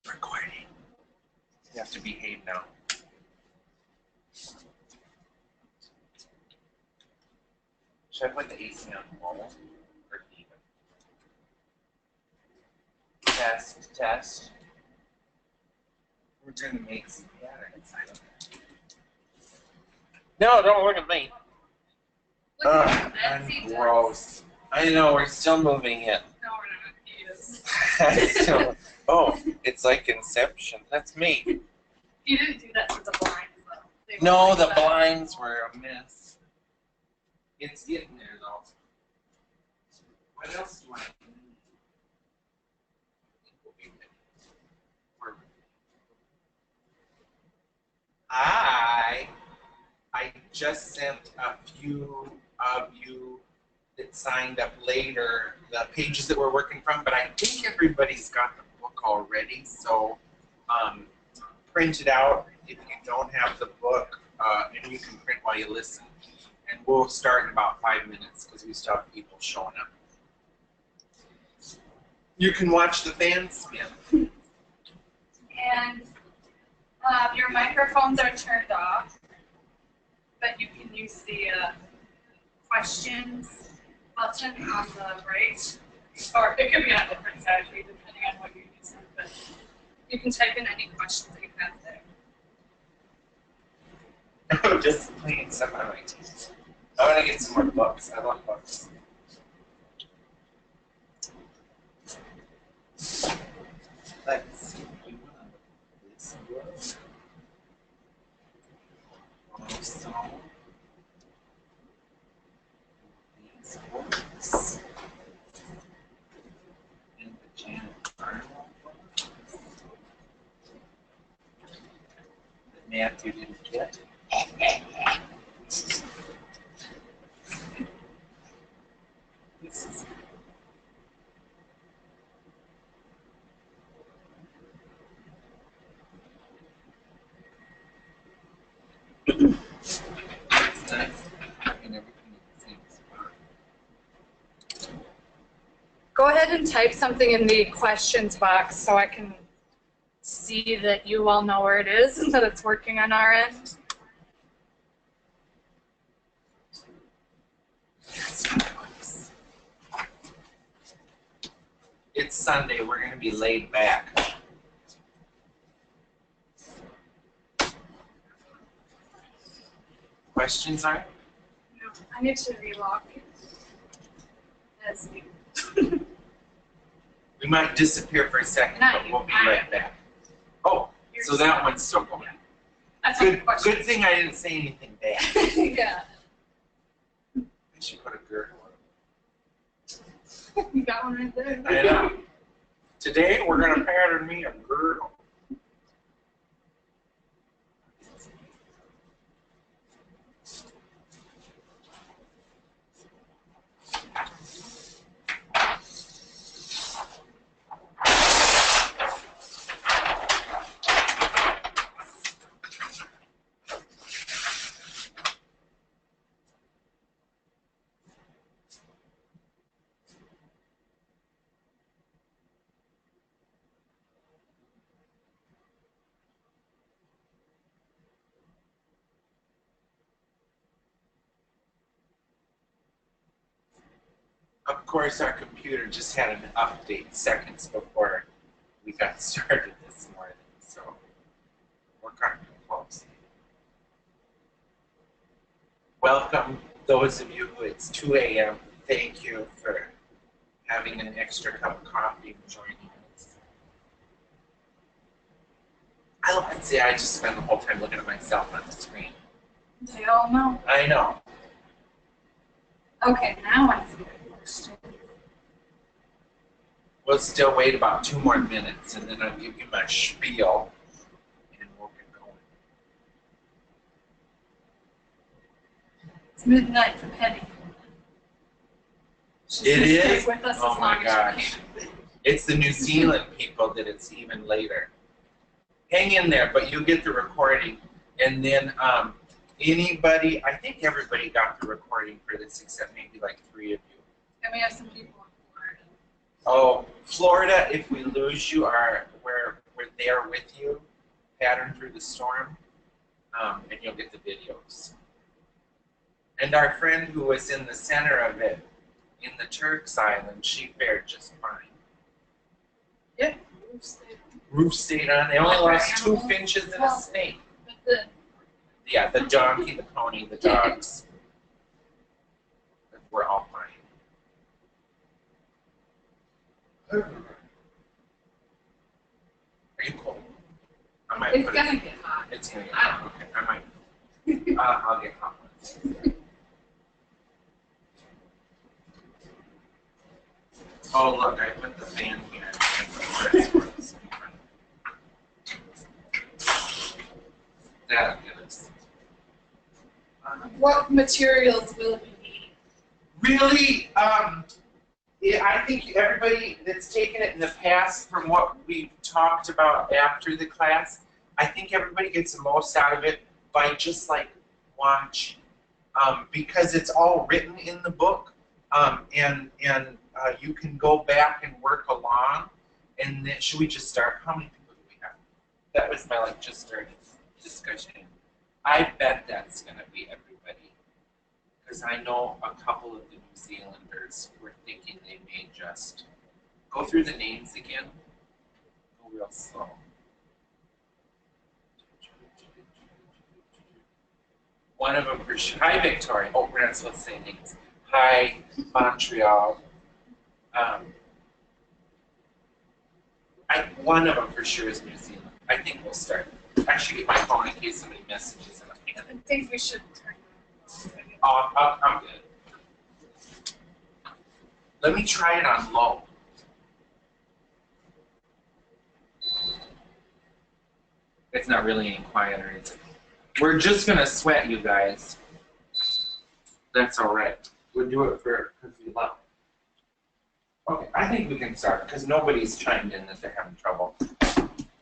Recording. You have to behave now. Should I put the AC on low or even? Test, test. We're going to make some patterns. I don't know. No, don't look at me. I'm gross. I know, we're still moving it. No, we're not. He is. Oh, it's like Inception. That's me. You didn't do that with the blinds, though. No, the blinds were a mess. It's getting there, though. What else do I need? I just sent a few of you that signed up later the pages that we're working from, but I think everybody's got the book already, so print it out if you don't have the book, and you can print while you listen. And we'll start in about 5 minutes because we still have people showing up. You can watch the fan spin. And your microphones are turned off, but you can use the questions button on the right, or it could be on a different side depending on what you're using, but you can type in any questions that you have there. Oh, just cleaning some of my teeth. I want to get some more books. I love books. Let's see. This book. Also, these books. And the Janet Arnold book. That Matthew didn't get. This is it's nice having everything in the same spot. Go ahead and type something in the questions box so I can see that you all know where it is and that it's working on our end. It's Sunday. We're going to be laid back. Questions are? No, I need to relock it. As you. We might disappear for a second, Not but you, we'll be I right am. back. Oh, so that one's still going. That's not the question. Good thing I didn't say anything bad. Yeah. I should put a girdle on. You got one right there. I know. Today we're going to pattern me a girdle. Of course, our computer just had an update seconds before we got started this morning, so we're kind of close. Welcome, those of you who it's 2 a.m. Thank you for having an extra cup of coffee and joining us. I like to say I just spend the whole time looking at myself on the screen. They all know. I know. Okay, now I see it. We'll still wait about 2 more minutes, and then I'll give you my spiel, and we'll get going. It's midnight for Penny. She's It gonna stay is? with us Oh as my long as she gosh. can. It's the New Zealand people that it's even later. Hang in there, but you'll get the recording. And then anybody, I think everybody got the recording for this except maybe like 3 of you. And we have some people in Florida. Oh, Florida, if we lose you, where were there with you, Pattern Through the Storm, and you'll get the videos. And our friend who was in the center of it, in the Turks Island, she fared just fine. Yeah. Roof stayed on. They only lost 2 finches and a snake. Yeah, the donkey, the pony, the dogs. We're all fine. Are you cold? I might It's put gonna it, get hot. it's gonna get hot. Okay, I might. I'll get hot ones. Oh look, I put the fan here. That'll get us. What materials will you need? Really, yeah, I think everybody that's taken it in the past, from what we've talked about after the class, I think everybody gets the most out of it by just like watching, because it's all written in the book, and you can go back and work along. And then, should we just start? How many people do we have? That was my like just starting discussion. I bet that's going to be everybody, because I know a couple of the New Zealanders were thinking they may just go through the names again. Go real slow. One of them for sure. Hi, Victoria. Oh, we're not supposed to say names. Hi, Montreal. One of them for sure is New Zealand. I think we'll start. I should get my phone in case somebody messages and I can't. I think we should turn it Oh, I'm good. Let me try it on low. It's not really any quieter, is it? We're just gonna sweat, you guys. That's all right. We'll do it because we love it. Okay, I think we can start because nobody's chimed in that they're having trouble.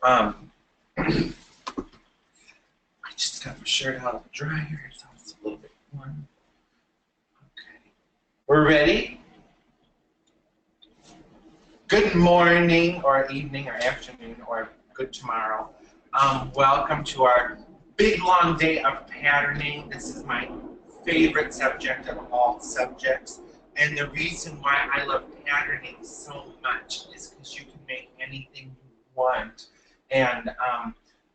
I just got my shirt out of the dryer, so it's a little bit warm. Okay, we're ready. Good morning, or evening, or afternoon, or good tomorrow. Welcome to our big long day of patterning. This is my favorite subject of all subjects. And the reason why I love patterning so much is because you can make anything you want. And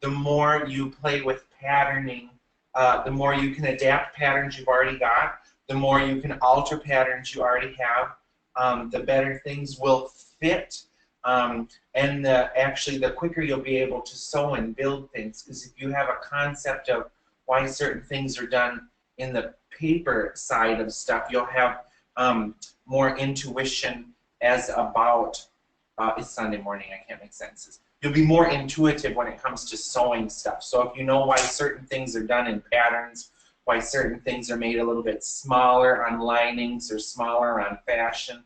the more you play with patterning, the more you can adapt patterns you've already got, the more you can alter patterns you already have, the better things will fit. And actually, the quicker you'll be able to sew and build things. Because if you have a concept of why certain things are done in the paper side of stuff, you'll have more intuition as about, it's Sunday morning, I can't make sentences. You'll be more intuitive when it comes to sewing stuff. So if you know why certain things are done in patterns, why certain things are made a little bit smaller on linings or smaller on fashion,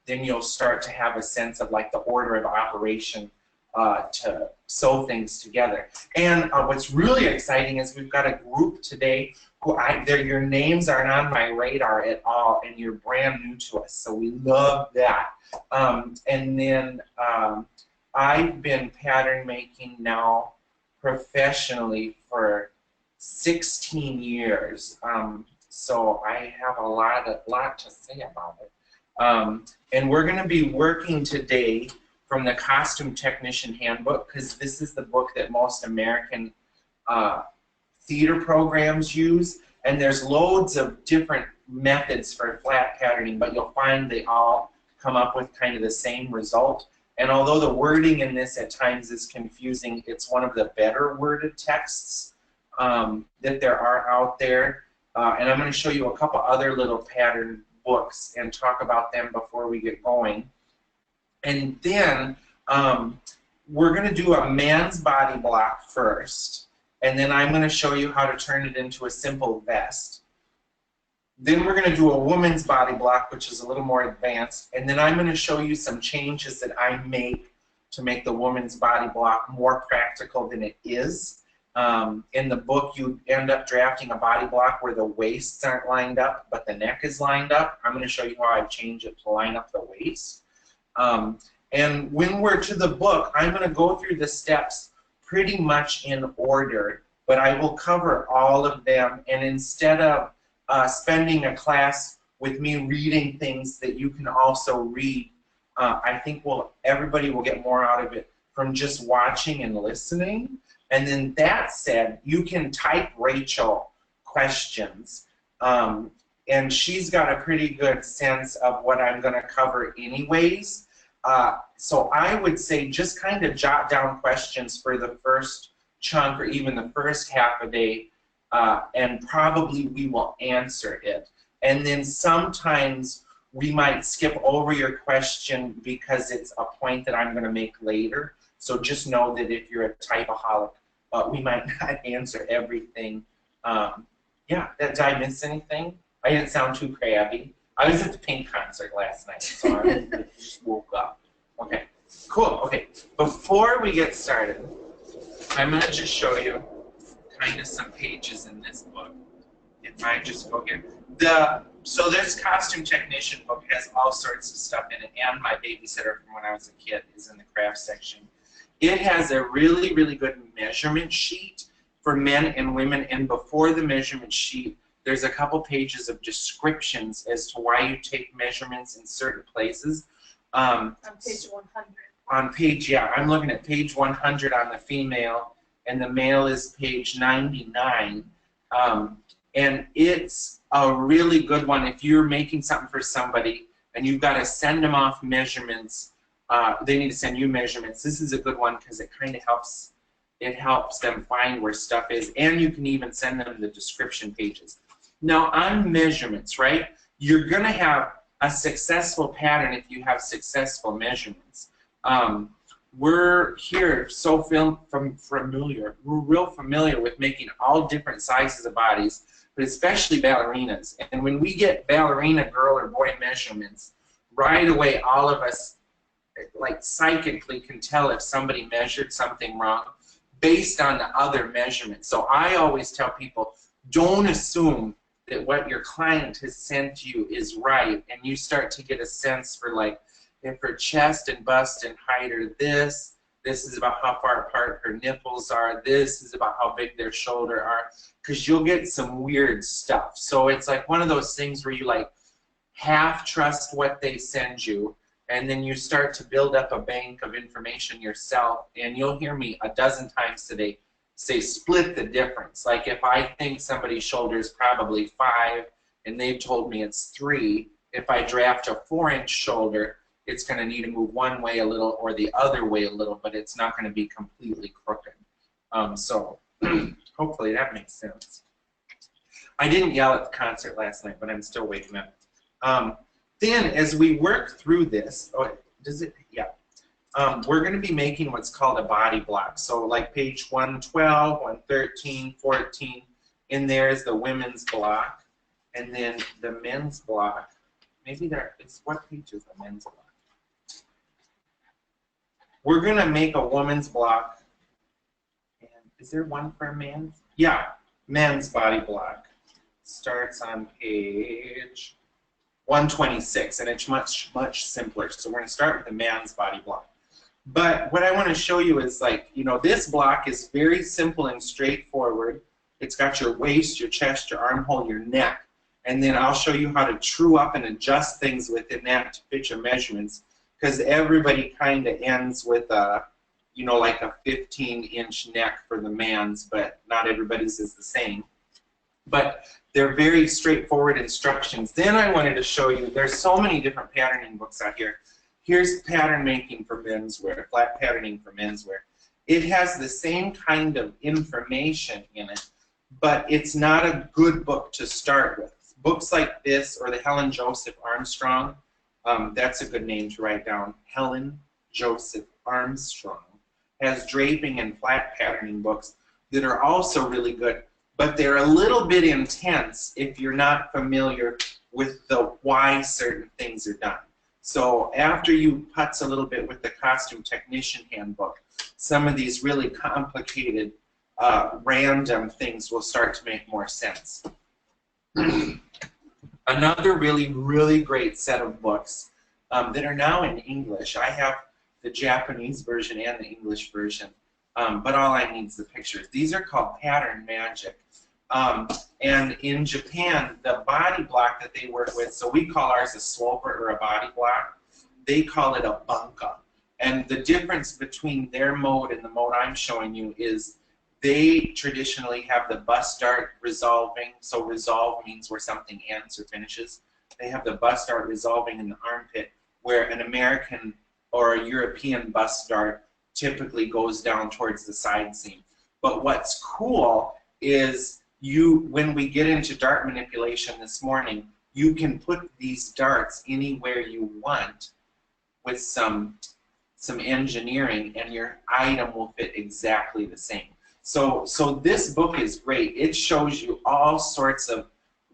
then you'll start to have a sense of like the order of operation to sew things together. And what's really exciting is we've got a group today who your names aren't on my radar at all, and you're brand new to us, so we love that. And then I've been pattern making now professionally for 16 years, so I have a lot to say about it. And we're going to be working today from the Costume Technician Handbook, because this is the book that most American theater programs use, and there's loads of different methods for flat patterning, but you'll find they all come up with kind of the same result. And although the wording in this at times is confusing, it's one of the better worded texts that there are out there. And I'm going to show you a couple other little pattern books and talk about them before we get going. And then we're going to do a man's body block first, and then I'm going to show you how to turn it into a simple vest. Then we're going to do a woman's body block, which is a little more advanced, and then I'm going to show you some changes that I make to make the woman's body block more practical than it is. In the book, you end up drafting a body block where the waists aren't lined up, but the neck is lined up. I'm going to show you how I change it to line up the waist. And when we're to the book, I'm going to go through the steps pretty much in order, but I will cover all of them. And instead of spending a class with me reading things that you can also read, I think everybody will get more out of it from just watching and listening. And then that said, you can type Rachel questions. And she's got a pretty good sense of what I'm going to cover anyways. So I would say just kind of jot down questions for the first chunk or even the first half a day, and probably we will answer it. And then sometimes we might skip over your question because it's a point that I'm going to make later. So just know that if you're a typeholic, we might not answer everything. Yeah, did I miss anything? I didn't sound too crabby. I was at the Pink concert last night, so I just woke up. Okay, cool. Okay, before we get started, I'm going to just show you kind of some pages in this book. If I just go here. So this costume technician book has all sorts of stuff in it, and my babysitter from when I was a kid is in the craft section. It has a really, really good measurement sheet for men and women, and before the measurement sheet, there's a couple pages of descriptions as to why you take measurements in certain places. On page 100. On page, yeah, I'm looking at page 100 on the female, and the male is page 99. And it's a really good one if you're making something for somebody and you've got to send them off measurements. They need to send you measurements. This is a good one because it kind of helps. It helps them find where stuff is, and you can even send them the description pages. Now on measurements, right? You're going to have a successful pattern if you have successful measurements. We're here so familiar. We're real familiar with making all different sizes of bodies, but especially ballerinas. And when we get ballerina girl or boy measurements, right away all of us like psychically can tell if somebody measured something wrong based on the other measurements. So I always tell people, don't assume that what your client has sent you is right, and you start to get a sense for like, if her chest and bust and height are this is about how far apart her nipples are, this is about how big their shoulder are, because you'll get some weird stuff. So it's like one of those things where you like half trust what they send you, and then you start to build up a bank of information yourself, and you'll hear me a dozen times today say split the difference. Like if I think somebody's shoulder is probably 5 and they've told me it's 3, if I draft a 4-inch shoulder, it's going to need to move one way a little or the other way a little, but it's not going to be completely crooked. So hopefully that makes sense. I didn't yell at the concert last night, but I'm still waking up. Then as we work through this, we're going to be making what's called a body block. So like page 112, 113, 14, in there is the women's block, and then the men's block. Maybe what page is the men's block? We're going to make a woman's block. And is there one for a man's? Yeah, men's body block. Starts on page 126, and it's much, much simpler. So we're going to start with the man's body block. But what I want to show you is like, this block is very simple and straightforward. It's got your waist, your chest, your armhole, your neck. And then I'll show you how to true up and adjust things within that to fit your measurements, because everybody kind of ends with a, like a 15-inch neck for the man's, but not everybody's is the same. But they're very straightforward instructions. Then I wanted to show you, there's so many different patterning books out here. Here's pattern making for menswear, flat patterning for menswear. It has the same kind of information in it, but it's not a good book to start with. Books like this, or the Helen Joseph Armstrong, that's a good name to write down. Helen Joseph Armstrong has draping and flat patterning books that are also really good, but they're a little bit intense if you're not familiar with the why certain things are done. So after you putz a little bit with the costume technician handbook, some of these really complicated random things will start to make more sense. Another really, really great set of books that are now in English. I have the Japanese version and the English version. But all I need is the pictures. These are called pattern magic. And in Japan, the body block that they work with, so we call ours a sloper or a body block. They call it a bunka. And the difference between their mode and the mode I'm showing you is they traditionally have the bust dart resolving. So resolve means where something ends or finishes. They have the bust dart resolving in the armpit, where an American or a European bust dart typically goes down towards the side seam. But what's cool is when we get into dart manipulation this morning, you can put these darts anywhere you want with some engineering, and your item will fit exactly the same. So this book is great. It shows you all sorts of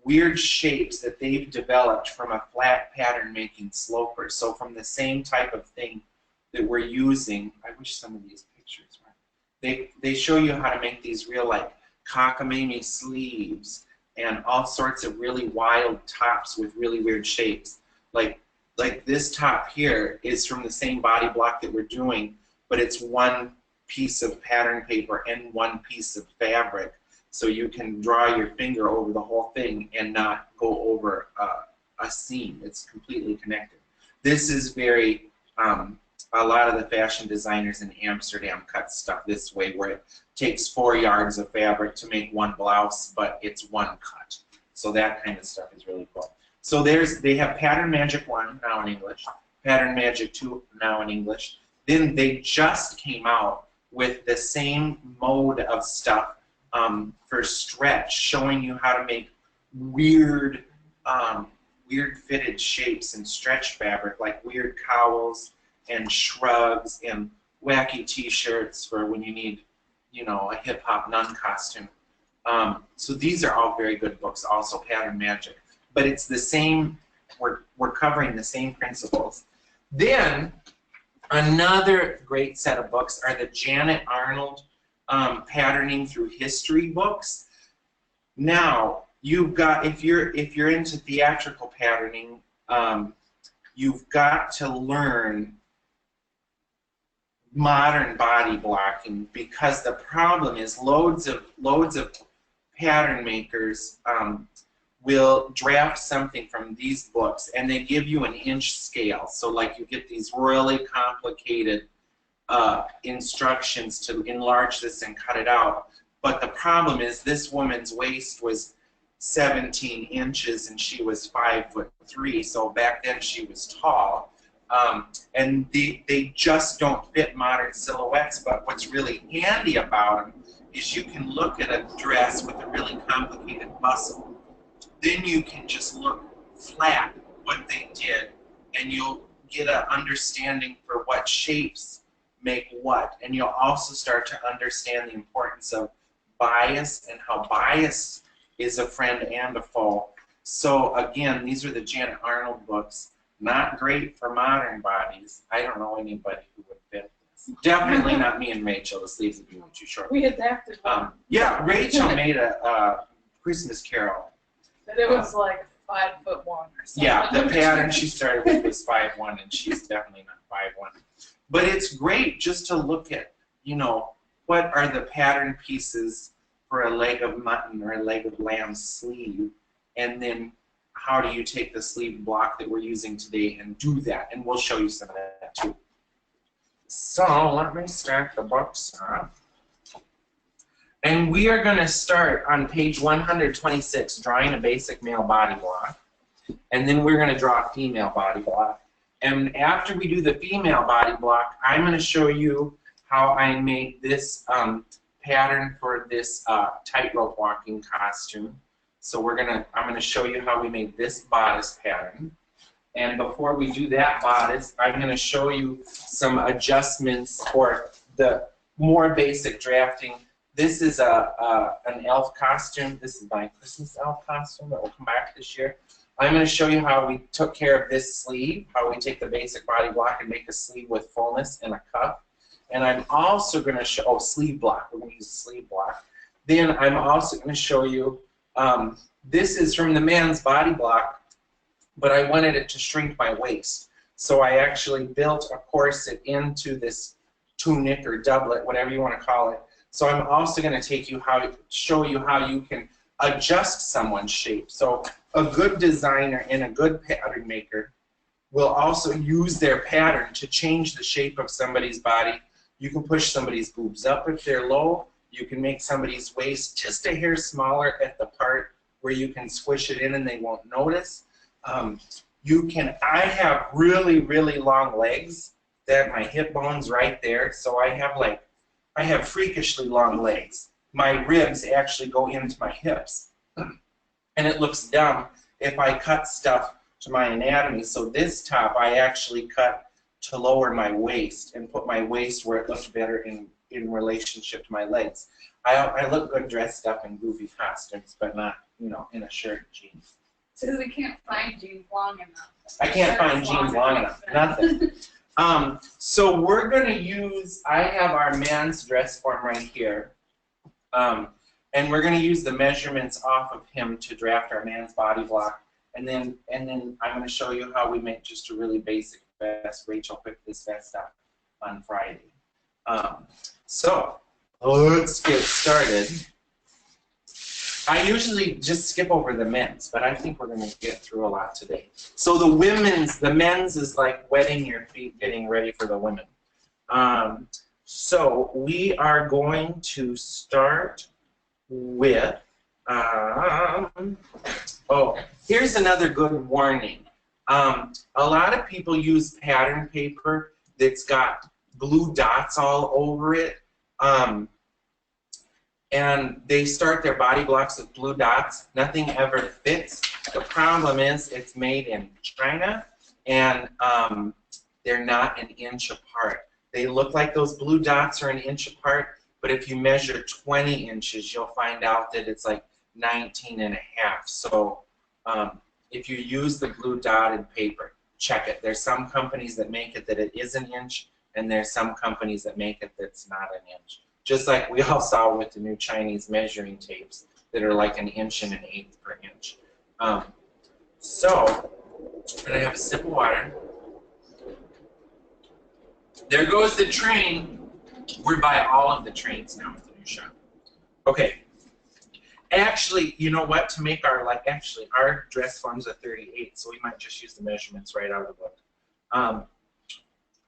weird shapes that they've developed from a flat pattern making sloper. So from the same type of thing that we're using, I wish some of these pictures were. They show you how to make these real like cockamamie sleeves and all sorts of really wild tops with really weird shapes. Like this top here is from the same body block that we're doing, but it's one piece of pattern paper and one piece of fabric. So you can draw your finger over the whole thing and not go over a seam. It's completely connected. This is very, a lot of the fashion designers in Amsterdam cut stuff this way, where it takes 4 yards of fabric to make one blouse, but it's one cut. So that kind of stuff is really cool. So they have Pattern Magic 1 now in English, Pattern Magic 2 now in English. Then they just came out with the same mode of stuff for stretch, showing you how to make weird fitted shapes in stretch fabric, like weird cowls and shrugs and wacky t-shirts for when you need, you know, a hip-hop nun costume. So these are all very good books, also Pattern Magic. But it's the same, we're covering the same principles. Then another great set of books are the Janet Arnold Patterning Through History books. Now, you've got, if you're into theatrical patterning, you've got to learn modern body blocking, because the problem is loads of pattern makers will draft something from these books and they give you an inch scale. So like you get these really complicated instructions to enlarge this and cut it out. But the problem is this woman's waist was 17 inches and she was 5'3", so back then she was tall. And they just don't fit modern silhouettes, but what's really handy about them is you can look at a dress with a really complicated muscle. Then you can just look flat what they did, and you'll get an understanding for what shapes make what. And you'll also start to understand the importance of bias and how bias is a friend and a foe. So again, these are the Janet Arnold books. Not great for modern bodies. I don't know anybody who would fit this. Definitely not me and Rachel. The sleeves would be too short. We adapted. Yeah, Rachel made a Christmas Carol. But it was like 5'1" or something. Yeah, the pattern she started with was 5'1", and she's definitely not 5'1". But it's great just to look at, you know, what are the pattern pieces for a leg of mutton or a leg of lamb sleeve, and then how do you take the sleeve block that we're using today and do that? And we'll show you some of that too. So let me start the books up. And we are going to start on page 126, drawing a basic male body block. And then we're going to draw a female body block. And after we do the female body block, I'm going to show you how I made this pattern for this tightrope walking costume. So I'm going to show you how we made this bodice pattern. And before we do that bodice, I'm going to show you some adjustments for the more basic drafting. This is an elf costume. This is my Christmas elf costume that will come back this year. I'm going to show you how we took care of this sleeve, how we take the basic body block and make a sleeve with fullness and a cuff. And I'm also going to show, sleeve block. We're going to use a sleeve block. Then I'm also going to show you, this is from the man's body block, but I wanted it to shrink my waist. So I actually built a corset into this tunic or doublet, whatever you want to call it. So I'm also going to show you how you can adjust someone's shape. So a good designer and a good pattern maker will also use their pattern to change the shape of somebody's body. You can push somebody's boobs up if they're low. You can make somebody's waist just a hair smaller at the part where you can squish it in and they won't notice. I have really, really long legs that my hip bone's right there, so I have freakishly long legs. My ribs actually go into my hips. And it looks dumb if I cut stuff to my anatomy. So this top I actually cut to lower my waist and put my waist where it looked better in relationship to my legs. I look good dressed up in goofy costumes, but not, you know, in a shirt and jeans. So we can't find jeans long enough. I can't find jeans long enough. Nothing. So we're going to use, I have our man's dress form right here. And we're going to use the measurements off of him to draft our man's body block. And then I'm going to show you how we make just a really basic vest. Rachel picked this vest up on Friday. So let's get started. I usually just skip over the men's, but I think we're going to get through a lot today. So the men's is like wetting your feet, getting ready for the women. So we are going to start with, here's another good warning. A lot of people use pattern paper that's got blue dots all over it. And they start their body blocks with blue dots. Nothing ever fits. The problem is it's made in China, and they're not an inch apart. They look like those blue dots are an inch apart, but if you measure 20 inches, you'll find out that it's like 19 and a half. So if you use the blue dotted paper, check it. There's some companies that make it that it is an inch, and there's some companies that make it that's not an inch. Just like we all saw with the new Chinese measuring tapes that are like 1 inch and 1/8 per inch. So, I'm going to have a sip of water. There goes the train. We're by all of the trains now with the new shop. Okay. Actually, you know what? To make our, our dress form's a 38, so we might just use the measurements right out of the book.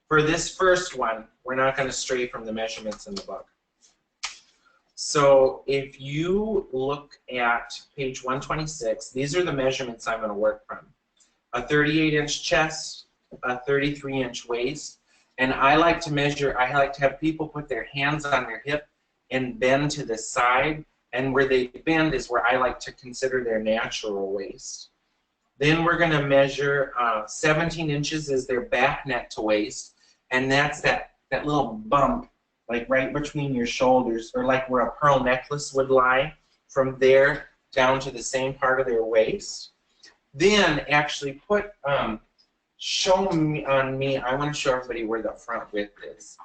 For this first one, we're not going to stray from the measurements in the book. So if you look at page 126, these are the measurements I'm going to work from. A 38-inch chest, a 33-inch waist, and I like to have people put their hands on their hip and bend to the side, and where they bend is where I like to consider their natural waist. Then we're going to measure 17 inches is their back neck to waist, and that's that little bump like right between your shoulders, or like where a pearl necklace would lie, from there down to the same part of their waist. Then actually put, show me on me, I want to show everybody where the front width is.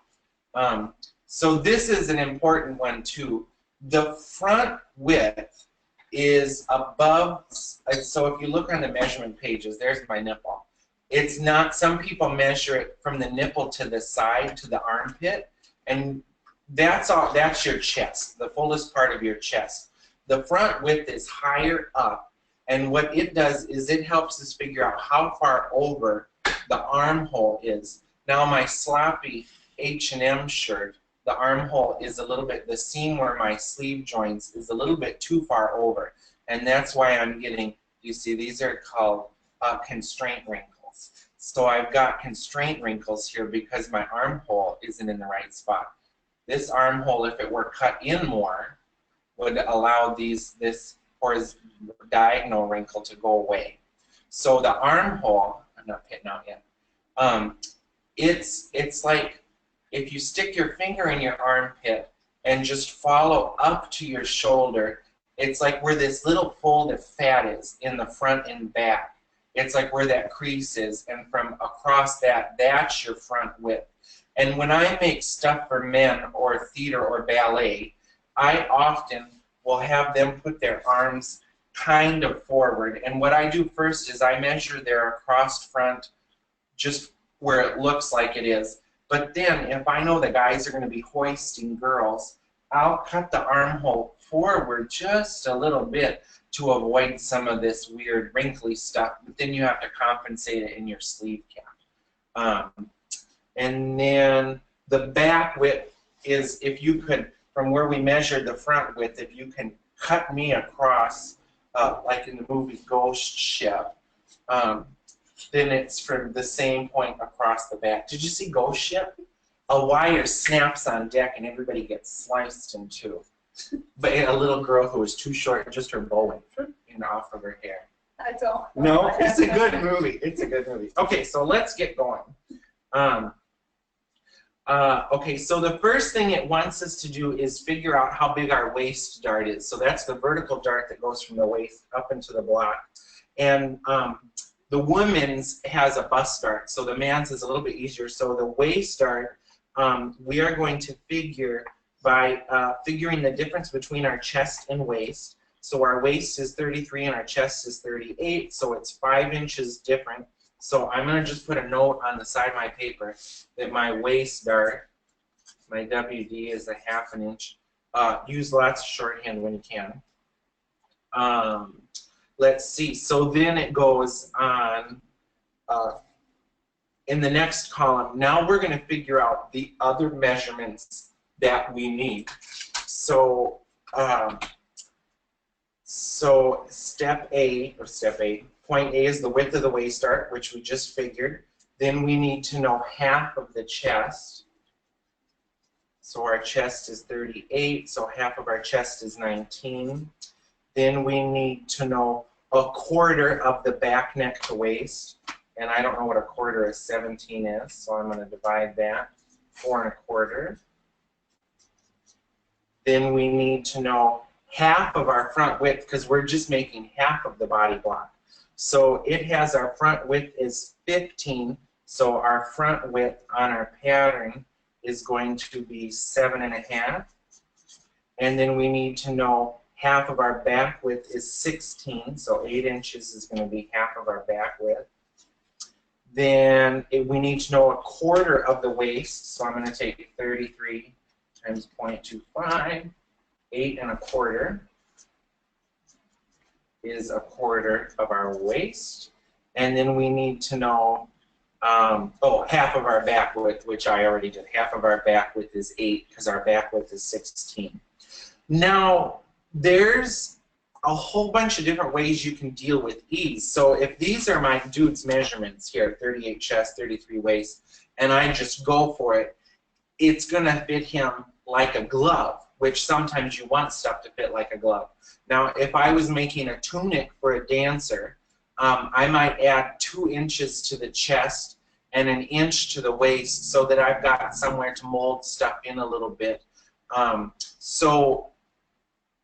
So this is an important one too. The front width is above, so if you look on the measurement pages, there's my nipple. It's not, some people measure it from the nipple to the side to the armpit, and that's all, that's your chest, the fullest part of your chest. The front width is higher up, and what it does is it helps us figure out how far over the armhole is. Now my sloppy H&M shirt, the armhole is a little bit, the seam where my sleeve joins is a little bit too far over, and that's why I'm getting, you see these are called constraint wrinkles. So I've got constraint wrinkles here because my armhole isn't in the right spot. This armhole, if it were cut in more, would allow this diagonal wrinkle to go away. So the armhole, I'm not pitting out yet, it's like if you stick your finger in your armpit and just follow up to your shoulder, it's like where this little fold of fat is in the front and back. It's like where that crease is, and from across that, that's your front width. And when I make stuff for men or theater or ballet, I often will have them put their arms kind of forward. And what I do first is I measure their across front just where it looks like it is. But then if I know the guys are going to be hoisting girls, I'll cut the armhole forward just a little bit to avoid some of this weird wrinkly stuff, but then you have to compensate it in your sleeve cap. And then the back width is, if you could, from where we measured the front width, if you can cut me across, like in the movie Ghost Ship, then it's from the same point across the back. Did you see Ghost Ship? A wire snaps on deck and everybody gets sliced in two. But a little girl who was too short, just her bow went off of her hair. I don't. No, it's a good movie. It's a good movie. Okay, so let's get going. Okay, so the first thing it wants us to do is figure out how big our waist dart is. So that's the vertical dart that goes from the waist up into the block. And the woman's has a bust dart, so the man's is a little bit easier. So the waist dart, we are going to figure by figuring the difference between our chest and waist. So our waist is 33 and our chest is 38, so it's 5 inches different. So I'm going to just put a note on the side of my paper that my waist dart, my WD, is a ½ an inch. Use lots of shorthand when you can. Let's see. So then it goes on in the next column. Now we're going to figure out the other measurements that we need. So step A, point A is the width of the waist dart, which we just figured. Then we need to know half of the chest. So our chest is 38, so half of our chest is 19. Then we need to know a quarter of the back neck to waist. And I don't know what a quarter of 17 is, so I'm going to divide that. 4 1/4. Then we need to know half of our front width, because we're just making half of the body block. So it has our front width is 15, so our front width on our pattern is going to be 7 1/2. And then we need to know half of our back width is 16, so 8 inches is going to be half of our back width. Then we need to know a quarter of the waist, so I'm going to take 33 times 0.25, 8 1/4 is a quarter of our waist. And then we need to know, half of our back width, which I already did. Half of our back width is 8, because our back width is 16. Now, there's a whole bunch of different ways you can deal with ease. So if these are my dude's measurements here, 38 chest, 33 waist, and I just go for it, it's going to fit him like a glove, which sometimes you want stuff to fit like a glove. Now, if I was making a tunic for a dancer, I might add 2 inches to the chest and 1 inch to the waist so that I've got somewhere to mold stuff in a little bit. So,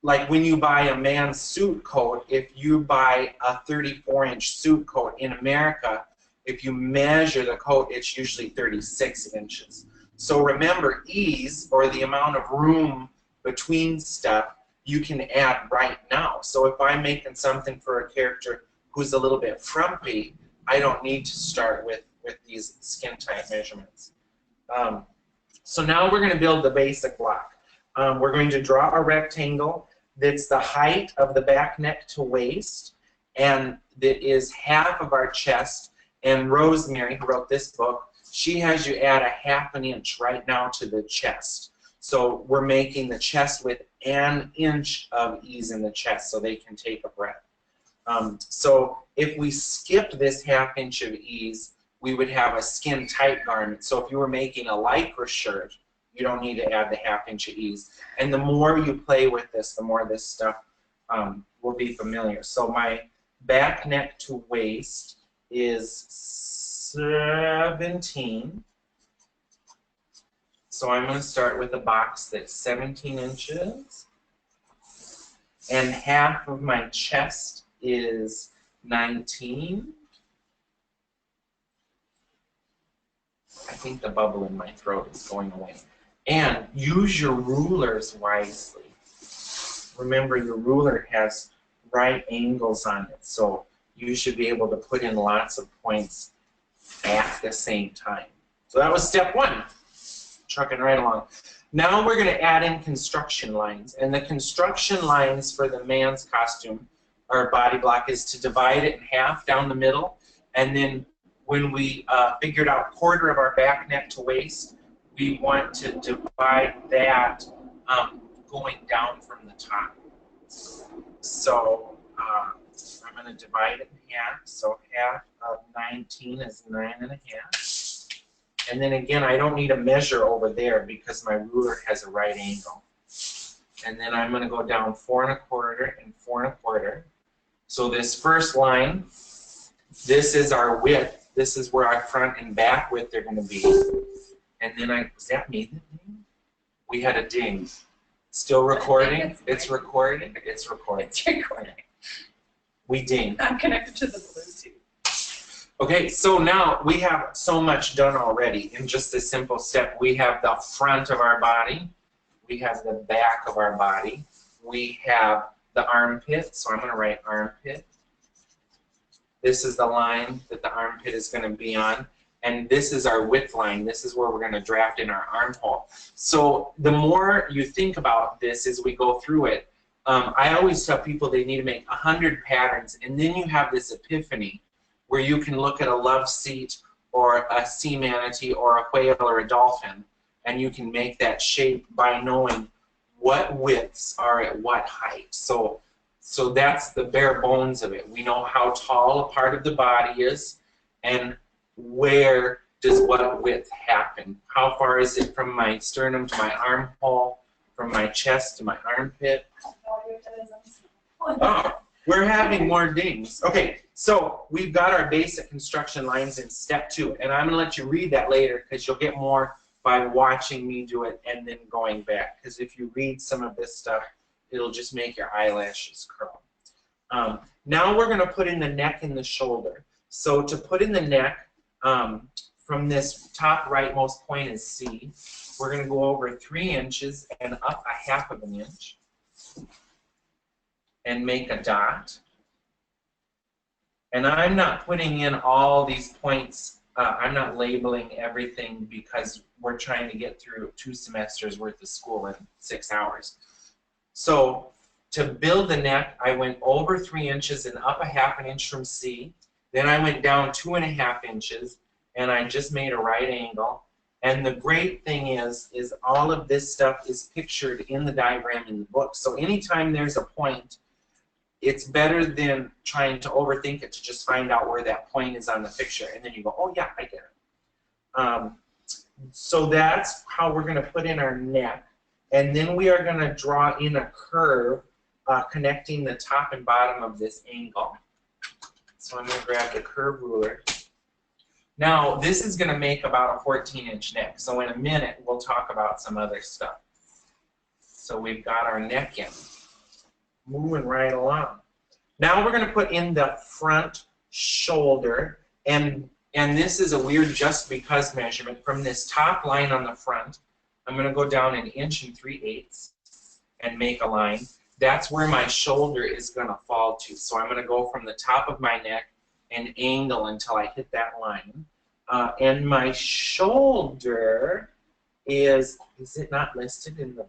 like when you buy a man's suit coat, if you buy a 34-inch suit coat in America, if you measure the coat, it's usually 36 inches. So remember, ease, or the amount of room between stuff, you can add right now. So if I'm making something for a character who's a little bit frumpy, I don't need to start with these skin tight measurements. So now we're going to build the basic block. We're going to draw a rectangle that's the height of the back neck to waist, and that is half of our chest. And Rosemary, who wrote this book, she has you add a ½ an inch right now to the chest. So we're making the chest with 1 inch of ease in the chest so they can take a breath. So if we skipped this ½ inch of ease, we would have a skin tight garment. So if you were making a lycra shirt, you don't need to add the ½ inch of ease. And the more you play with this, the more this stuff will be familiar. So my back neck to waist is 17. So I'm going to start with a box that's 17 inches. And half of my chest is 19. I think the bubble in my throat is going away. And use your rulers wisely. Remember, your ruler has right angles on it, so you should be able to put in lots of points at the same time. So that was step one, trucking right along. Now we're going to add in construction lines, and the construction lines for the man's costume or body block is to divide it in half down the middle, and then when we figured out quarter of our back neck to waist, we want to divide that going down from the top. So I'm going to divide it in half. So half of 19 is 9.5. And then again, I don't need a measure over there because my ruler has a right angle. And then I'm going to go down 4 1/4 and 4 1/4. So this first line, this is our width. This is where our front and back width are going to be. And then was that me? We had a ding. Still recording? It's recording? It's recording. It's recording. We ding. I'm connected to the Bluetooth. Okay, so now we have so much done already in just this simple step. We have the front of our body. We have the back of our body. We have the armpit, so I'm going to write armpit. This is the line that the armpit is going to be on. And this is our width line. This is where we're going to draft in our armhole. So the more you think about this as we go through it, I always tell people they need to make 100 patterns, and then you have this epiphany where you can look at a love seat or a sea manatee or a whale or a dolphin, and you can make that shape by knowing what widths are at what height. So that's the bare bones of it. We know how tall a part of the body is, and where does what width happen? How far is it from my sternum to my armhole, from my chest to my armpit? Oh, we're having more dings. Okay, so we've got our basic construction lines in step 2, and I'm going to let you read that later because you'll get more by watching me do it and then going back. Because if you read some of this stuff, it'll just make your eyelashes curl. Now we're going to put in the neck and the shoulder. So to put in the neck, from this top rightmost point is C, we're going to go over 3 inches and up 1/2 inch and make a dot. And I'm not putting in all these points. I'm not labeling everything because we're trying to get through 2 semesters worth of school in 6 hours. So to build the neck, I went over 3 inches and up 1/2 inch from C. Then I went down 2.5 inches, and I just made a right angle. And the great thing is all of this stuff is pictured in the diagram in the book. So anytime there's a point, it's better than trying to overthink it to just find out where that point is on the picture. And then you go, oh yeah, I get it. So that's how we're going to put in our neck. And then we are going to draw in a curve connecting the top and bottom of this angle. So I'm going to grab the curve ruler. Now, this is going to make about a 14-inch neck. So in a minute, we'll talk about some other stuff. So we've got our neck in. Moving right along. Now we're going to put in the front shoulder. And this is a weird just because measurement. From this top line on the front, I'm going to go down 1 3/8 and make a line. That's where my shoulder is going to fall to. So I'm going to go from the top of my neck and angle until I hit that line. And my shoulder is it not listed in the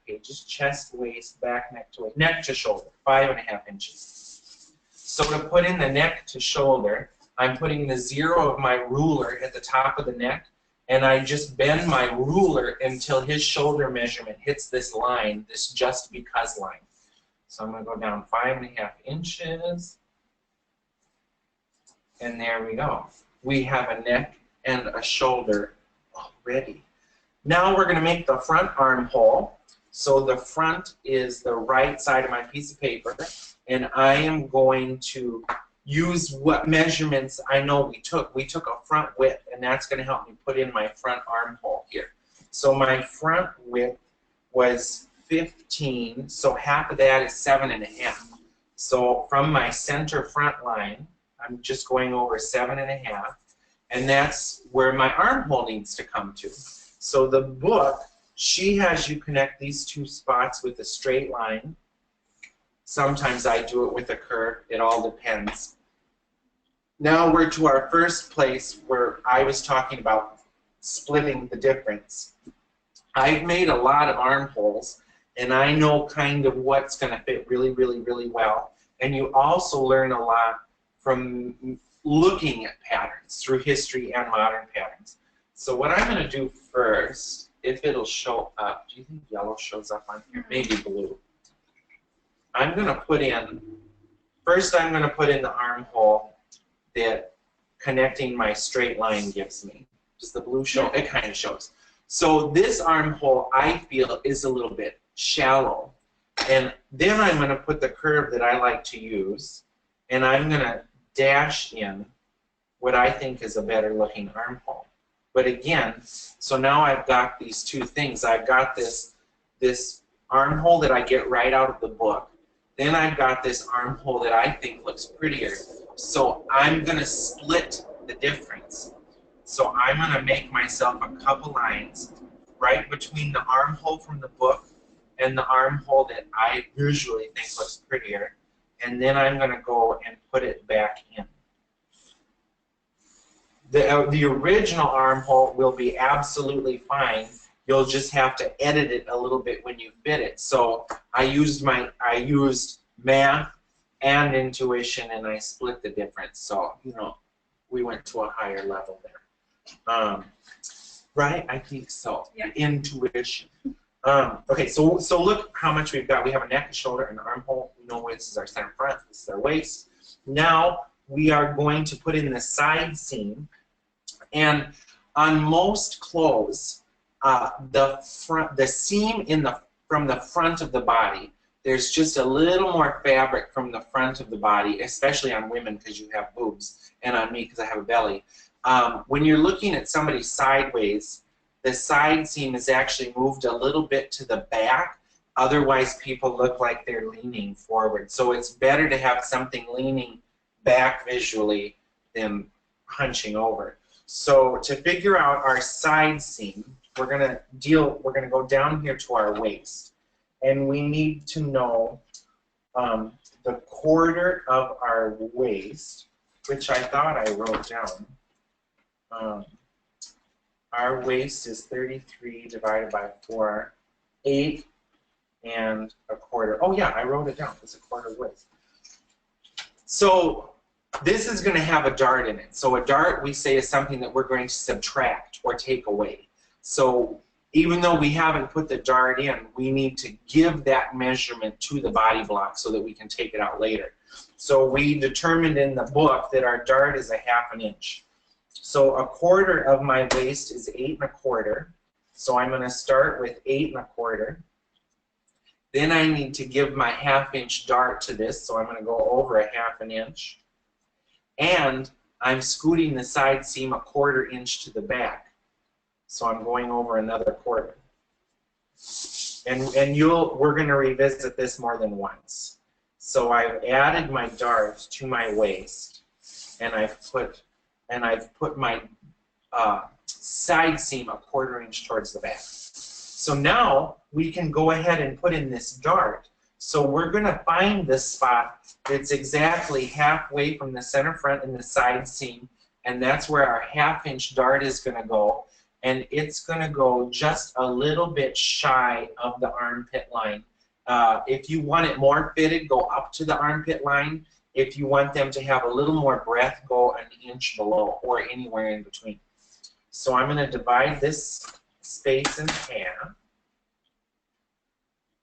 pages? Chest, waist, back, neck to waist. Neck to shoulder, 5.5 inches. So to put in the neck to shoulder, I'm putting the 0 of my ruler at the top of the neck, and I just bend my ruler until his shoulder measurement hits this line, this just because line. So I'm going to go down 5.5 inches, and there we go. We have a neck and a shoulder already. Now we're going to make the front armhole. So the front is the right side of my piece of paper, and I am going to use what measurements I know we took. We took a front width, and that's going to help me put in my front armhole here. So my front width was 15, so half of that is 7.5. So from my center front line, I'm just going over 7.5, and that's where my armhole needs to come to. So the book, she has you connect these 2 spots with a straight line. Sometimes I do it with a curve. It all depends. now we're to our first place where I was talking about splitting the difference. I've made a lot of armholes, and I know kind of what's going to fit really, really, really well. And you also learn a lot from looking at patterns through history and modern patterns. So what I'm going to do first, if it'll show up, do you think yellow shows up on here? Maybe blue. I'm going to put in, first I'm going to put in the armhole that connecting my straight line gives me. Does the blue show? It kind of shows. So this armhole, I feel, is a little bit shallow. And then I'm going to put the curve that I like to use, and I'm going to dash in what I think is a better looking armhole. But again, so now I've got these two things. I've got this armhole that I get right out of the book. Then I've got this armhole that I think looks prettier. So I'm going to split the difference. So I'm going to make myself a couple lines right between the armhole from the book and the armhole that I usually think looks prettier. And then I'm going to go and put it back in. The original armhole will be absolutely fine. You'll just have to edit it a little bit when you fit it. So I used math and intuition, and I split the difference. So, you know, we went to a higher level there. Right? I think so. Yeah. Intuition. Okay, so look how much we've got. We have a neck, a shoulder, an armhole. We know this is our center front. This is our waist. Now we are going to put in the side seam. And on most clothes, the seam from the front of the body, there's just a little more fabric from the front of the body, especially on women because you have boobs, and on me because I have a belly. When you're looking at somebody sideways, the side seam is actually moved a little bit to the back. Otherwise, people look like they're leaning forward. So it's better to have something leaning back visually than hunching over. So to figure out our side seam, we're gonna go down here to our waist, and we need to know the quarter of our waist, which I thought I wrote down. Our waist is 33 divided by 4, 8 and a quarter. Oh yeah, I wrote it down. It's a quarter waist. So this is going to have a dart in it. So a dart, we say, is something that we're going to subtract or take away. So even though we haven't put the dart in, we need to give that measurement to the body block so that we can take it out later. So we determined in the book that our dart is 1/2 inch. So a quarter of my waist is 8 1/4. So I'm going to start with 8 1/4. Then I need to give my 1/2 inch dart to this, so I'm going to go over 1/2 inch. And I'm scooting the side seam 1/4 inch to the back. So I'm going over another quarter. And we're going to revisit this more than once. So I've added my dart to my waist, and I've put my side seam 1/4 inch towards the back. So now we can go ahead and put in this dart. So we're going to find this spot that's exactly halfway from the center front and the side seam, and that's where our 1/2 inch dart is going to go. And it's going to go just a little bit shy of the armpit line. If you want it more fitted, go up to the armpit line. If you want them to have a little more breadth, go 1 inch below or anywhere in between. So I'm going to divide this space in half.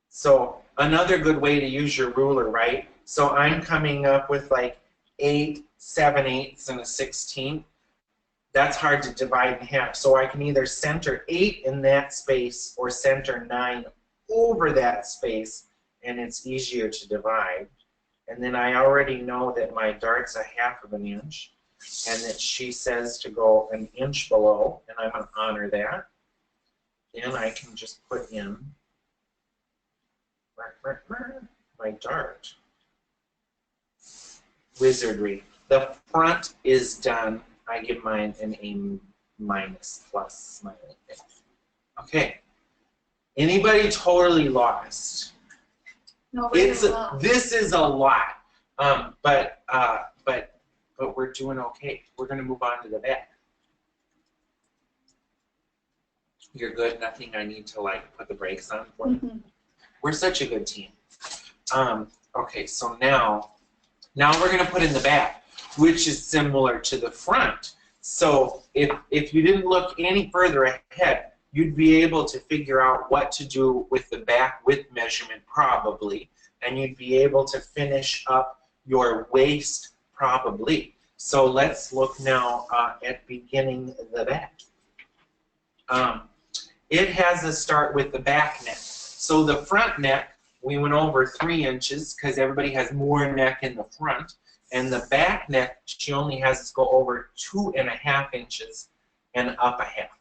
So another good way to use your ruler, right? So I'm coming up with like 8 7/8 and a 1/16. That's hard to divide in half. So I can either center 8 in that space or center 9 over that space, and it's easier to divide. And then I already know that my dart's 1/2 inch, and that she says to go 1 inch below, and I'm going to honor that. Then I can just put in my dart. Wizardry. The front is done. I give mine an A- plus smiley face. Okay. Anybody totally lost? Nobody This is a lot. But but we're doing okay. We're going to move on to the back. You're good. Nothing I need to like put the brakes on for. We're such a good team. Okay, so now we're going to put in the back, which is similar to the front. So if you didn't look any further ahead, you'd be able to figure out what to do with the back width measurement probably, and you'd be able to finish up your waist probably. So let's look now at beginning the back. It has us start with the back neck. So the front neck, we went over 3 inches because everybody has more neck in the front. And the back neck, she only has us go over 2.5 inches and up a half.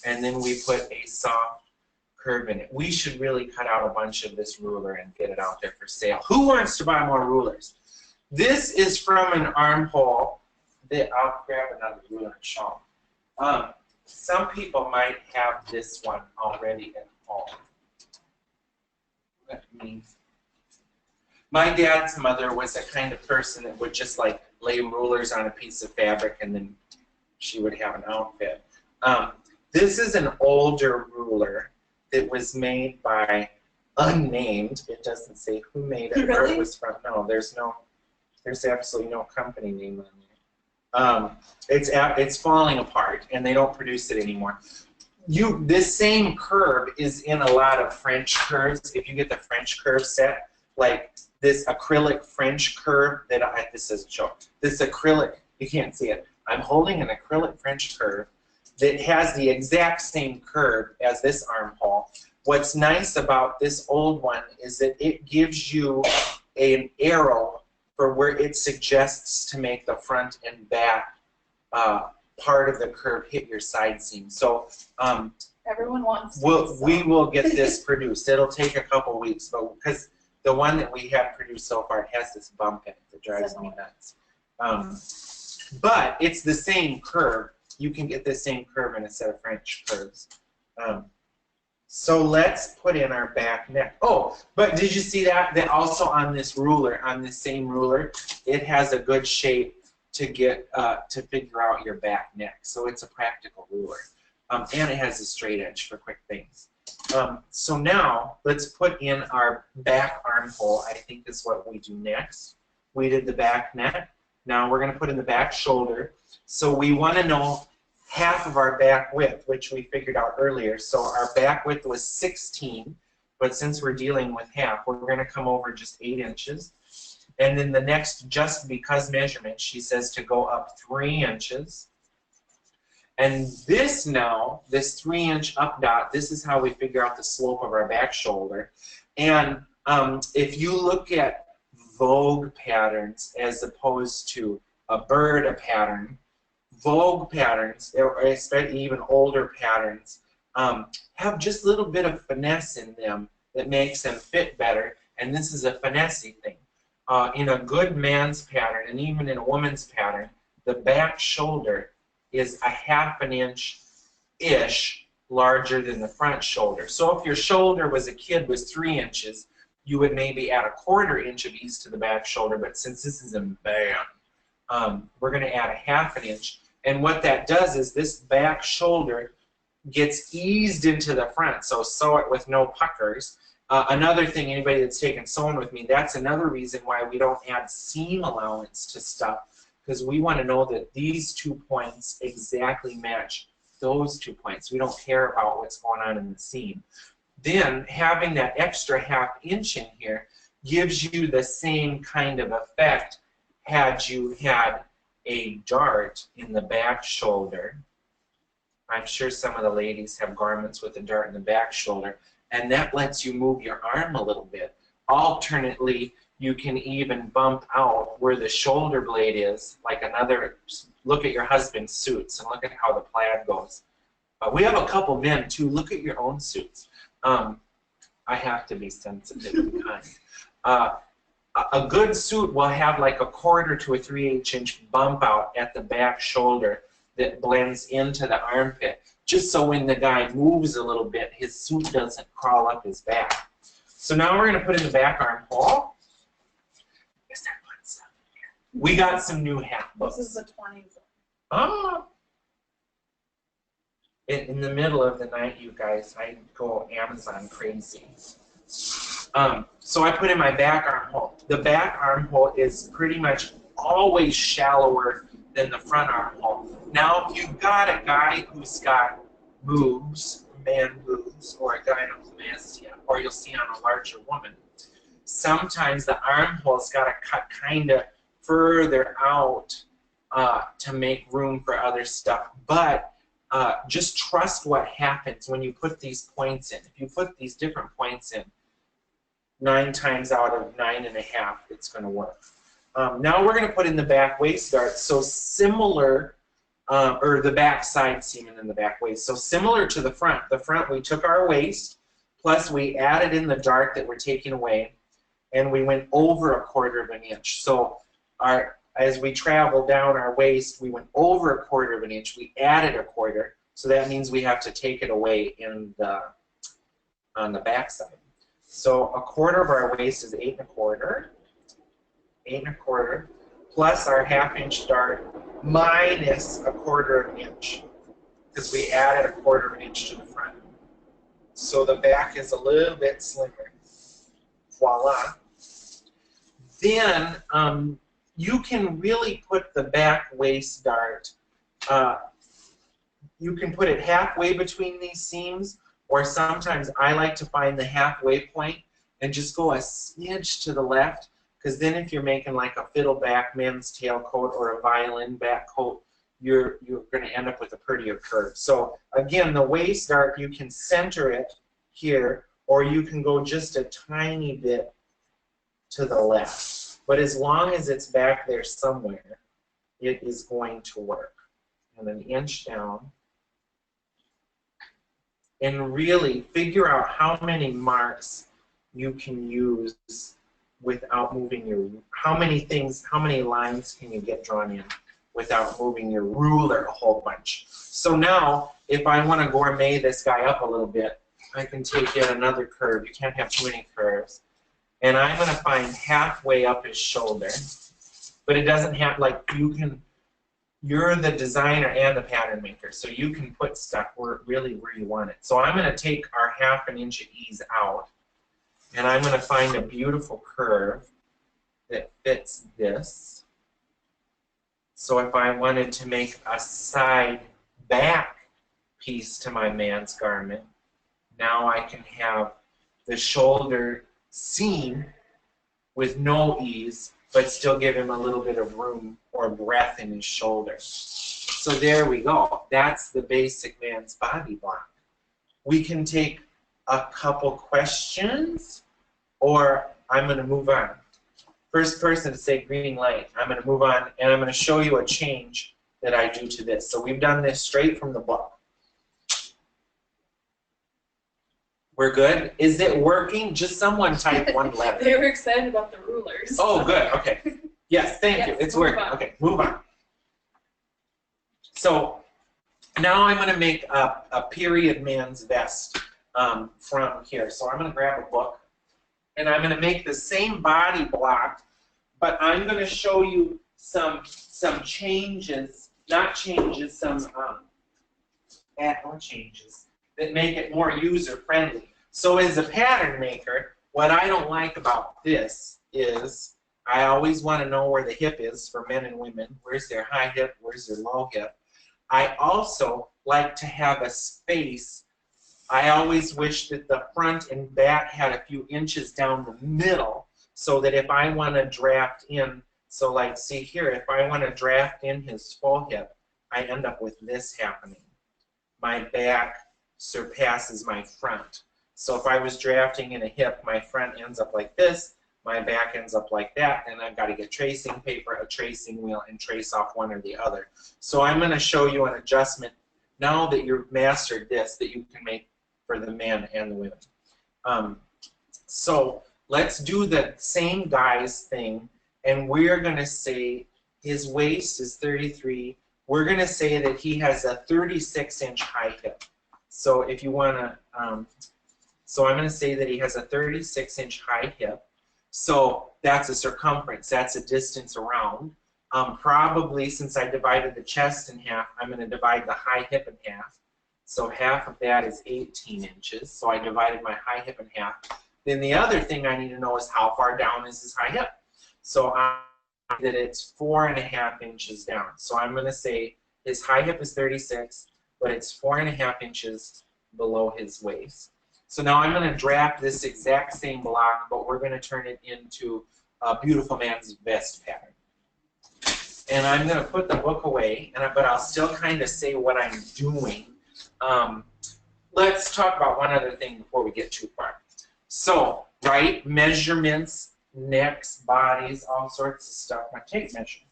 And then we put a soft curve in it. We should really cut out a bunch of this ruler and get it out there for sale. Who wants to buy more rulers? This is from an armhole. I'll grab another ruler and show them. Some people might have this one already at home. My dad's mother was the kind of person that would just like lay rulers on a piece of fabric and then she would have an outfit. This is an older ruler that was made by unnamed. It doesn't say who made it. Really? Where it was from. No, there's absolutely no company name on there. It's falling apart and they don't produce it anymore. This same curve is in a lot of French curves. If you get the French curve set, like this acrylic French curve this is a joke. This acrylic, you can't see it. I'm holding an acrylic French curve that has the exact same curve as this armhole. What's nice about this old one is that it gives you an arrow for where it suggests to make the front and back part of the curve hit your side seam. So everyone wants we will get this produced. It'll take a couple weeks, but because the one that we have produced so far has this bump in it that drives me nuts. But it's the same curve. You can get the same curve in a set of French curves. So let's put in our back neck. Oh, but did you see that? That also on this ruler, on this same ruler, it has a good shape to get to figure out your back neck. So it's a practical ruler. And it has a straight edge for quick things. So now let's put in our back armhole. I think is what we do next. We did the back neck. Now we're going to put in the back shoulder. So we want to know half of our back width, which we figured out earlier. So our back width was 16, but since we're dealing with half, we're going to come over just 8 inches. And then the next just because measurement, she says to go up 3 inches. And this now, this 3-inch up dot, this is how we figure out the slope of our back shoulder. And if you look at Vogue patterns as opposed to a bird pattern, Vogue patterns, or especially even older patterns, have just a little bit of finesse in them that makes them fit better. And this is a finessey thing. In a good man's pattern, and even in a woman's pattern, the back shoulder is a 1/2 inch-ish larger than the front shoulder. So if your shoulder was 3 inches, you would maybe add 1/4 inch of ease to the back shoulder, but since this is a man, we're going to add a 1/2 inch. And what that does is this back shoulder gets eased into the front, so sew it with no puckers. Another thing, anybody that's taken sewing with me, that's another reason why we don't add seam allowance to stuff, because we want to know that these 2 points exactly match those 2 points. We don't care about what's going on in the seam. Then having that extra 1/2 inch in here gives you the same kind of effect had you had a dart in the back shoulder. I'm sure some of the ladies have garments with a dart in the back shoulder, and that lets you move your arm a little bit. Alternately, you can even bump out where the shoulder blade is, like another, look at your husband's suits and look at how the plaid goes. We have a couple men too, look at your own suits. I have to be sensitive and kind. A good suit will have like a 1/4 to a 3/8 inch bump out at the back shoulder that blends into the armpit, just so when the guy moves a little bit, his suit doesn't crawl up his back. So now we're going to put in the back armhole. Is there fun stuff in We got some new hat books. This is the 20s. Oh. In the middle of the night, you guys, I go Amazon crazy. So I put in my back armhole. The back armhole is pretty much always shallower than the front armhole. Now, if you've got a guy who's got boobs, man boobs, or a gynecomastia, or you'll see on a larger woman, sometimes the armhole's got to cut kind of further out to make room for other stuff. But just trust what happens when you put these points in. If you put these different points in, 9 times out of 9.5, it's going to work. Now we're going to put in the back waist dart. So similar, or the back side seam and then the back waist. So similar to the front. The front, we took our waist, plus we added in the dart that we're taking away, and we went over 1/4 inch. So as we traveled down our waist, we went over 1/4 inch. We added 1/4, so that means we have to take it away on the back side. So 1/4 of our waist is 8 1/4. 8 1/4 plus our 1/2 inch dart minus 1/4 inch, because we added 1/4 inch to the front. So the back is a little bit slimmer. Voila. Then you can really put the back waist dart, you can put it halfway between these seams, or sometimes I like to find the halfway point and just go a smidge to the left, because then if you're making like a fiddleback men's tailcoat or a violin back coat, you're going to end up with a prettier curve. So again, the waist dart, you can center it here, or you can go just a tiny bit to the left. But as long as it's back there somewhere, it is going to work. And an inch down. And really figure out how many marks you can use without moving your, how many lines can you get drawn in without moving your ruler a whole bunch. So now, if I want to gourmet this guy up a little bit, I can take yet another curve. You can't have too many curves. And I'm going to find halfway up his shoulder. But it doesn't have, like, you're the designer and the pattern maker, so you can put stuff really where you want it. So I'm going to take our 1/2 inch of ease out, and I'm going to find a beautiful curve that fits this. So if I wanted to make a side back piece to my man's garment, now I can have the shoulder seam with no ease, but still give him a little bit of room or breath in his shoulder. So there we go. That's the basic man's body block. We can take a couple questions, or I'm going to move on. First person to say green light. I'm going to move on, and I'm going to show you a change that I do to this. So we've done this straight from the book. We're good? Is it working? Just someone type one letter. They were excited about the rulers. Oh, good. Okay. Yes, thank you. Yes, It's working. Okay, move on. So now I'm going to make a period man's vest from here. So I'm going to grab a book, and I'm going to make the same body block, but I'm going to show you some changes, not changes, some add-on changes that make it more user-friendly. So as a pattern maker, what I don't like about this is I always want to know where the hip is for men and women. Where's their high hip? Where's their low hip? I also like to have a space. I always wish that the front and back had a few inches down the middle, so that if I want to draft in, so like see here, if I want to draft in his full hip, I end up with this happening. My back surpasses my front. So if I was drafting in a hip, my front ends up like this, my back ends up like that, and I've got to get tracing paper, a tracing wheel, and trace off one or the other. So I'm going to show you an adjustment now that you've mastered this that you can make for the men and the women. So let's do the same guy's thing, and we're going to say his waist is 33. We're going to say that he has a 36-inch high hip. So if you want to, so I'm going to say that he has a 36-inch high hip. So that's a circumference. That's a distance around. Probably, since I divided the chest in half, I'm going to divide the high hip in half. So half of that is 18 inches. So I divided my high hip in half. Then the other thing I need to know is how far down is his high hip. So I that it's 4.5 inches down. So I'm going to say his high hip is 36, but it's 4.5 inches below his waist. So now I'm going to draft this exact same block, but we're going to turn it into a beautiful man's vest pattern. And I'm going to put the book away, but I'll still kind of say what I'm doing. Let's talk about one other thing before we get too far. So, right, measurements, necks, bodies, all sorts of stuff. My tape measure.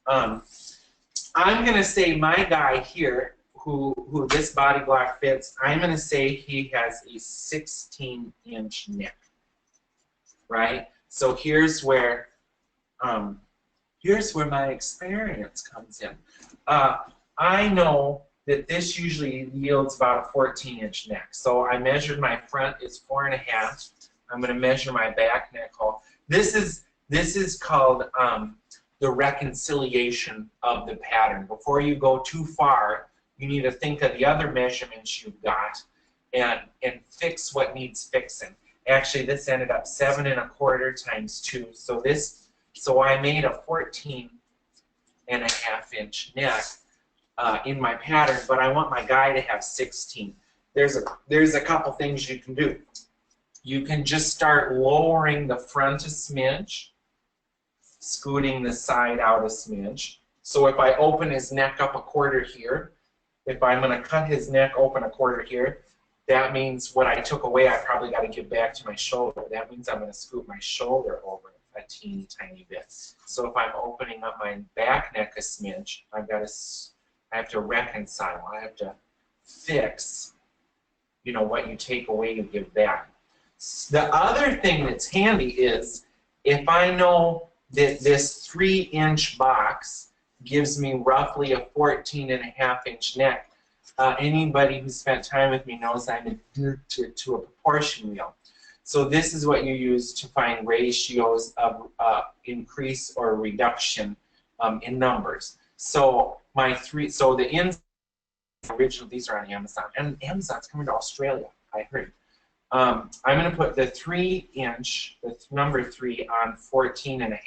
I'm going to say my guy here, who this body block fits, I'm going to say he has a 16-inch neck, right? So here's where my experience comes in. I know that this usually yields about a 14-inch neck. So I measured my front is 4.5. I'm going to measure my back neck hole. This is called the reconciliation of the pattern. Before you go too far, you need to think of the other measurements you've got and fix what needs fixing. Actually, this ended up 7.25 times 2. So I made a 14.5-inch neck in my pattern, but I want my guy to have 16. There's a couple things you can do. You can just start lowering the front a smidge, scooting the side out a smidge. So if I open his neck up 1/4 here, if I'm going to cut his neck open 1/4 here, that means what I took away I probably got to give back to my shoulder. That means I'm going to scoot my shoulder over a teeny tiny bit. So if I'm opening up my back neck a smidge, I have to reconcile. I have to fix, you know, what you take away, you give back. The other thing that's handy is if I know that this 3-inch box gives me roughly a 14.5-inch neck, anybody who spent time with me knows I'm addicted to a proportion wheel. So this is what you use to find ratios of increase or reduction in numbers. So the original, these are on Amazon, and Amazon's coming to Australia, I heard. I'm going to put the 3-inch, the number 3 on 14.5.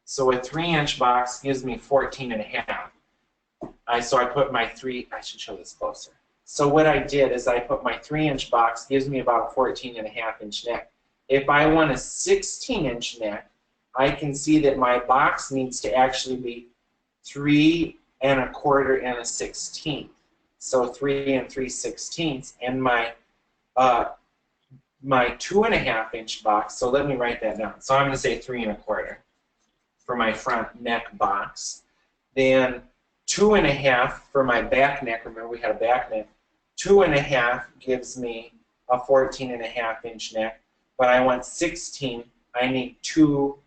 So a 3-inch box gives me 14.5. So I put my 3, I should show this closer. So what I did is I put my 3-inch box, gives me about a 14.5-inch neck. If I want a 16-inch neck, I can see that my box needs to actually be 3 1/4 and a 16th. So 3 3/16, and my 2.5-inch box, so let me write that down. So I'm going to say 3 1/4 for my front neck box. Then 2.5 for my back neck. Remember we had a back neck. 2.5 gives me a 14.5-inch neck, but I want 16. I need 2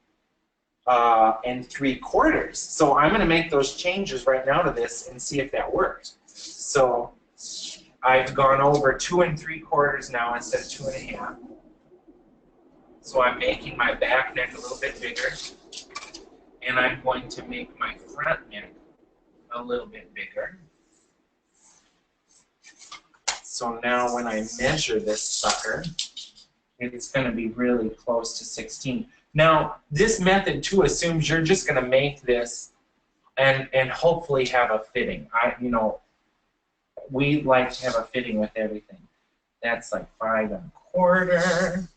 3/4. So I'm going to make those changes right now to this and see if that works. So I've gone over 2 3/4 now instead of 2.5. So I'm making my back neck a little bit bigger, and I'm going to make my front neck a little bit bigger. So now when I measure this sucker, it's going to be really close to 16. Now, this method too assumes you're just going to make this and hopefully have a fitting. We like to have a fitting with everything. That's like 5 1/4.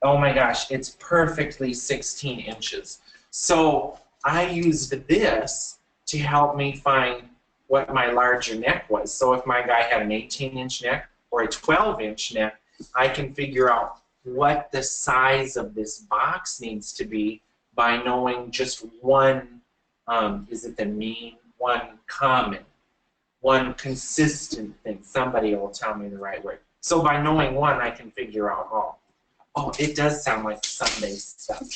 Oh my gosh, it's perfectly 16 inches. So I used this to help me find what my larger neck was. So if my guy had an 18-inch neck or a 12-inch neck, I can figure out what the size of this box needs to be by knowing just one, is it the mean, one common, one consistent thing. Somebody will tell me the right word. So by knowing one, I can figure out all. Oh, it does sound like Sunday stuff.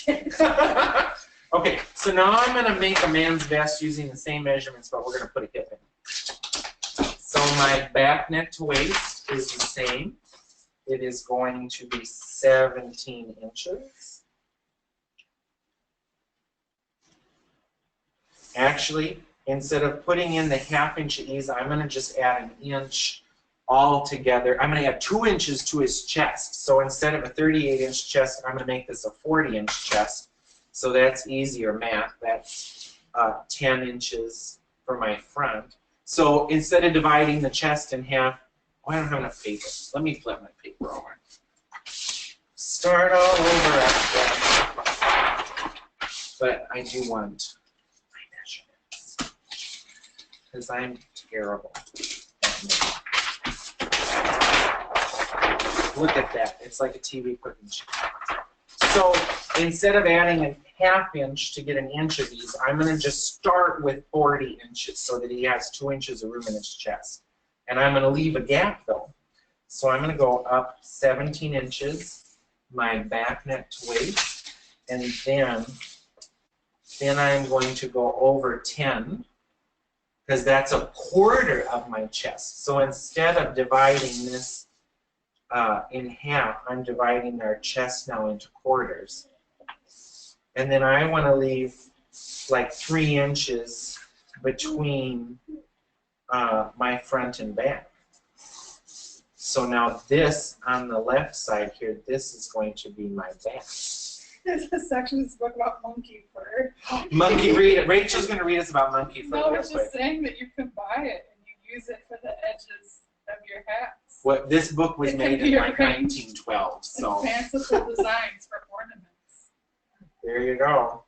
Okay, so now I'm going to make a man's vest using the same measurements, but we're going to put a hip in. So my back neck to waist is the same. It is going to be 17 inches. Actually, instead of putting in the 1/2 inch of ease, I'm going to just add 1 inch all together. I'm going to add 2 inches to his chest. So instead of a 38-inch chest, I'm going to make this a 40-inch chest. So that's easier math. That's 10 inches for my front. So instead of dividing the chest in half, oh, I don't have enough paper. Let me flip my paper over. Start all over again. But I do want my measurements because I'm terrible at math. Look at that. It's like a TV cooking show. So instead of adding a 1/2 inch to get 1 inch of these, I'm going to just start with 40 inches so that he has 2 inches of room in his chest. And I'm going to leave a gap though. So I'm going to go up 17 inches, my back, neck to waist, and then I'm going to go over 10 because that's 1/4 of my chest. So instead of dividing this in half, I'm dividing our chest now into quarters. And then I want to leave like 3 inches between my front and back. So now this on the left side here, this is going to be my back. This section is a book about monkey fur. Monkey, read it. Rachel's going to read us about monkey fur. No, it's just saying that you can buy it and you use it for the edges of your hats. What this book was made in like 1912, so fanciful designs for ornaments. There you go.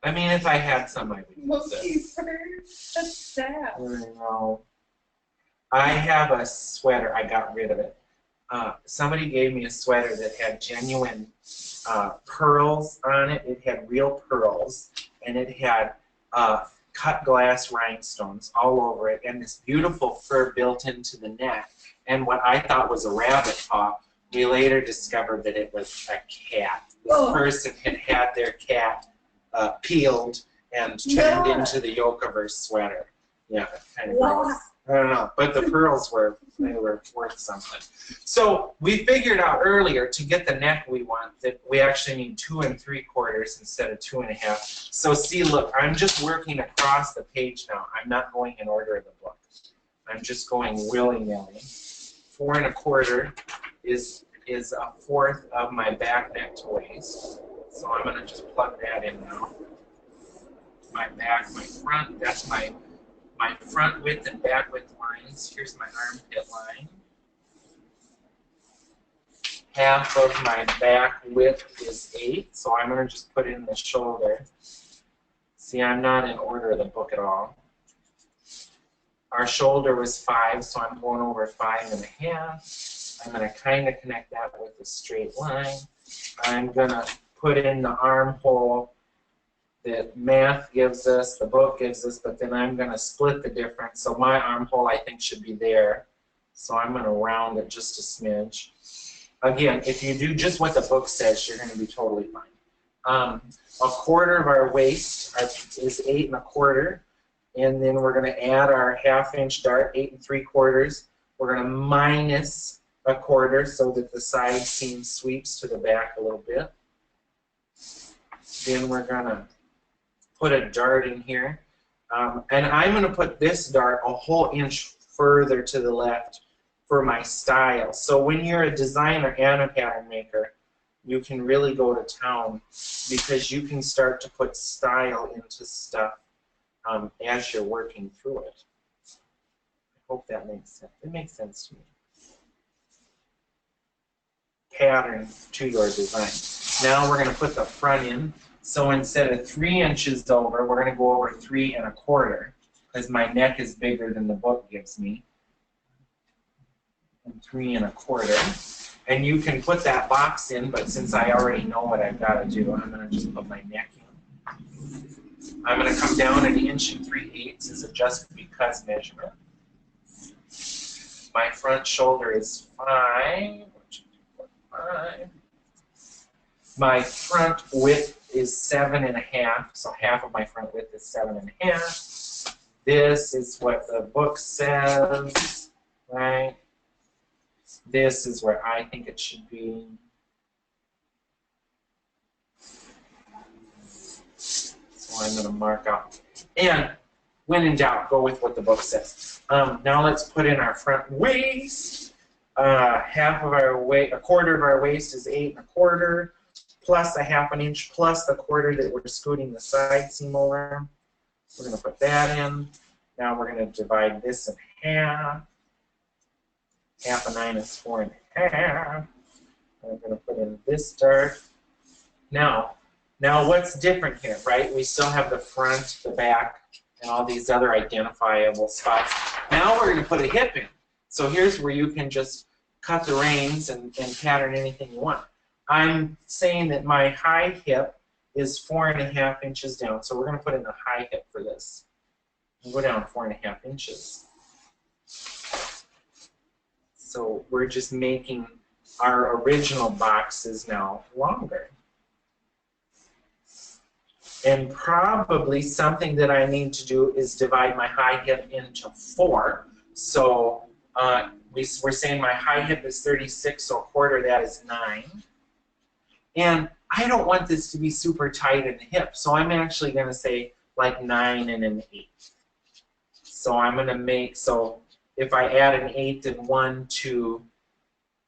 I mean, if I had some, I would use Monkey it. fur. That's sad. I know. I have a sweater. I got rid of it. Somebody gave me a sweater that had genuine pearls on it. It had real pearls, and it had cut glass rhinestones all over it, and this beautiful fur built into the neck. And what I thought was a rabbit paw, we later discovered that it was a cat. This person had had their cat peeled and turned into the yoke of her sweater. Yeah, kind of gross. I don't know, but the pearls were worth something. So we figured out earlier to get the neck we want that we actually need 2 3/4 instead of 2 1/2. So see, look, I'm just working across the page now. I'm not going in order of the book. I'm just going willy-nilly. 4 1/4 is 1/4 of my back, neck to waist. So I'm going to just plug that in now. My back, my front, that's my front width and back width lines. Here's my armpit line. 1/2 of my back width is 8, so I'm going to just put in the shoulder. See, I'm not in order of the book at all. Our shoulder was 5, so I'm going over 5 1/2. I'm going to kind of connect that with a straight line. I'm going to put in the armhole that math gives us, the book gives us, but then I'm going to split the difference. So my armhole, I think, should be there. So I'm going to round it just a smidge. Again, if you do just what the book says, you're going to be totally fine. 1/4 of our waist is 8 1/4. And then we're going to add our 1/2 inch dart, 8 3/4. We're going to minus 1/4 so that the side seam sweeps to the back a little bit. Then we're going to put a dart in here. And I'm going to put this dart a whole inch further to the left for my style. So when you're a designer and a pattern maker, you can really go to town because you can start to put style into stuff as you're working through it. I hope that makes sense. It makes sense to me. Pattern to your design. Now we're going to put the front in. So instead of 3 inches over, we're going to go over 3 1/4 because my neck is bigger than the book gives me. And 3 1/4. And you can put that box in, but since I already know what I've got to do, I'm going to just put my neck in. I'm going to come down 1 inch 3/8 as a just because measurement. My front shoulder is 5. 1, 2, 3, 4, 5. My front width is 7 1/2, so 1/2 of my front width is 7 1/2. This is what the book says, right? This is where I think it should be. So I'm going to mark out. And when in doubt, go with what the book says. Now let's put in our front waist. Half of our waist, a quarter of our waist is 8 1/4, plus a 1/2 inch, plus the quarter that we're scooting the side seam over. We're going to put that in. Now we're going to divide this in half. 1/2 of 9 is 4 1/2. I'm going to put in this dart. Now what's different here, right? We still have the front, the back, and all these other identifiable spots. Now we're going to put a hip in. So here's where you can just cut the reins and pattern anything you want. I'm saying that my high hip is 4 1/2 inches down. So we're going to put in a high hip for this. We'll go down 4 1/2 inches. So we're just making our original boxes now longer. And probably something that I need to do is divide my high hip into 4. So we're saying my high hip is 36, so a quarter of that is 9. And I don't want this to be super tight in the hip, so I'm actually going to say like 9 1/8. So I'm going to make, so if I add an 1/8 in 1, 2,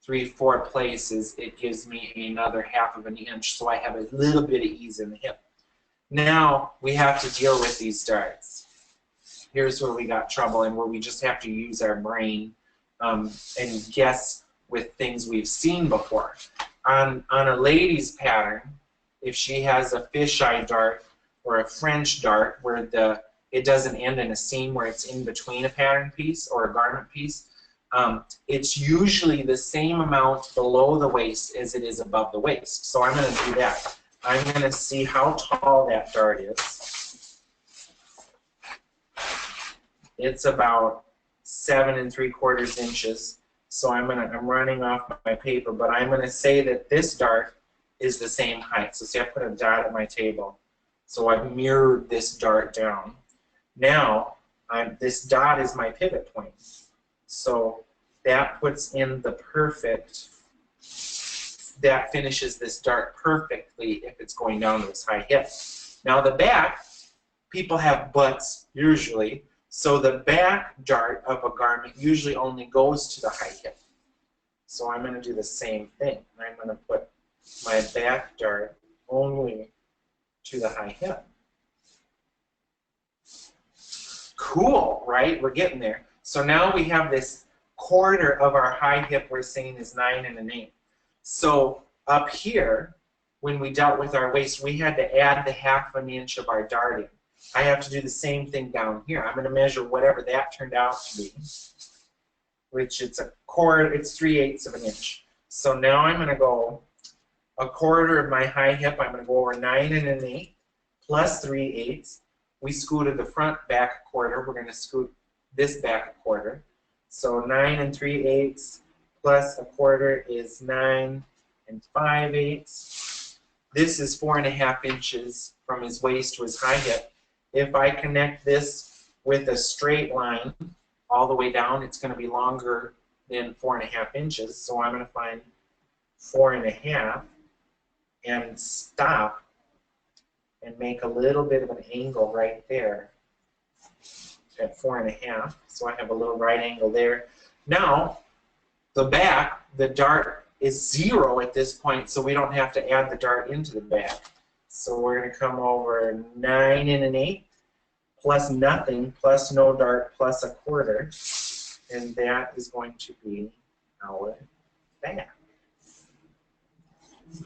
3, 4 places, it gives me another 1/2 inch, so I have a little bit of ease in the hip. Now we have to deal with these darts. Here's where we got trouble and where we just have to use our brain and guess with things we've seen before. On a lady's pattern, if she has a fisheye dart or a French dart where it doesn't end in a seam, where it's in between a pattern piece or a garment piece, it's usually the same amount below the waist as it is above the waist. So I'm going to do that. I'm going to see how tall that dart is. It's about 7 3/4 inches. So I'm running off my paper, but I'm going to say that this dart is the same height. So see, I put a dot at my table. So I've mirrored this dart down. Now, this dot is my pivot point. So that puts in the perfect, that finishes this dart perfectly if it's going down to this high hip. Now the back, people have butts usually, so the back dart of a garment usually only goes to the high hip. So I'm going to do the same thing. I'm going to put my back dart only to the high hip. Cool, right? We're getting there. So now we have this quarter of our high hip we're saying is 9 1/8. So up here, when we dealt with our waist, we had to add the 1/2 inch of our dart in. I have to do the same thing down here. I'm going to measure whatever that turned out to be, which it's a quarter, it's 3/8 of an inch. So now I'm going to go a quarter of my high hip. I'm going to go over 9 1/8 plus 3/8. We scooted the front back a quarter. We're going to scoot this back a quarter. So 9 3/8 plus a quarter is 9 5/8. This is 4 1/2 inches from his waist to his high hip. If I connect this with a straight line all the way down, it's going to be longer than 4 1/2 inches. So I'm going to find 4 1/2 and stop and make a little bit of an angle right there at 4 1/2. So I have a little right angle there. Now, the back, the dart is 0 at this point, so we don't have to add the dart into the back. So we're going to come over 9 1/8 plus nothing, plus no dart, plus a quarter, and that is going to be our back.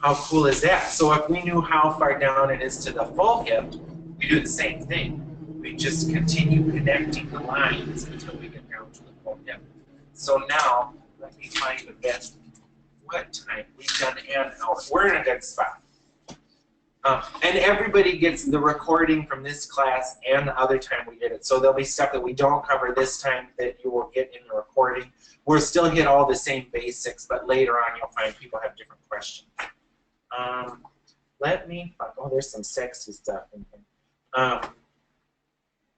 How cool is that? So if we knew how far down it is to the full hip, we do the same thing. We just continue connecting the lines until we get down to the full hip. So now, let me find the best. What time? We've done an hour. We're in a good spot. And everybody gets the recording from this class and the other time we did it. So there'll be stuff that we don't cover this time that you will get in the recording. We'll still hit all the same basics, but later on you'll find people have different questions. Let me, oh, there's some sexy stuff in here.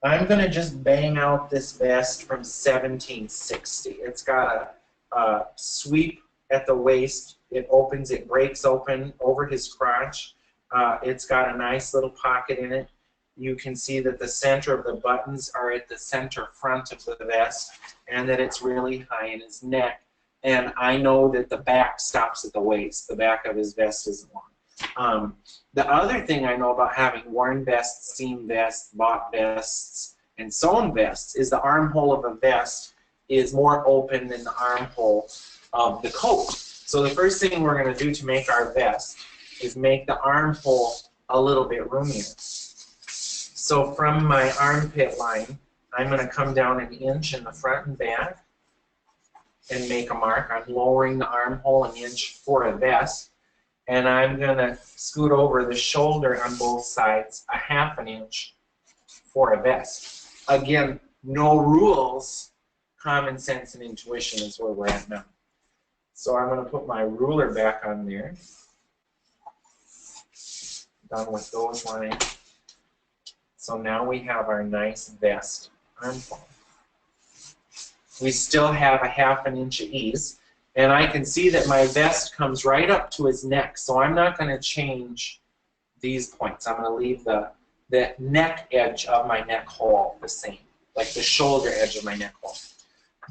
I'm going to just bang out this vest from 1760. It's got a sweep at the waist. It opens, it breaks open over his crotch. It's got a nice little pocket in it. you can see that the center of the buttons are at the center front of the vest, and that it's really high in his neck. And I know that the back stops at the waist. The back of his vest isn't long. The other thing I know about having worn vests, seam vests, bought vests, and sewn vests is the armhole of a vest is more open than the armhole of the coat. So the first thing we're going to do to make our vest is make the armhole a little bit roomier. So from my armpit line, I'm going to come down an inch in the front and back and make a mark. I'm lowering the armhole an inch for a vest, and I'm going to scoot over the shoulder on both sides a half an inch for a vest. Again, no rules, common sense and intuition is where we're at now. So I'm going to put my ruler back on there. Done with those lines. So now we have our nice vest armhole. We still have a half an inch of ease, and I can see that my vest comes right up to his neck, so I'm not going to change these points. I'm going to leave the neck edge of my neck hole the same, like the shoulder edge of my neck hole.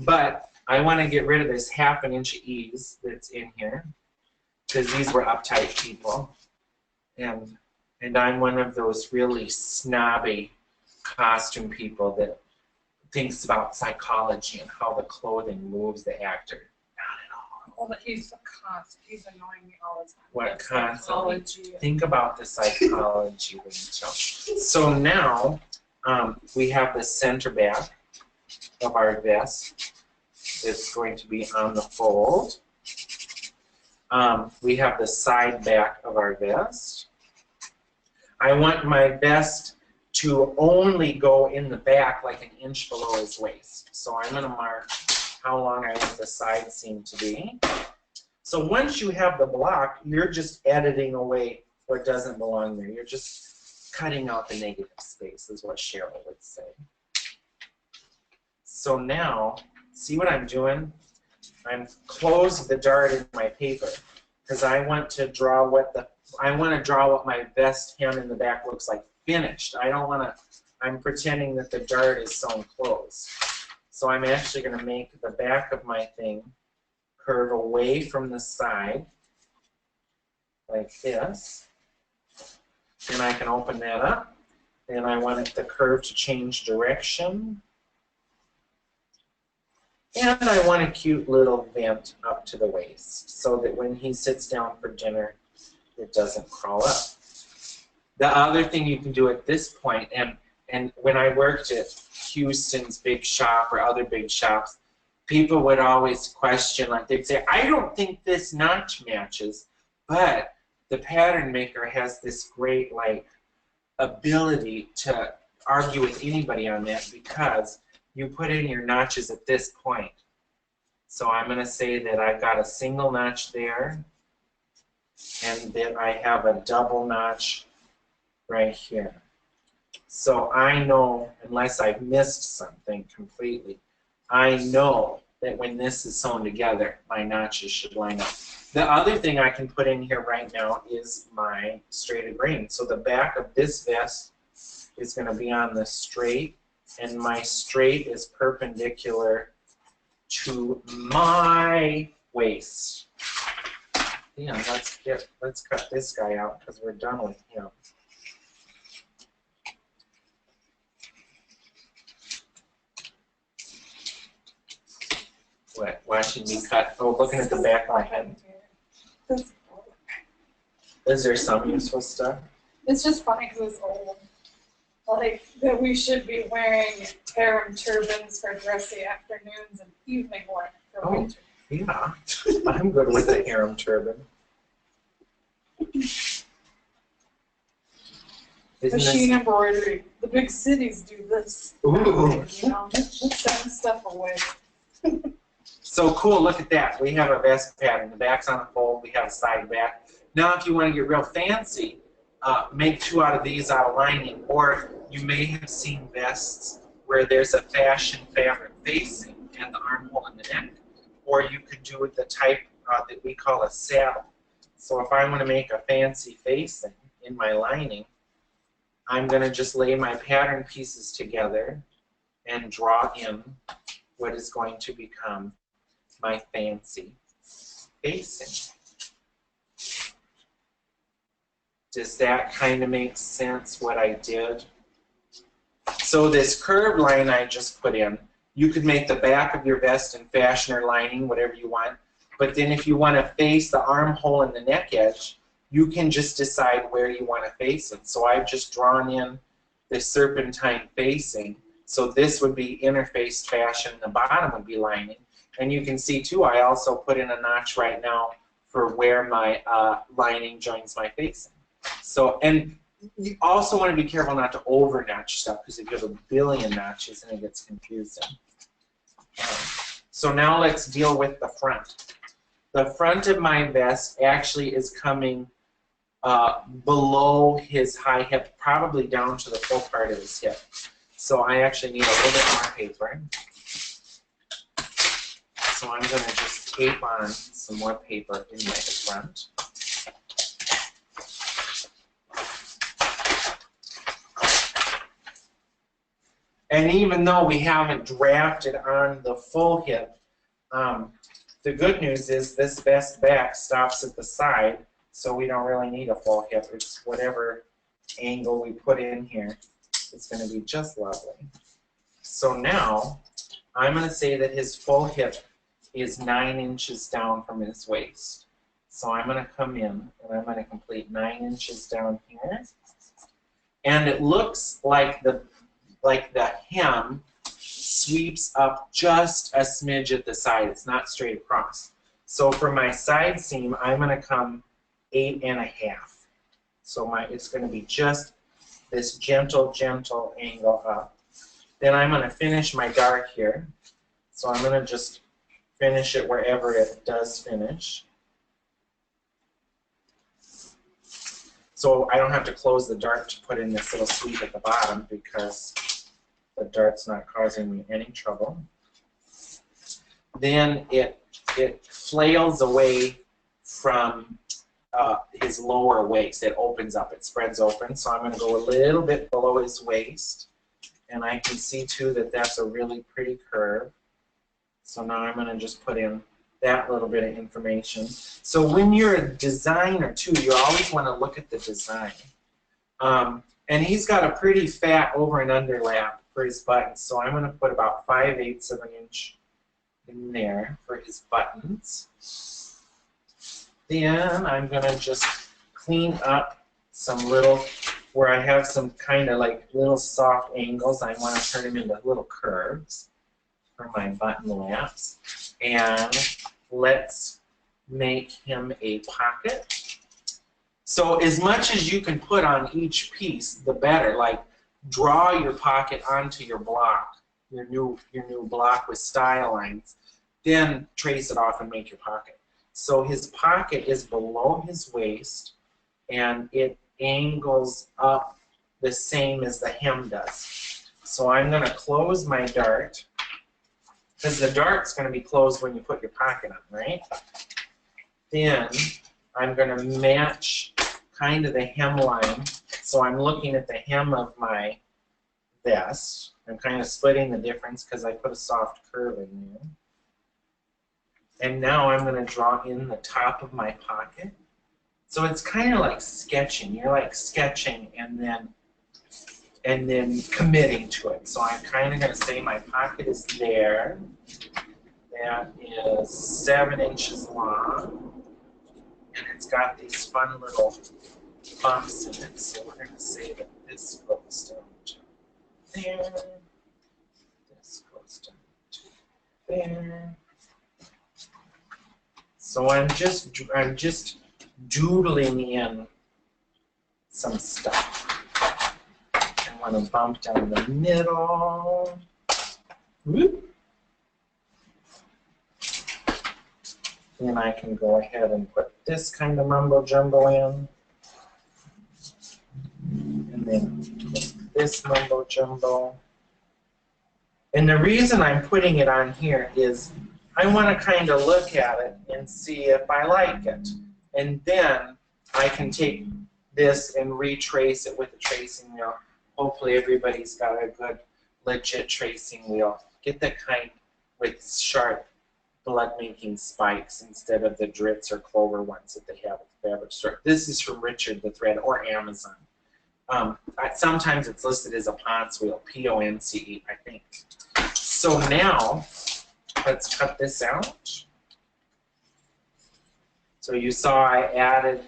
But I want to get rid of this half an inch of ease that's in here, because these were uptight people, and I'm one of those really snobby costume people that thinks about psychology and how the clothing moves the actor. Not at all. Well, but he's annoying me all the time. What constantly? Think about the psychology, Rachel. So now we have the center back of our vest. It's going to be on the fold. We have the side back of our vest. I want my vest to only go in the back like an inch below his waist. So I'm going to mark how long I want the side seam to be. So once you have the block, you're just editing away what doesn't belong there. You're just cutting out the negative space, is what Cheryl would say. So now, see what I'm doing? I'm closed the dart in my paper because I want to draw what my vest hem in the back looks like finished. I don't want to, I'm pretending that the dart is sewn closed. So I'm actually going to make the back of my thing curve away from the side like this. And I can open that up. And I want the curve to change direction. And I want a cute little vent up to the waist so that when he sits down for dinner, it doesn't crawl up. The other thing you can do at this point, and when I worked at Houston's big shop or other big shops, people would always question, like they'd say, I don't think this notch matches, but the pattern maker has this great ability to argue with anybody on that because you put in your notches at this point. So I'm going to say that I've got a single notch there, and then I have a double notch right here. So I know, unless I've missed something completely, I know that when this is sewn together, my notches should line up. The other thing I can put in here right now is my straighted grain. So the back of this vest is going to be on the straight, and my straight is perpendicular to my waist. Yeah, let's cut this guy out because we're done with him. What? Watching me cut? Oh, looking at the back of my head. Is there some useful stuff? It's just funny because it's old. Like that we should be wearing harem turbans for dressy afternoons and evening wear for winter. Yeah, I'm good with the harem turban. Machine embroidery. The big cities do this. Ooh. You know, send stuff away. So cool, look at that. We have a vest pattern. The back's on a fold, we have a side back. Now if you want to get real fancy, make two out of these out of lining, or you may have seen vests where there's a fashion fabric facing and the armhole and the neck. Or you could do it the type that we call a saddle. So if I want to make a fancy facing in my lining, I'm going to just lay my pattern pieces together and draw in what is going to become my fancy facing. Does that kind of make sense what I did? So this curved line I just put in, you could make the back of your vest in fashion or lining, whatever you want. But then if you want to face the armhole and the neck edge, you can just decide where you want to face it. So I've just drawn in this serpentine facing. So this would be interfaced fashion, the bottom would be lining. And you can see too, I also put in a notch right now for where my lining joins my facing. So, and you also want to be careful not to over notch stuff, because if you have a billion notches then it gets confusing. So now let's deal with the front. The front of my vest actually is coming below his high hip, probably down to the full part of his hip. So I actually need a little bit more paper. So I'm going to just tape on some more paper in my front. And even though we haven't drafted on the full hip, the good news is this vest back stops at the side, so we don't really need a full hip. It's whatever angle we put in here. It's going to be just lovely. So now I'm going to say that his full hip is 9 inches down from his waist. So I'm going to come in and I'm going to complete 9 inches down here. And it looks like the hem sweeps up just a smidge at the side. It's not straight across. So for my side seam, I'm going to come 8 1/2. So it's going to be just this gentle angle up. Then I'm going to finish my dart here. So I'm going to just finish it wherever it does finish. So I don't have to close the dart to put in this little sweep at the bottom because the dart's not causing me any trouble. Then it flails away from his lower waist. It opens up, it spreads open. So I'm going to go a little bit below his waist. And I can see too that that's a really pretty curve. So now I'm going to just put in that little bit of information. So when you're a designer too, you always want to look at the design. And he's got a pretty fat over and underlap for his buttons. So I'm going to put about 5/8 of an inch in there for his buttons. Then I'm going to just clean up some little, where I have some kind of like little soft angles. I want to turn them into little curves for my button laps. And let's make him a pocket. So as much as you can put on each piece, the better. Like draw your pocket onto your block, your new block with style lines. Then trace it off and make your pocket. So his pocket is below his waist, and it angles up the same as the hem does. So I'm going to close my dart, because the dart's going to be closed when you put your pocket on, right? Then I'm going to match kind of the hemline. So I'm looking at the hem of my vest. I'm kind of splitting the difference because I put a soft curve in there. And now I'm going to draw in the top of my pocket. So it's kind of like sketching. You're like sketching and then committing to it. So I'm kind of going to say my pocket is there. That is 7 inches long. And it's got these fun little bumps in it. So we're going to say that this goes down to there. This goes down to there. So I'm just doodling in some stuff. I want to bump down the middle. Whoop. Then I can go ahead and put this kind of mumbo jumbo in. And then put this mumbo jumbo. And the reason I'm putting it on here is I want to kind of look at it and see if I like it. And then I can take this and retrace it with a tracing wheel. Hopefully everybody's got a good, legit tracing wheel. Get the kind with sharp blood-making spikes instead of the Dritz or Clover ones that they have at the fabric store. This is from Richard the Thread or Amazon. Sometimes it's listed as a Ponce wheel, Ponce, I think. So now, let's cut this out. So you saw I added,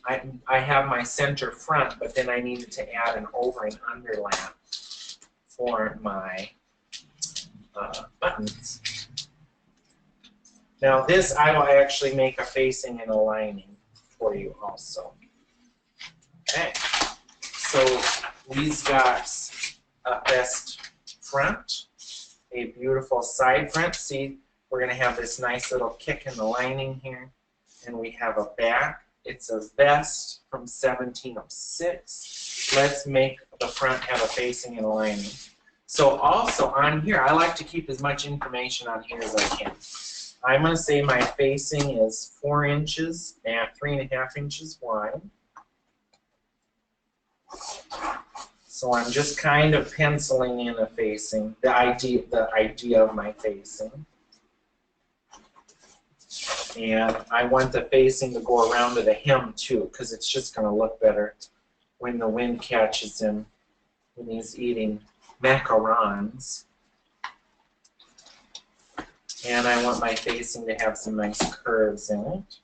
I have my center front, but then I needed to add an over and underlap for my buttons. Now this, I will actually make a facing and a lining for you also. Okay, so we've got a best front, a beautiful side front. See, we're going to have this nice little kick in the lining here. And we have a back. It's a vest from 1706. Let's make the front have a facing and a lining. So also on here, I like to keep as much information on here as I can. I'm going to say my facing is 4 inches and 3.5 inches wide. So I'm just kind of penciling in a facing, the idea of my facing. And I want the facing to go around to the hem too, because it's just going to look better when the wind catches him when he's eating macarons. And I want my facing to have some nice curves in it.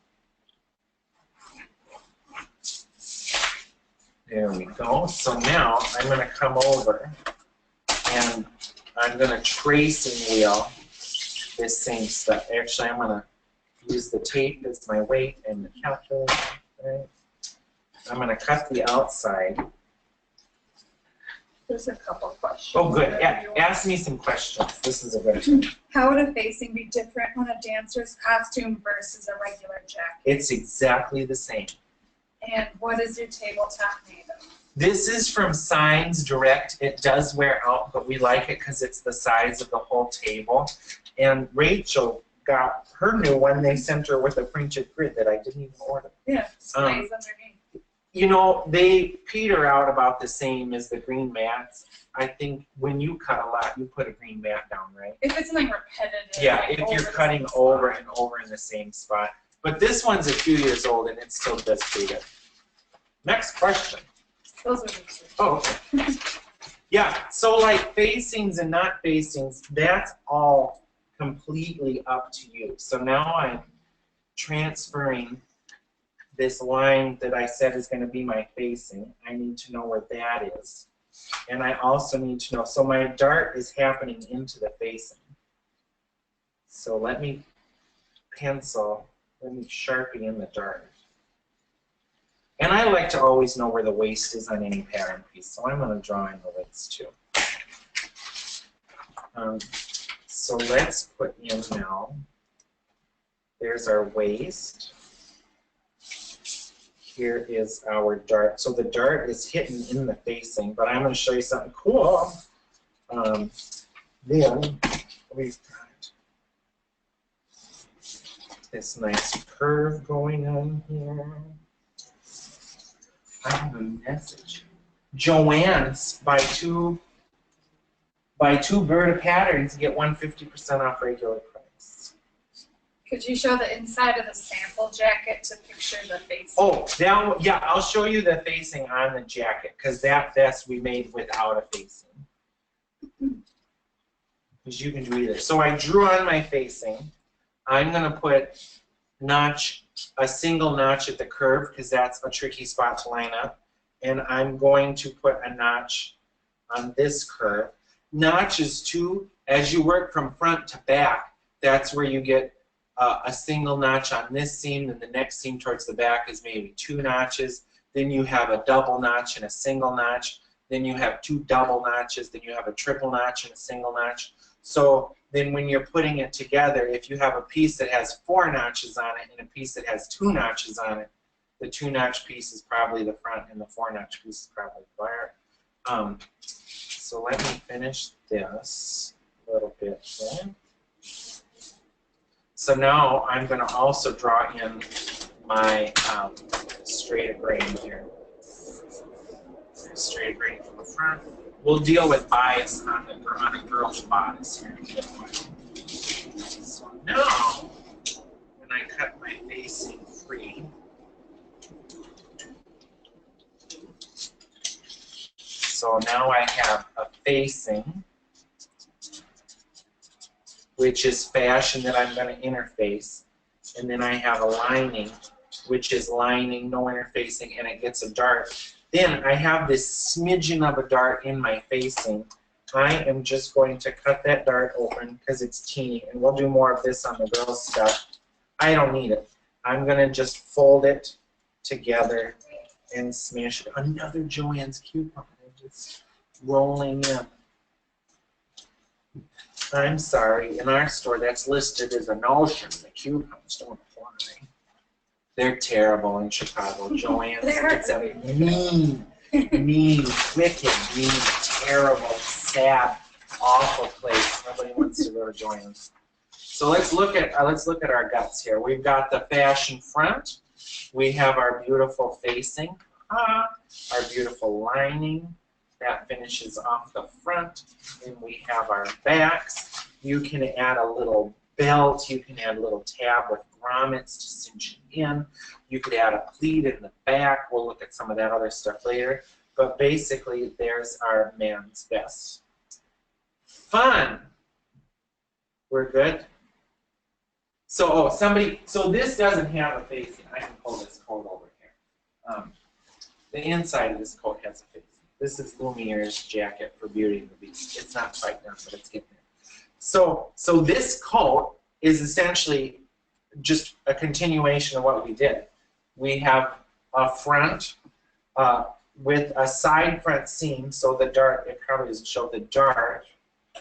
There we go. So now I'm going to come over and I'm going to tracing wheel this same stuff. Actually, I'm going to use the tape as my weight and the calculator. Right? I'm going to cut the outside. There's a couple questions. Oh, good. Ask me some questions. This is a good one. How would a facing be different on a dancer's costume versus a regular jacket? It's exactly the same. And what is your tabletop made of? This is from Signs Direct. It does wear out, but we like it because it's the size of the whole table. And Rachel got her new one. They sent her with a printed grid that I didn't even order. Yeah, sprays underneath. You know, they peter out about the same as the green mats. I think when you cut a lot, you put a green mat down, right? If it's something repetitive. Yeah, if you're cutting over and over in the same spot. But this one's a few years old and it still does peter. Next question. Those are the two. Oh, okay. Yeah, so like facings and not facings, that's all completely up to you. So now I'm transferring this line that I said is going to be my facing. I need to know where that is. And I also need to know, so my dart is happening into the facing. So let me pencil, let me Sharpie in the dart. And I like to always know where the waist is on any pattern piece, so I'm going to draw in the waist too. So let's put in now, there's our waist. Here is our dart. So the dart is hidden in the facing, but I'm going to show you something cool. Then we've got this nice curve going on here. I have a message. Joanne's buy two Berta patterns, get 150% off regular price. Could you show the inside of the sample jacket to picture the facing? Oh, that, yeah, I'll show you the facing on the jacket because that vest we made without a facing. Because you can do either. So I drew on my facing. I'm going to put a single notch at the curve because that's a tricky spot to line up. And I'm going to put a notch on this curve. Notches too, as you work from front to back, that's where you get a single notch on this seam, and the next seam towards the back is maybe 2 notches. Then you have a double notch and a single notch. Then you have 2 double notches. Then you have a triple notch and a single notch. So then when you're putting it together, if you have a piece that has 4 notches on it and a piece that has 2 notches on it, the 2-notch piece is probably the front and the 4-notch piece is probably the rear. So let me finish this a little bit here. So now I'm going to also draw in my straight grain here. straight right from the front. We'll deal with bias on a girl's bodice here. So now, when I cut my facing free, so now I have a facing, which is fashion that I'm going to interface, and then I have a lining, which is lining, no interfacing, and it gets a dart. Then I have this smidgen of a dart in my facing. I am just going to cut that dart open because it's teeny, and we'll do more of this on the girls' stuff. I don't need it. I'm going to just fold it together and smash it. Another Joann's coupon. Just rolling in. I'm sorry, in our store that's listed as a notion. The coupons don't apply. They're terrible in Chicago. Joann's, it's a mean, wicked, mean, terrible, sad, awful place. Nobody wants to go to Joann's. So let's look at our guts here. We've got the fashion front. We have our beautiful facing, our beautiful lining that finishes off the front. Then we have our backs. You can add a little belt. You can add a little tab with grommets to cinch it in. You could add a pleat in the back. We'll look at some of that other stuff later. But basically, there's our man's vest. Fun. We're good. So, so this doesn't have a facing. I can pull this coat over here. The inside of this coat has a facing. This is Lumiere's jacket for Beauty and the Beast. It's not quite done, but it's getting there. So this coat is essentially just a continuation of what we did. We have a front with a side front seam, so the dart, it probably doesn't show the dart.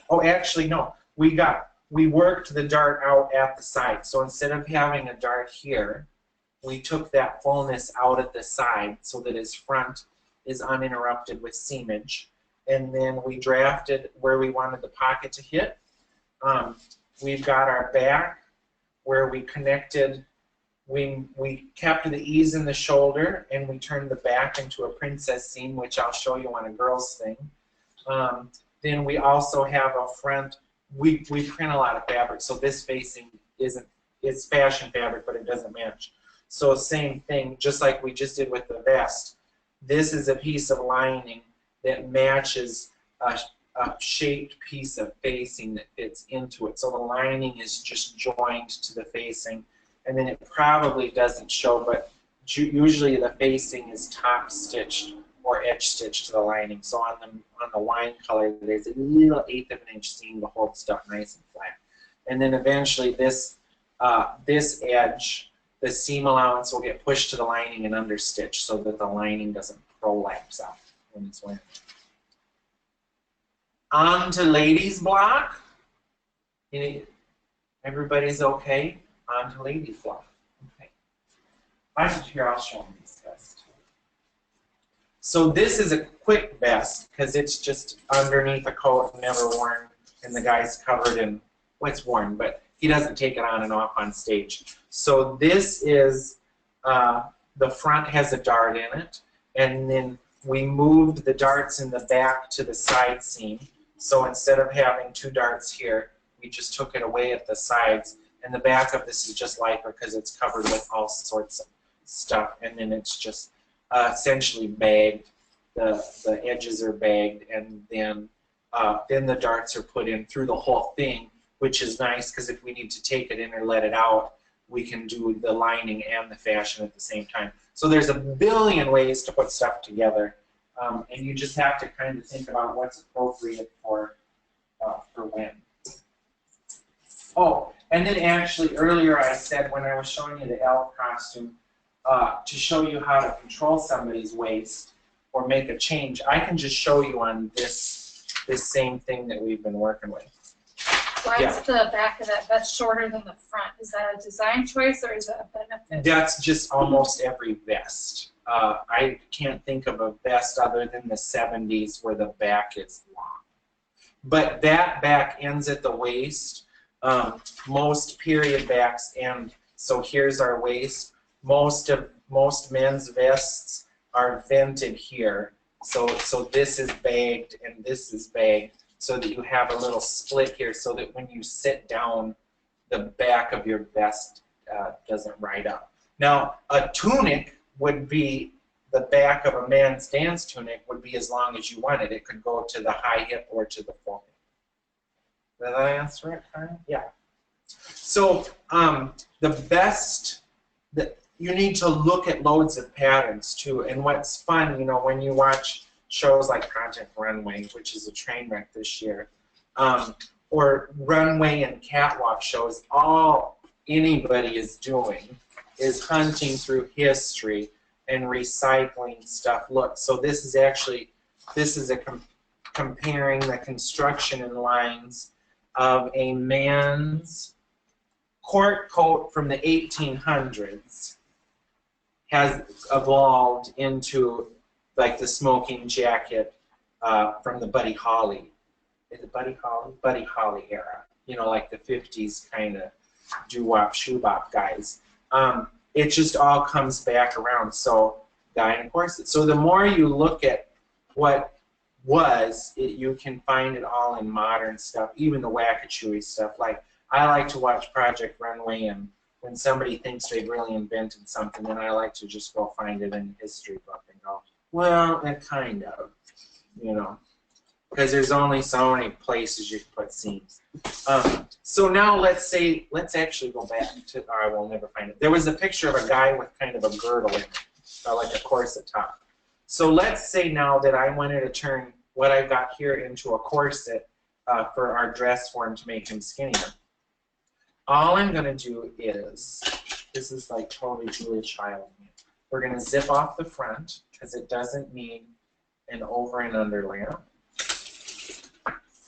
Oh, actually, no. We worked the dart out at the side. So instead of having a dart here, we took that fullness out at the side so that his front is uninterrupted with seamage. And then we drafted where we wanted the pocket to hit. We've got our back where we connected, we kept the ease in the shoulder and we turned the back into a princess seam, which I'll show you on a girl's thing. Then we also have a front, we print a lot of fabric, so this facing it's fashion fabric, but it doesn't match. So same thing, just like we just did with the vest. This is a piece of lining that matches a shaped piece of facing that fits into it. So the lining is just joined to the facing, and then it probably doesn't show, but usually the facing is top stitched or edge stitched to the lining. So on the wine color, there's a little 1/8 of an inch seam to hold stuff nice and flat. And then eventually this edge, the seam allowance will get pushed to the lining and understitched so that the lining doesn't prolapse out when it's wearing it. On to ladies block. Everybody's okay? On to ladies block. Okay. Here, I'll show them these guys too. So this is a quick vest because it's just underneath a coat, never worn, and the guy's covered in, well, it's worn, but he doesn't take it on and off on stage. So this is, the front has a dart in it, and then we moved the darts in the back to the side seam. So instead of having 2 darts here, we just took it away at the sides. And the back of this is just lighter because it's covered with all sorts of stuff. And then it's just essentially bagged. The edges are bagged, and then the darts are put in through the whole thing, which is nice because if we need to take it in or let it out, we can do the lining and the fashion at the same time. So there's a billion ways to put stuff together. And you just have to kind of think about what's appropriate for when. Oh, and then actually earlier I said when I was showing you the elf costume, to show you how to control somebody's waist or make a change, I can just show you on this same thing that we've been working with. Why is the back of that vest shorter than the front? Is that a design choice or is that a benefit? That's just almost every vest. I can't think of a vest other than the 70s where the back is long. But that back ends at the waist. Most period backs end. So here's our waist. Most men's vests are vented here So this is bagged and this is bagged so that you have a little split here so that when you sit down, the back of your vest doesn't ride up. Now, a tunic would be, the back of a man's dance tunic would be as long as you wanted. It could go to the high hip or to the full hip. Did I answer it, Karen? Yeah. So the best, you need to look at loads of patterns too. And what's fun, you know, when you watch shows like Project Runway, which is a train wreck this year, or runway and catwalk shows, all anybody is doing is hunting through history and recycling stuff. Look, so this is actually, this is comparing the construction and lines of a man's court coat from the 1800s has evolved into like the smoking jacket from the Buddy Holly. Is it Buddy Holly? Buddy Holly era. You know, like the 50s kind of doo-wop, shoe-bop guys. It just all comes back around. So, guy in a corset. So the more you look at what was, you can find it all in modern stuff, even the wackachewy stuff. Like, I like to watch Project Runway, and when somebody thinks they've really invented something, then I like to just go find it in the history book and go, well, it kind of, you know, because there's only so many places you can put seams. So now let's actually go back to, I will never find it. There was a picture of a guy with kind of a girdle in it, like a corset top. So let's say now that I wanted to turn what I got here into a corset for our dress form to make him skinnier. All I'm going to do is, this is like totally Julia Child. We're going to zip off the front because it doesn't need an over and under layer.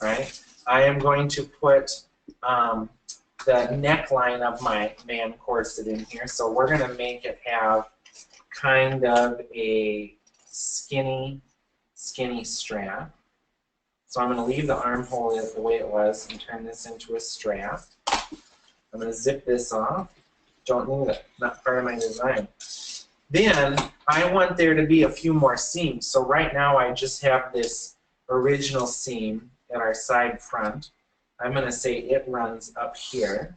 Right? I am going to put the neckline of my man corset in here. So we're going to make it have kind of a skinny strap. So I'm going to leave the armhole the way it was and turn this into a strap. I'm going to zip this off. Don't need it. Not part of my design. Then I want there to be a few more seams. So right now I just have this original seam at our side front. I'm going to say it runs up here,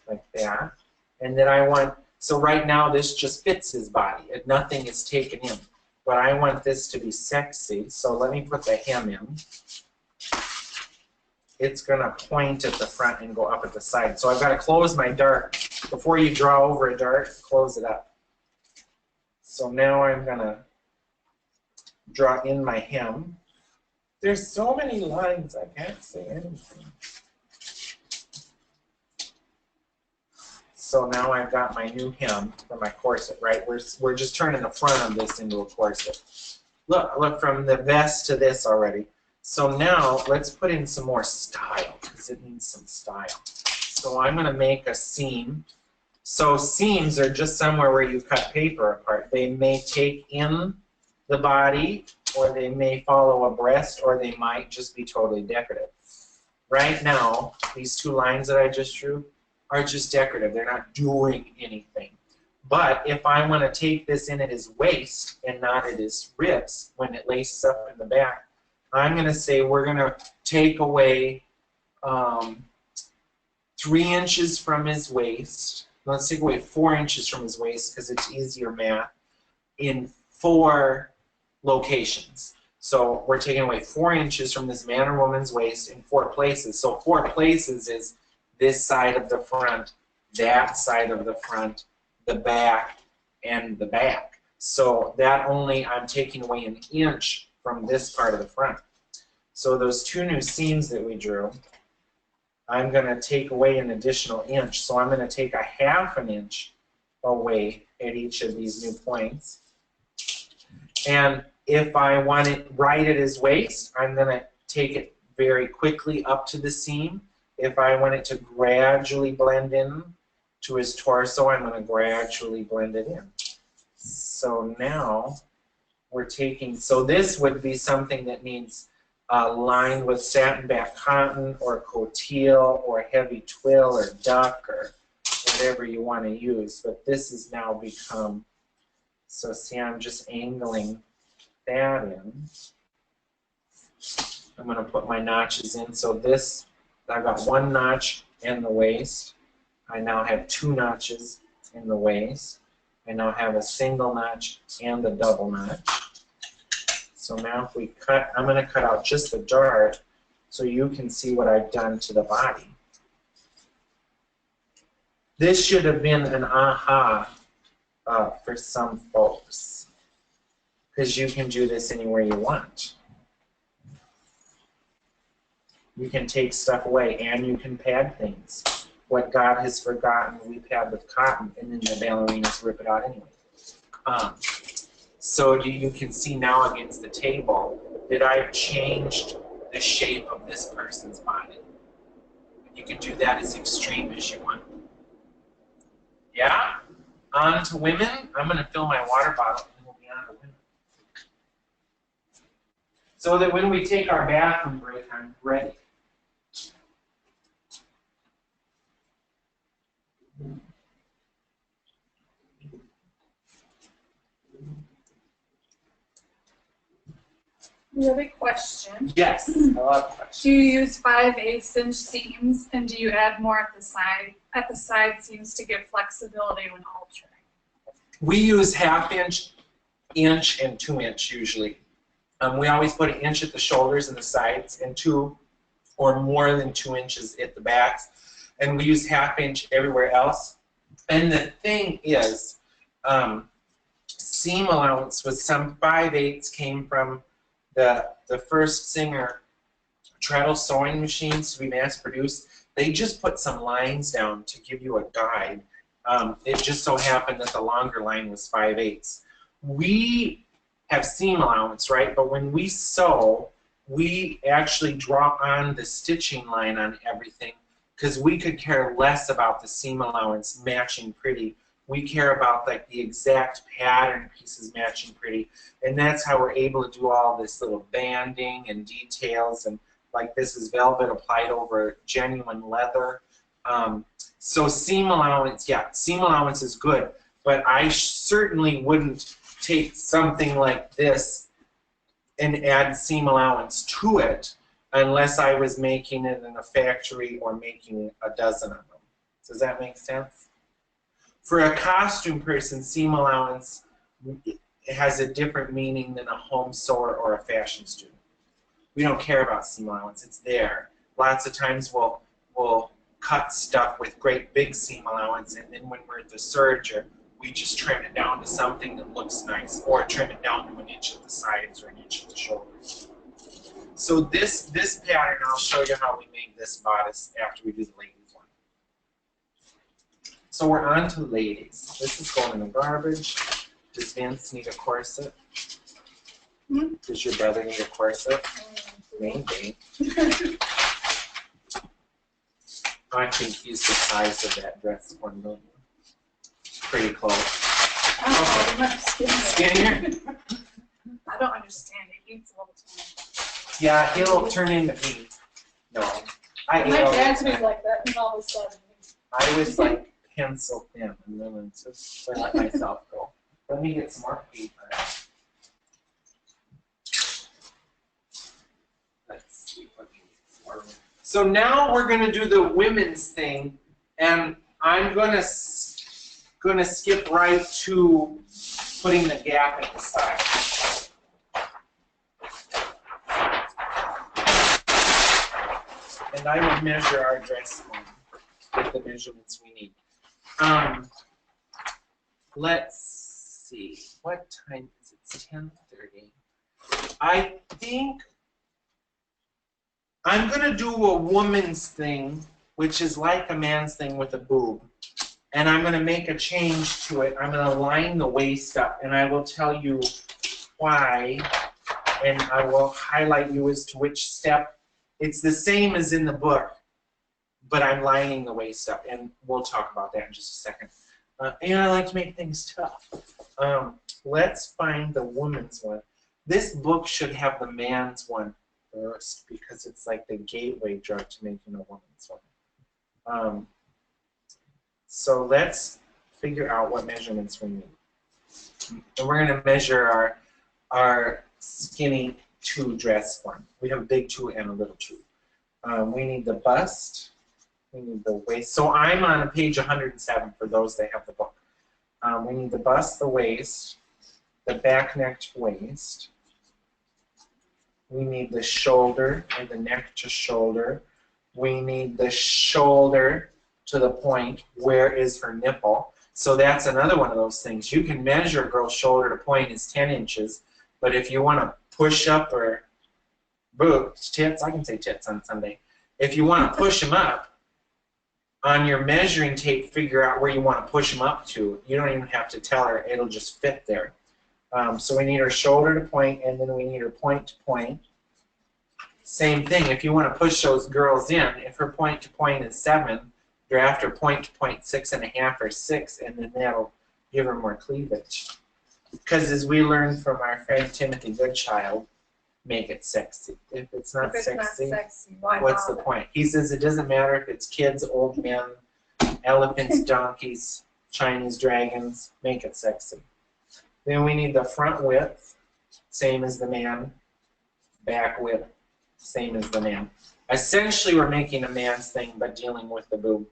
like that. And then I want, so right now this just fits his body. And nothing is taken in. But I want this to be sexy, so let me put the hem in. It's going to point at the front and go up at the side. So I've got to close my dart. Before you draw over a dart, close it up. So now I'm going to draw in my hem. There's so many lines, I can't say anything. So now I've got my new hem for my corset, right? We're just turning the front of this into a corset. Look from the vest to this already. So now let's put in some more style because it needs some style. So I'm going to make a seam. So seams are just somewhere where you cut paper apart. They may take in the body, or they may follow a breast, or they might just be totally decorative. Right now, these two lines that I just drew are just decorative. They're not doing anything. But if I want to take this in at his waist and not at his ribs when it laces up in the back, I'm going to say we're going to take away 3 inches from his waist. Let's take away 4 inches from his waist because it's easier math in 4 locations. So we're taking away 4 inches from this man or woman's waist in 4 places. So 4 places is this side of the front, that side of the front, the back, and the back. So that only I'm taking away 1 inch from this part of the front. So those 2 new seams that we drew, I'm going to take away an additional inch. So I'm going to take a 1/2 inch away at each of these new points. And if I want it right at his waist, I'm going to take it very quickly up to the seam. If I want it to gradually blend in to his torso, I'm going to gradually blend it in. So now we're taking, so this would be something that needs lined with satin back cotton or cotillion or heavy twill or duck or whatever you want to use. But this has now become, so see I'm just angling that in. I'm going to put my notches in. So this, I've got one notch in the waist. I now have two notches in the waist. I now have a single notch and a double notch. So now if we cut, I'm going to cut out just the dart so you can see what I've done to the body. This should have been an aha for some folks, because you can do this anywhere you want. You can take stuff away and you can pad things. What God has forgotten, we pad with cotton, and then the ballerinas rip it out anyway. So you can see now against the table that I've changed the shape of this person's body. You can do that as extreme as you want. Yeah? On to women. I'm going to fill my water bottle and we'll be on to women. So that when we take our bathroom break, I'm ready. We have a question. Yes, I love questions. Do you use 5/8 inch seams, and do you add more at the side seams to give flexibility when altering? We use 1/2 inch, inch, and 2 inch usually. We always put 1 inch at the shoulders and the sides, and 2 or more than 2 inches at the backs, and we use 1/2 inch everywhere else. And the thing is, seam allowance with some 5/8 came from the first Singer treadle sewing machines to be mass produced. They just put some lines down to give you a guide. It just so happened that the longer line was 5/8. We have seam allowance, right? But when we sew, we actually draw on the stitching line on everything because we could care less about the seam allowance matching pretty. We care about like the exact pattern pieces matching pretty, and that's how we're able to do all this little banding and details, and like this is velvet applied over genuine leather. So seam allowance, yeah, seam allowance is good, but I certainly wouldn't take something like this and add seam allowance to it unless I was making it in a factory or making a dozen of them. Does that make sense? For a costume person, seam allowance has a different meaning than a home sewer or a fashion student. We don't care about seam allowance, it's there. Lots of times we'll cut stuff with great big seam allowance, and then when we're at the serger, we just trim it down to something that looks nice, or trim it down to 1 inch at the sides or 1 inch at the shoulders. So this pattern, I'll show you how we made this bodice after we do the ladies one. So we're on to ladies. This is going in the garbage. Does Vince need a corset? Does your brother need a corset? Maybe. I think he's the size of that dress one, don't you? Pretty close. Oh, much skinnier. Skinnier? I don't understand. It eats a little too much. Yeah, he'll turn into me. No. My dad's made like that, and all of a sudden. I was like pencil thin, and then I just let myself go. Let me get some more paper. Let's see what we need for. So now we're going to do the women's thing, and I'm going to skip right to putting the gap at the side. And I will measure our dress with the measurements we need. Let's see, what time is it? It's 10:30. I think I'm going to do a woman's thing, which is like a man's thing with a boob. And I'm going to make a change to it. I'm going to line the waist up, and I will tell you why, and I will highlight you as to which step. It's the same as in the book, but I'm lining the waist up, and we'll talk about that in just a second. And I like to make things tough. Let's find the woman's one. This book should have the man's one first because it's like the gateway drug to making a woman's one. So let's figure out what measurements we need. And we're going to measure our skinny 2 dress form. We have a big 2 and a little 2. We need the bust. We need the waist. So I'm on page 107 for those that have the book. We need the bust, the waist, the back neck to waist. We need the shoulder and the neck to shoulder. We need the shoulder to the point. Where is her nipple? So that's another one of those things. You can measure a girl's shoulder to point is 10 inches, but if you want to push up her boobs, tits, I can say tits on Sunday. If you want to push them up, on your measuring tape, figure out where you want to push them up to. You don't even have to tell her. It'll just fit there. So we need her shoulder to point, and then we need her point to point. Same thing. If you want to push those girls in, if her point to point is 7, draft her point to point 6.5 or 6, and then that'll give her more cleavage. Because as we learned from our friend Timothy Goodchild, make it sexy. If it's not sexy, what's the point? He says it doesn't matter if it's kids, old men, elephants, donkeys, Chinese dragons, make it sexy. Then we need the front width, same as the man, back width, same as the man. Essentially, we're making a man's thing, but dealing with the boob.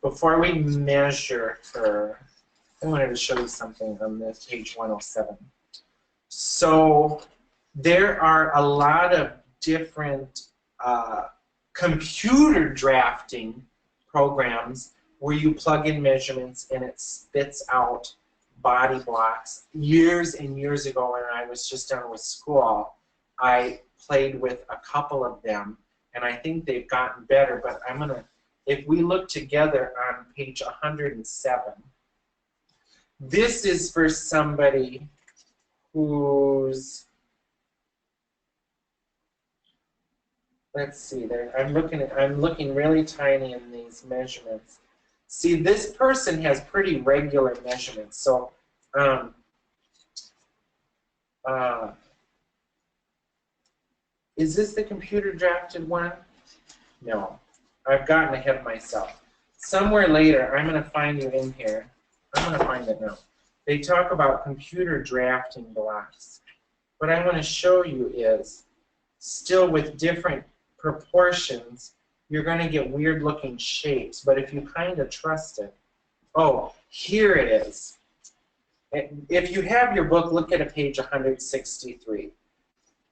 Before we measure her, I wanted to show you something on this page 107. So there are a lot of different computer drafting programs where you plug in measurements and it spits out body blocks. Years and years ago when I was just done with school, I played with a couple of them, and I think they've gotten better, but I'm going to, if we look together on page 107, this is for somebody who's, let's see there, I'm looking really tiny in these measurements. See, this person has pretty regular measurements, so is this the computer drafted one? No. I've gotten ahead of myself. Somewhere later, I'm going to find you in here. I'm going to find it now. They talk about computer drafting blocks. What I want to show you is, still with different proportions, you're going to get weird looking shapes, but if you kind of trust it. Oh, here it is. If you have your book, look at page 163.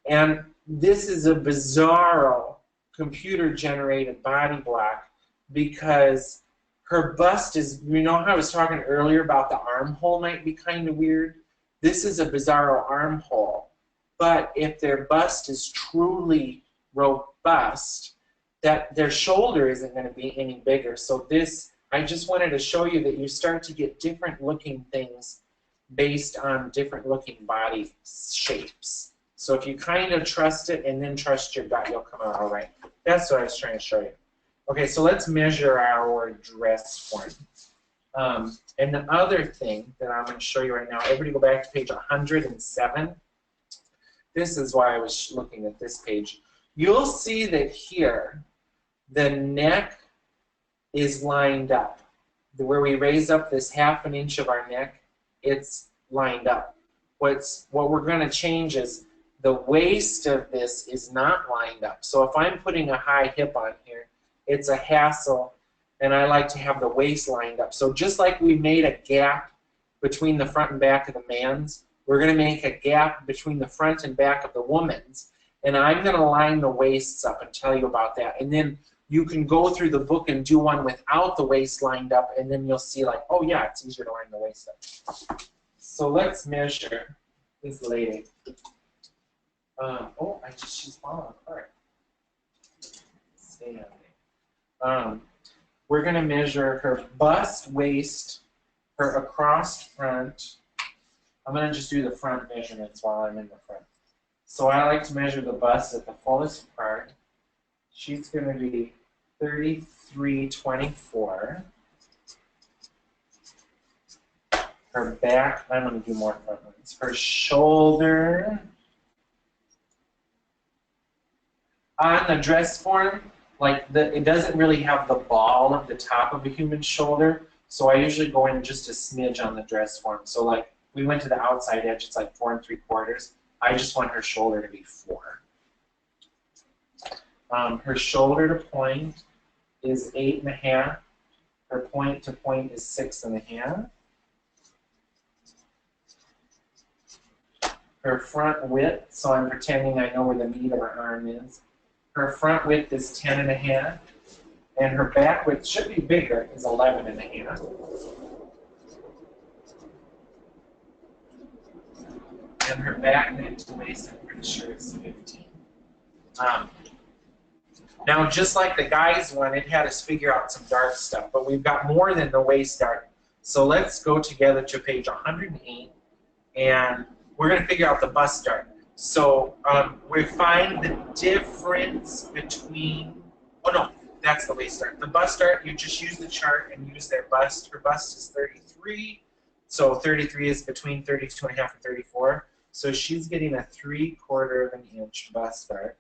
And this is a bizarro computer-generated body block because her bust is, you know how I was talking earlier about the armhole might be kind of weird? This is a bizarro armhole. But if their bust is truly robust, that their shoulder isn't going to be any bigger. So this, I just wanted to show you that you start to get different looking things based on different looking body shapes. So if you kind of trust it and then trust your gut, you'll come out all right. That's what I was trying to show you. Okay, so let's measure our dress form. And the other thing that I'm going to show you right now, everybody go back to page 107. This is why I was looking at this page. You'll see that here, the neck is lined up. Where we raise up this ½ an inch of our neck, it's lined up. What we're going to change is the waist of this is not lined up. So if I'm putting a high hip on here, it's a hassle, and I like to have the waist lined up. So just like we made a gap between the front and back of the man's, we're going to make a gap between the front and back of the woman's, and I'm going to line the waists up and tell you about that. And then you can go through the book and do one without the waist lined up, and then you'll see like, oh yeah, it's easier to line the waist up. So let's measure this lady. Oh, she's falling apart. Stay on me. We're going to measure her bust, waist, her across front. I'm going to just do the front measurements while I'm in the front. So I like to measure the bust at the fullest part. She's going to be 33.24. Her back, I'm going to do more front ones. Her shoulder. On the dress form, like it doesn't really have the ball of the top of a human shoulder, so I usually go in just a smidge on the dress form. So like we went to the outside edge, it's like 4 3/4. I just want her shoulder to be 4. Her shoulder to point is 8.5. Her point to point is 6.5. Her front width, so I'm pretending I know where the meat of her arm is. Her front width is 10.5. And her back width should be bigger, is 11.5. And her back neck to waist, I'm pretty sure is 15. Now, just like the guys one, it had us figure out some dart stuff, but we've got more than the waist dart. So let's go together to page 108, and we're going to figure out the bust dart. So we find the difference between, oh no, that's the waist dart. The bust dart, you just use the chart and use their bust. Her bust is 33, so 33 is between 32.5 and 34. So she's getting a 3/4 inch bust dart.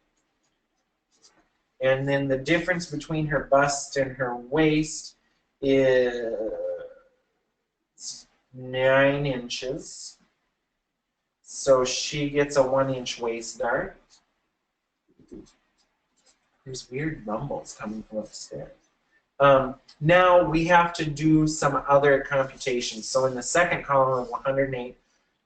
And then the difference between her bust and her waist is 9 inches. So she gets a 1-inch waist dart. There's weird rumbles coming from upstairs. Now we have to do some other computations. So in the second column of 108,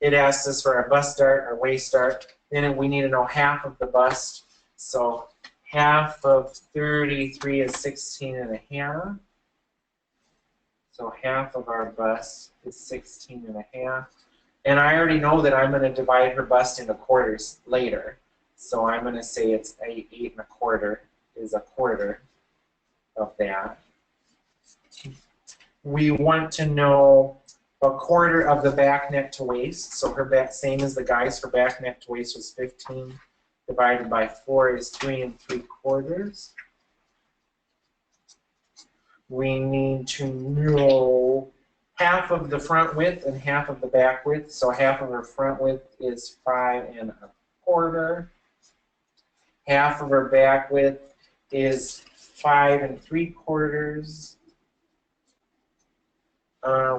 it asks us for our bust dart, our waist dart. Then we need to know half of the bust. So half of 33 is 16.5. So half of our bust is 16.5. And I already know that I'm going to divide her bust into quarters later. So I'm going to say it's 8.25 is 1/4 of that. We want to know 1/4 of the back neck to waist. So her back, same as the guys, her back neck to waist was 15. Divided by 4 is 3 3/4. We need to know half of the front width and half of the back width. So half of her front width is 5 1/4. Half of her back width is 5 3/4.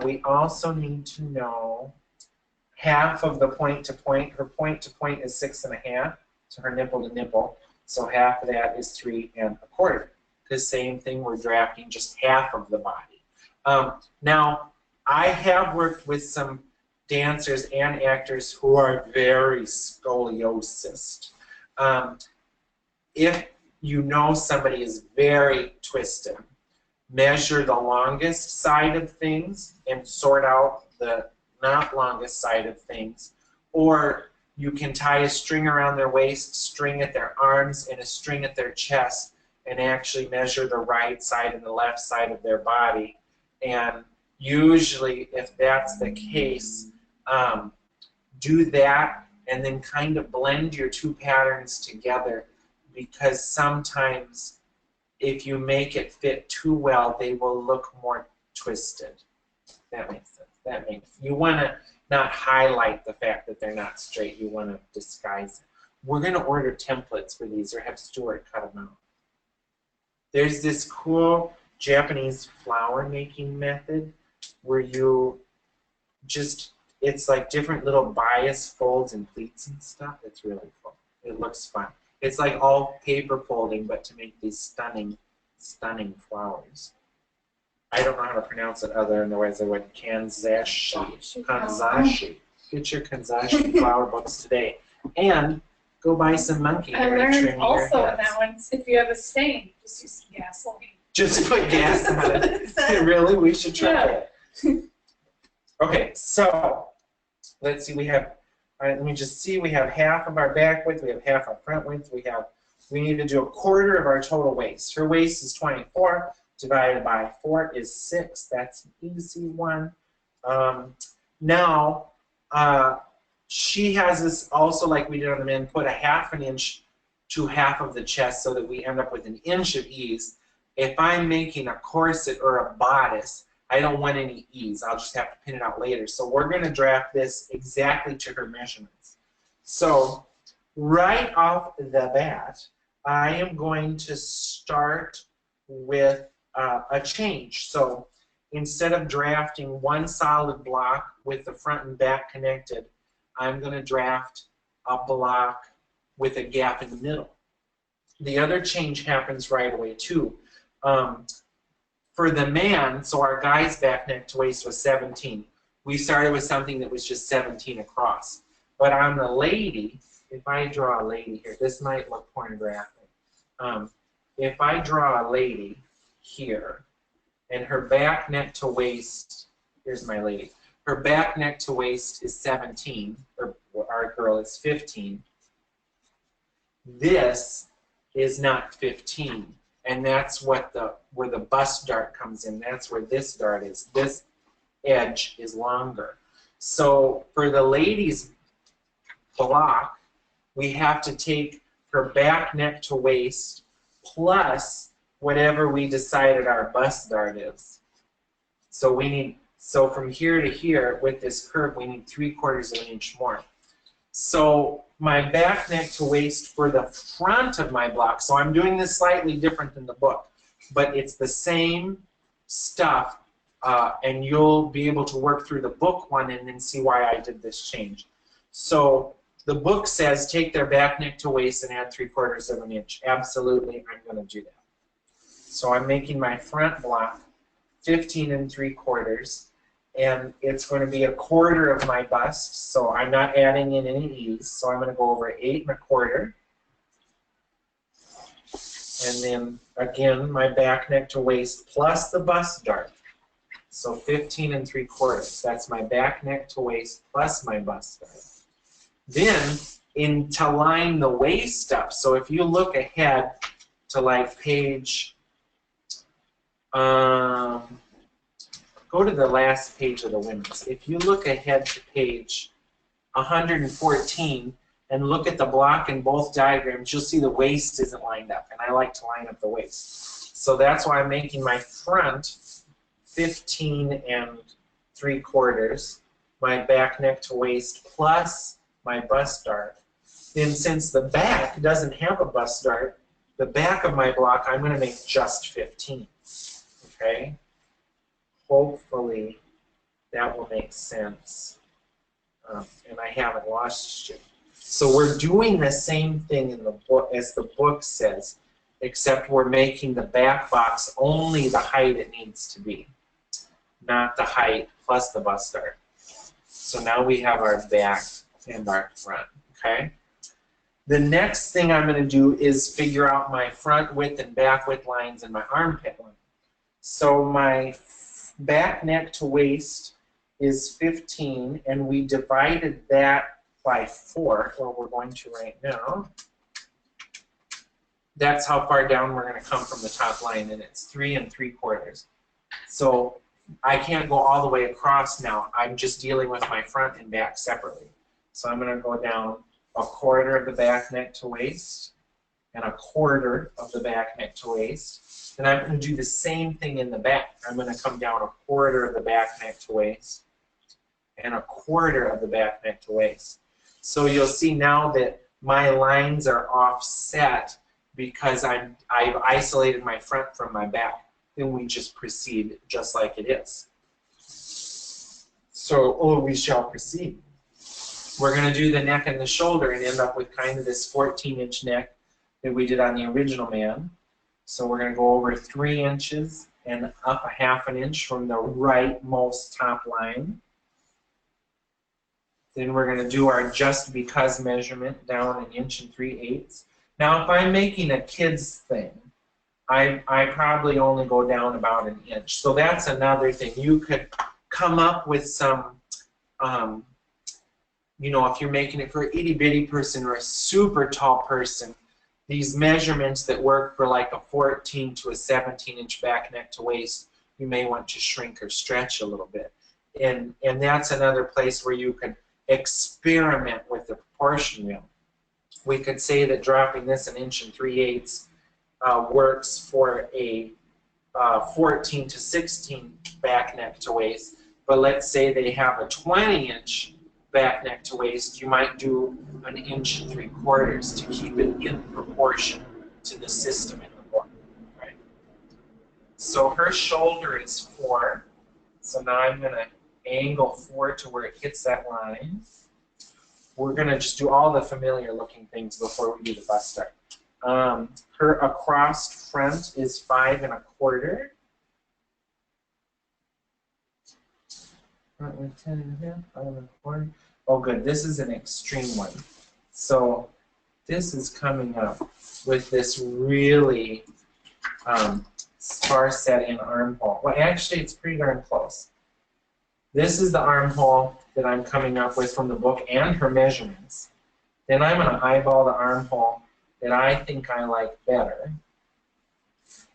We also need to know half of the point to point. Her point to point is 6.5. So her nipple to nipple. So half of that is 3 1/4. The same thing, we're drafting just half of the body. Now, I have worked with some dancers and actors who are very scoliosis. If you know somebody is very twisted, measure the longest side of things and sort out the not longest side of things. Or you can tie a string around their waist, string at their arms, and a string at their chest, and actually measure the right side and the left side of their body. And usually, if that's the case, do that and then kind of blend your two patterns together, because sometimes if you make it fit too well, they will look more twisted. That makes sense. That makes, you want to not highlight the fact that they're not straight. You want to disguise it. We're going to order templates for these, or have Stuart cut them out. There's this cool Japanese flower making method where you just, it's like different little bias folds and pleats and stuff. It's really cool. It looks fun. It's like all paper folding, but to make these stunning, stunning flowers. I don't know how to pronounce it otherwise I would kanzashi. Kanzashi. Get your kanzashi flower books today. And go buy some monkey hair. I learned also in that one, if you have a stain, just use some gasoline. Just put gas on it. Really? We should try it. Okay, so let's see. We have, let me just see. We have half of our back width. We have half our front width. We need to do 1/4 of our total waist. Her waist is 24. Divided by 4 is 6. That's an easy one. Now, she has this also, like we did on the men, put a 1/2 inch to half of the chest so that we end up with 1 inch of ease. If I'm making a corset or a bodice, I don't want any ease. I'll just have to pin it out later. So we're going to draft this exactly to her measurements. So right off the bat, I am going to start with a change. So instead of drafting one solid block with the front and back connected, I'm going to draft a block with a gap in the middle. The other change happens right away too. For the man, so our guy's back neck to waist was 17. We started with something that was just 17 across. But on the lady, if I draw a lady here, this might look pornographic. If I draw a lady here, and her back neck to waist, here's my lady, her back neck to waist is 17, or our girl is 15. This is not 15, and that's what where the bust dart comes in. That's where this dart is. This edge is longer. So for the lady's block, we have to take her back neck to waist plus whatever we decided our bust dart is. So we need, so from here to here with this curve, we need 3/4 of an inch more. So my back neck to waist for the front of my block, so I'm doing this slightly different than the book, but it's the same stuff, and you'll be able to work through the book one and then see why I did this change. So the book says take their back neck to waist and add 3/4 of an inch. Absolutely, I'm going to do that. So I'm making my front block 15 3/4, and it's going to be 1/4 of my bust, so I'm not adding in any ease, so I'm going to go over 8 1/4, and then again my back neck to waist plus the bust dart, so 15 3/4. That's my back neck to waist plus my bust dart. Then to line the waist up, so if you look ahead to like page, go to the last page of the women's. If you look ahead to page 114 and look at the block in both diagrams, you'll see the waist isn't lined up, and I like to line up the waist. So that's why I'm making my front 15 3/4, my back neck to waist plus my bust dart. Then since the back doesn't have a bust dart, the back of my block I'm going to make just 15. Okay? Hopefully that will make sense, and I haven't lost you. So we're doing the same thing in the book as the book says, except we're making the back box only the height it needs to be, not the height plus the bust dart. So now we have our back and our front. Okay. The next thing I'm going to do is figure out my front width and back width lines and my armpit line. So my back neck to waist is 15, and we divided that by 4, or we're going to right now. That's how far down we're going to come from the top line, and it's 3 3/4. So I can't go all the way across now. I'm just dealing with my front and back separately. So I'm going to go down 1/4 of the back neck to waist and 1/4 of the back neck to waist. And I'm going to do the same thing in the back. I'm going to come down 1/4 of the back neck to waist and 1/4 of the back neck to waist. So you'll see now that my lines are offset because I've isolated my front from my back. Then we just proceed just like it is. So, we shall proceed. We're going to do the neck and the shoulder and end up with kind of this 14-inch neck that we did on the original man. So we're going to go over 3 inches and up 1/2 inch from the rightmost top line. Then we're going to do our just because measurement down 1 3/8 inches. Now if I'm making a kid's thing, I probably only go down about 1 inch. So that's another thing. You could come up with some, you know, if you're making it for an itty-bitty person or a super tall person, these measurements that work for like a 14 to a 17-inch back neck to waist, you may want to shrink or stretch a little bit. And that's another place where you can experiment with the proportion wheel. We could say that dropping this 1 3/8 works for a 14 to 16 back neck to waist, but let's say they have a 20-inch back neck to waist, you might do 1 3/4 to keep it in proportion to the system in the book, right? So her shoulder is 4, so now I'm going to angle 4 to where it hits that line. we're going to just do all the familiar looking things before we do the bust start. Her across front is 5 1/4. Oh, good. This is an extreme one. So this is coming up with this really sparse set in armhole. Well, actually, it's pretty darn close. This is the armhole that I'm coming up with from the book and her measurements. Then I'm going to eyeball the armhole that I think I like better.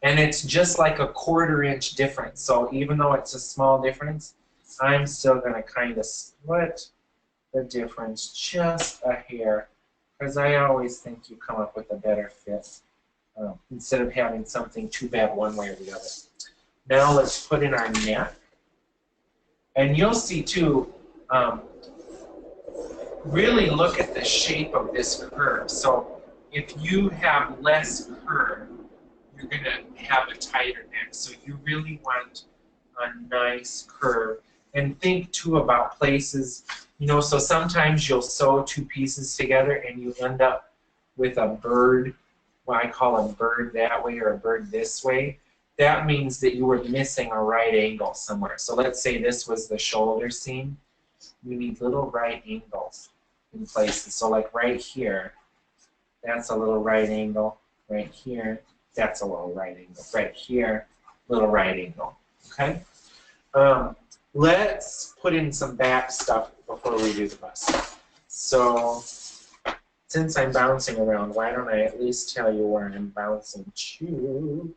And it's just like a 1/4 inch difference. So even though it's a small difference, I'm still going to kind of split the difference just a hair, because I always think you come up with a better fit instead of having something too bad one way or the other. Now let's put in our neck. And you'll see too, really look at the shape of this curve. So if you have less curve, you're going to have a tighter neck. So you really want a nice curve. And think too about places, you know, so sometimes you'll sew 2 pieces together and you end up with a bird, what I call a bird that way or a bird this way. That means that you were missing a right angle somewhere. So let's say this was the shoulder seam. You need little right angles in places. So like right here, that's a little right angle. Right here, that's a little right angle. Right here, little right angle. Okay? Let's put in some back stuff before we do the bust. So since I'm bouncing around, why don't I at least tell you where I'm bouncing to?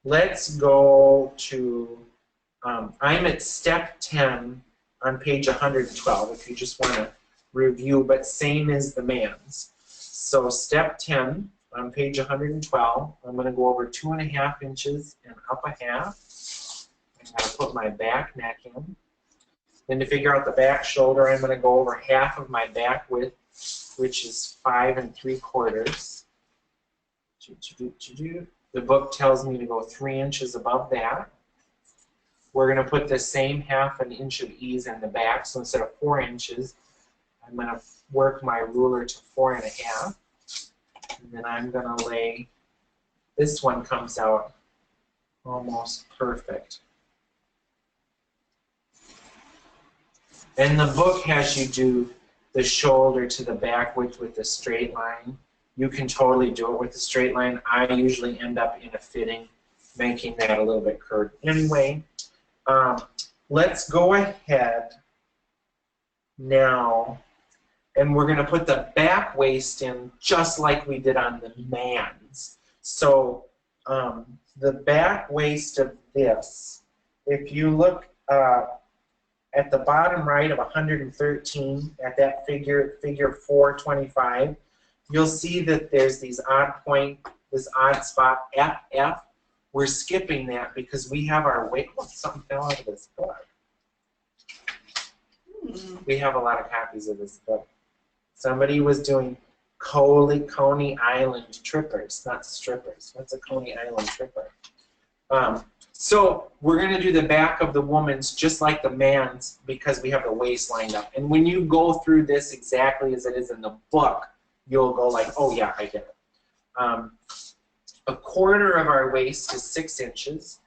Let's go to, I'm at step 10 on page 112, if you just want to review, but same as the man's. So step 10 on page 112, I'm going to go over 2 1/2 inches and up a half. I'm going to put my back neck in. Then to figure out the back shoulder, I'm going to go over half of my back width, which is 5 3/4. The book tells me to go 3 inches above that. We're going to put the same 1/2 inch of ease in the back, so instead of 4 inches, I'm going to work my ruler to 4 1/2. And then I'm going to lay, this one comes out almost perfect. And the book has you do the shoulder to the back width with a straight line. You can totally do it with a straight line. I usually end up in a fitting, making that a little bit curved. Anyway, let's go ahead now, and we're going to put the back waist in just like we did on the man's. So the back waist of this, if you look at the bottom right of 113, at that figure 425, you'll see that there's these odd point, this odd spot, FF. We're skipping that because we have our weight. Oh, something fell out of this book. We have a lot of copies of this book. Somebody was doing Coney Island trippers, not strippers. What's a Coney Island tripper? So we're going to do the back of the woman's just like the man's because we have the waist lined up. And when you go through this exactly as it is in the book, you'll go like, oh yeah, I get it. 1/4 of our waist is 6 inches.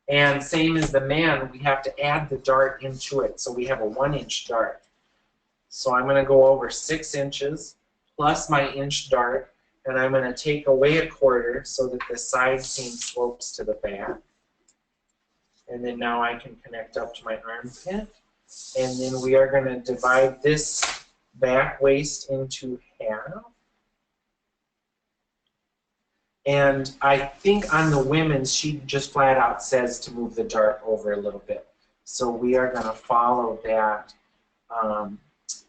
And same as the man, we have to add the dart into it. So we have a 1 inch dart. So I'm going to go over 6 inches plus my inch dart. And I'm going to take away 1/4 so that the side seam slopes to the back. And then now I can connect up to my armpit. And then we are going to divide this back waist into half. And I think on the women's, she just flat out says to move the dart over a little bit. So we are going to follow that.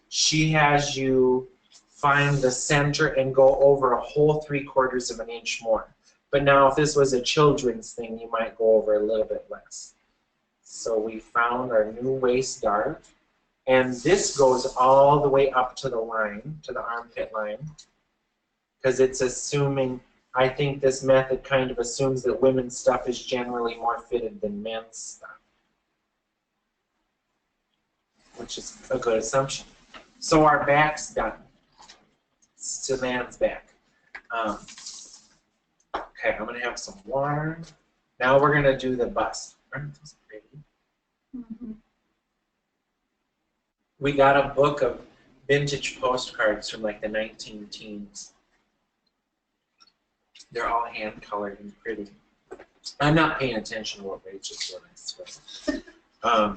She has you find the center and go over a whole 3/4 of an inch more. But now if this was a children's thing, you might go over a little bit less. So we found our new waist dart. And this goes all the way up to the line, to the armpit line. Because it's assuming, I think this method kind of assumes that women's stuff is generally more fitted than men's stuff. Which is a good assumption. So our back's done. It's to man's back. Okay, I'm going to have some water. Now we're going to do the bust. Aren't those pretty? Mm-hmm. We got a book of vintage postcards from like the 19-teens. They're all hand-colored and pretty. I'm not paying attention to what Rachel's doing, I swear.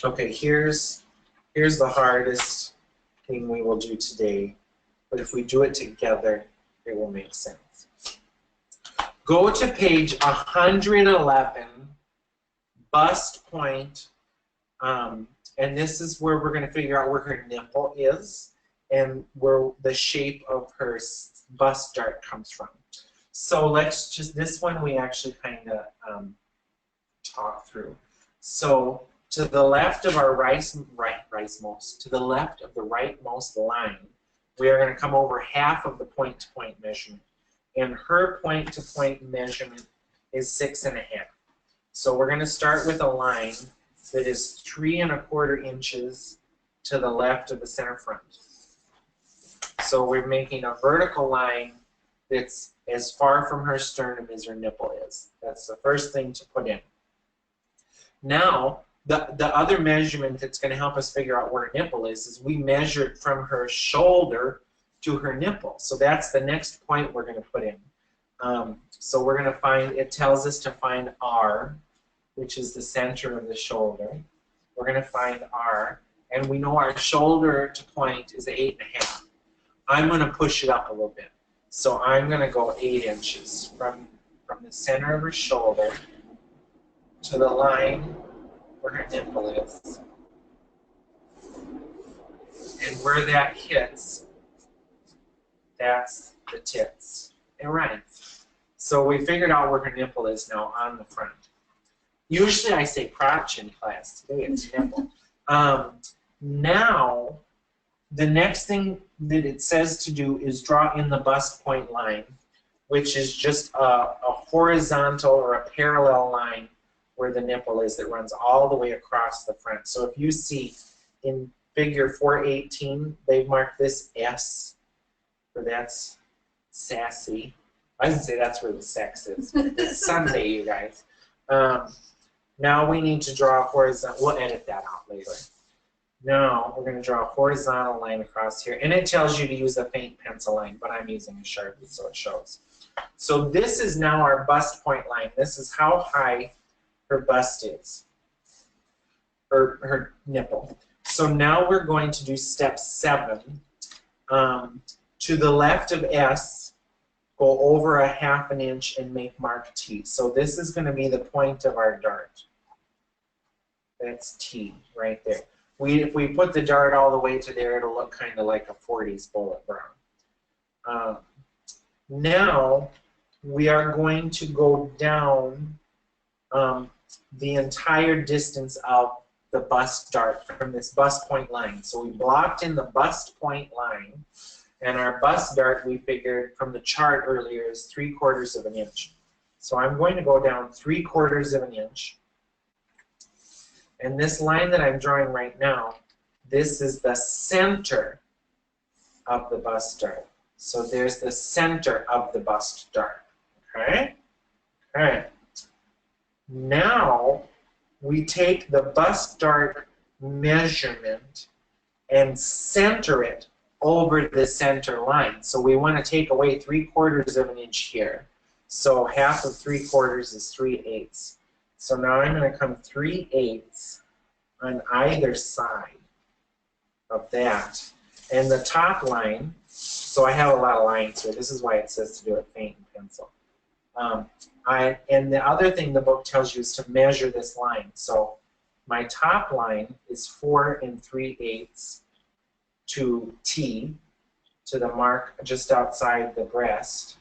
Okay, here's the hardest thing we will do today, but if we do it together, it will make sense. Go to page 111, bust point, and this is where we're going to figure out where her nipple is and where the shape of her bust dart comes from. So let's just, this one we actually kind of talk through. So to the left of our to the left of the rightmost line, we are going to come over half of the point-to-point measurement. And her point-to-point measurement is 6.5. So we're going to start with a line that is 3 1/4 inches to the left of the center front. So we're making a vertical line that's as far from her sternum as her nipple is. That's the first thing to put in. Now, the other measurement that's going to help us figure out where her nipple is we measured from her shoulder to her nipple. So that's the next point we're going to put in. So we're going to find, it tells us to find R, which is the center of the shoulder. We're going to find R, and we know our shoulder to point is 8.5. I'm going to push it up a little bit. So I'm going to go 8 inches from the center of her shoulder to the line where her nipple is. And where that hits, that's the tits. It rhymes. So we figured out where her nipple is now on the front. Usually I say crotch in class. Today it's nipple. Now, the next thing that it says to do is draw in the bust point line, which is just a horizontal or a parallel line where the nipple is that runs all the way across the front. So if you see in figure 418, they've marked this S, for that's sassy. I would say that's where the sex is. It's Sunday, you guys. Now we need to draw a horizontal. We'll edit that out later. Now we're going to draw a horizontal line across here. And it tells you to use a faint pencil line, but I'm using a Sharpie so it shows. So this is now our bust point line. This is how high her bust is, or her nipple. So now we're going to do step 7. To the left of S, go over 1/2 inch and make mark T. So this is going to be the point of our dart. That's T right there. If we put the dart all the way to there, it'll look kind of like a 40s bullet brown. Now we are going to go down the entire distance of the bust dart from this bust point line. So we blocked in the bust point line, and our bust dart, we figured from the chart earlier, is 3/4 inch. So I'm going to go down 3/4 inch. And this line that I'm drawing right now, this is the center of the bust dart. So there's the center of the bust dart. Okay? Okay. Now we take the bust dart measurement and center it over the center line. So we want to take away 3/4 inch here. So half of 3/4 is 3/8. So now I'm going to come 3/8 on either side of that. And the top line, so I have a lot of lines here. This is why it says to do it faint in pencil. And the other thing the book tells you is to measure this line. So my top line is 4 3/8 to T, to the mark just outside the breast.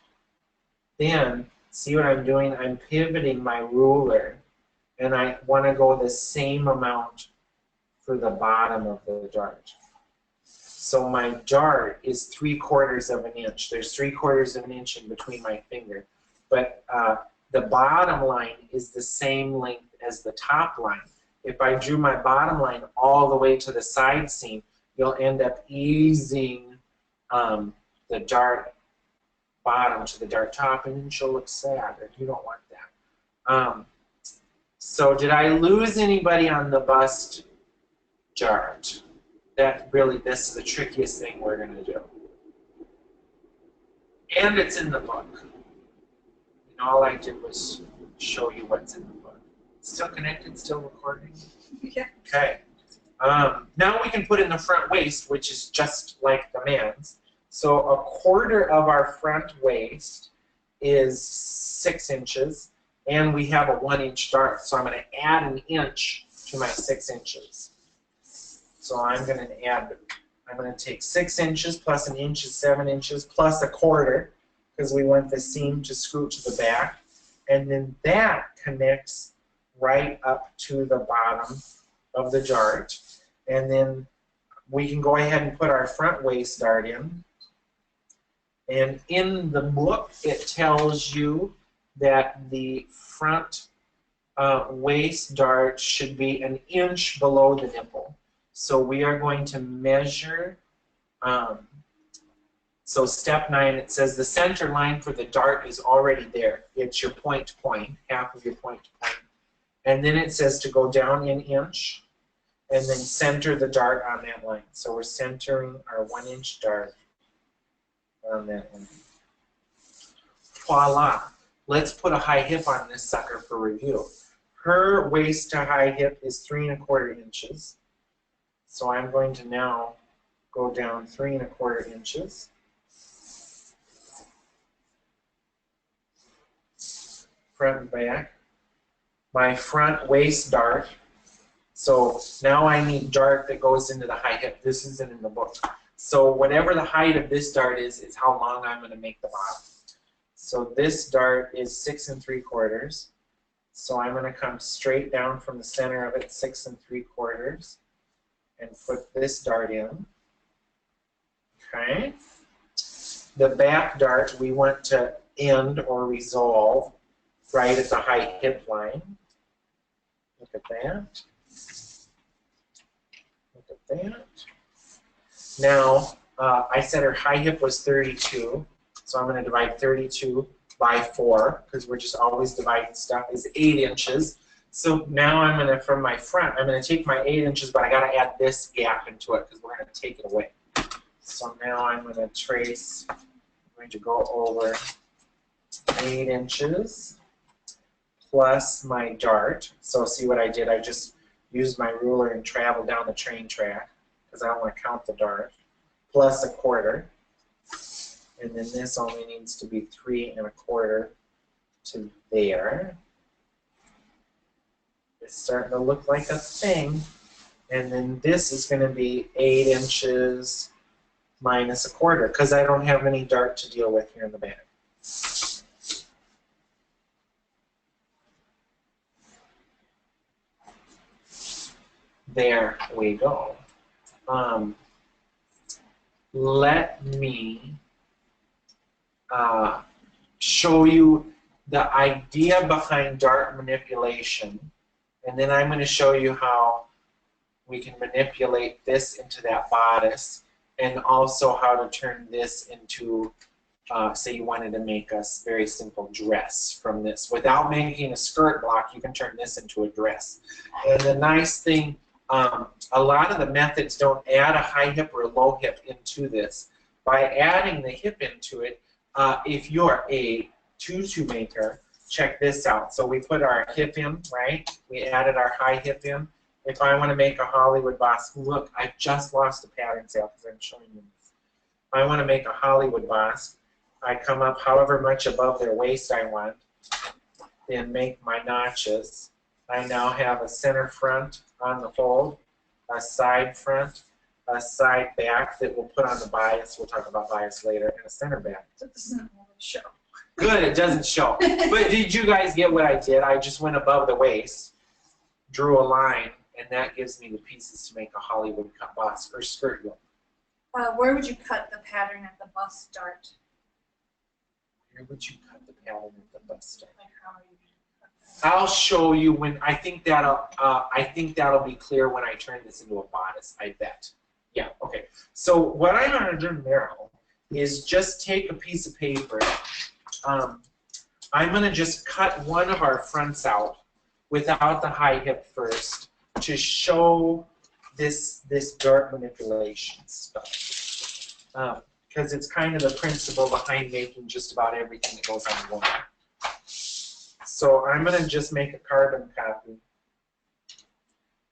Then, see what I'm doing? I'm pivoting my ruler, and I want to go the same amount for the bottom of the dart. So my dart is 3/4 inch. There's 3/4 inch in between my finger. But the bottom line is the same length as the top line. If I drew my bottom line all the way to the side seam, you'll end up easing the dart bottom to the dart top, and then she'll look sad, and you don't want that. So did I lose anybody on the bust dart? This is the trickiest thing we're going to do. And it's in the book. And all I did was show you what's in the book. Still connected, still recording? Yeah. Okay. Now we can put in the front waist, which is just like the man's. So 1/4 of our front waist is 6 inches, and we have a 1-inch dart. So I'm going to add an inch to my 6 inches. So I'm going to take 6 inches plus an inch is 7 inches plus 1/4, because we want the seam to scoot to the back, and then that connects right up to the bottom of the dart. And then we can go ahead and put our front waist dart in. And in the book, it tells you that the front waist dart should be an inch below the nipple. So we are going to measure, so step 9, it says the center line for the dart is already there. It's your point to point, half of your point to point. And then it says to go down an inch, and then center the dart on that line. So we're centering our 1-inch dart on that line. Voila. Let's put a high hip on this sucker for review. Her waist to high hip is 3 1/4 inches. So I'm going to now go down 3 1/4 inches. Front and back. My front waist dart. So now I need dart that goes into the high hip. This isn't in the book. So whatever the height of this dart is how long I'm going to make the bottom. So this dart is 6 3/4. So I'm going to come straight down from the center of it, 6 3/4, and put this dart in. Okay. The back dart we want to end or resolve right at the high hip line. Look at that. Look at that. Now, I said her high hip was 32, so I'm going to divide 32 by 4, because we're just always dividing stuff, is 8 inches. So now I'm going to, from my front, I'm going to take my 8 inches, but I got to add this gap into it, because we're going to take it away. So now I'm going to trace, I'm going to go over 8 inches plus my dart. So see what I did? I just used my ruler and traveled down the train track, because I don't want to count the dart, plus 1/4. And then this only needs to be 3 1/4 to there. It's starting to look like a thing. And then this is going to be 8 inches minus 1/4, because I don't have any dart to deal with here in the back. There we go. Let me show you the idea behind dart manipulation, and then I'm going to show you how we can manipulate this into that bodice, and also how to turn this into, say you wanted to make a very simple dress from this. Without making a skirt block, you can turn this into a dress. And the nice thing, a lot of the methods don't add a high hip or a low hip into this. By adding the hip into it, if you're a tutu maker, check this out. So we put our hip in, right? We added our high hip in. If I want to make a Hollywood boss, look, I just lost a pattern sale because I'm showing you this. If I want to make a Hollywood boss, I come up however much above their waist I want, then make my notches. I now have a center front on the fold, a side front, a side back that we'll put on the bias. We'll talk about bias later, and a center back. So this doesn't really show. Good, it doesn't show. But did you guys get what I did? I just went above the waist, drew a line, and that gives me the pieces to make a Hollywood cut boss or skirt yoke. Where would you cut the pattern at the bust dart? Where would you cut the pattern at the bust dart? Like how are you gonna cut that? I'll show you when. I think that'll be clear when I turn this into a bodice. I bet. Yeah, okay. So what I'm going to do now is just take a piece of paper. I'm going to just cut one of our fronts out without the high hip first to show this dart manipulation stuff. Because it's kind of the principle behind making just about everything that goes on the wall. So I'm going to just make a carbon copy.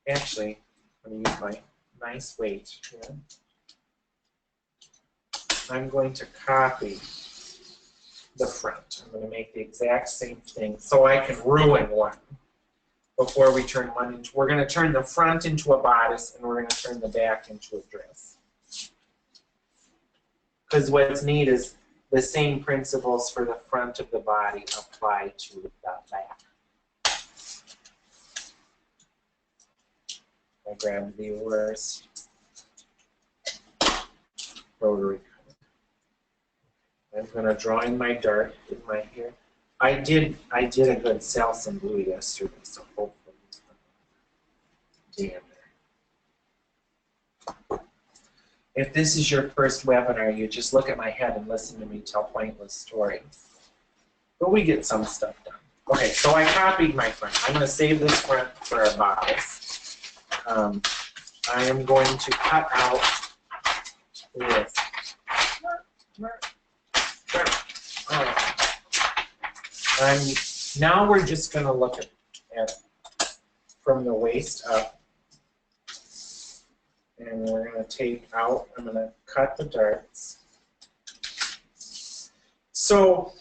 Actually, I'm going to use my nice weight here. I'm going to copy the front. I'm going to make the exact same thing so I can ruin one before we turn one into. We're going to turn the front into a bodice and we're going to turn the back into a dress. Because what's neat is the same principles for the front of the body apply to the back. I grabbed the worst rotary cutter. I'm going to draw in my dart with my hair. I did a good Salson blue yesterday, so hopefully it's not damn there. If this is your first webinar, you just look at my head and listen to me tell pointless stories. But we get some stuff done. Okay, so I copied my front. I'm going to save this front for a bodice. I am going to cut out this. Now we're just going to look at from the waist up. And we're going to take out, I'm going to cut the darts. So,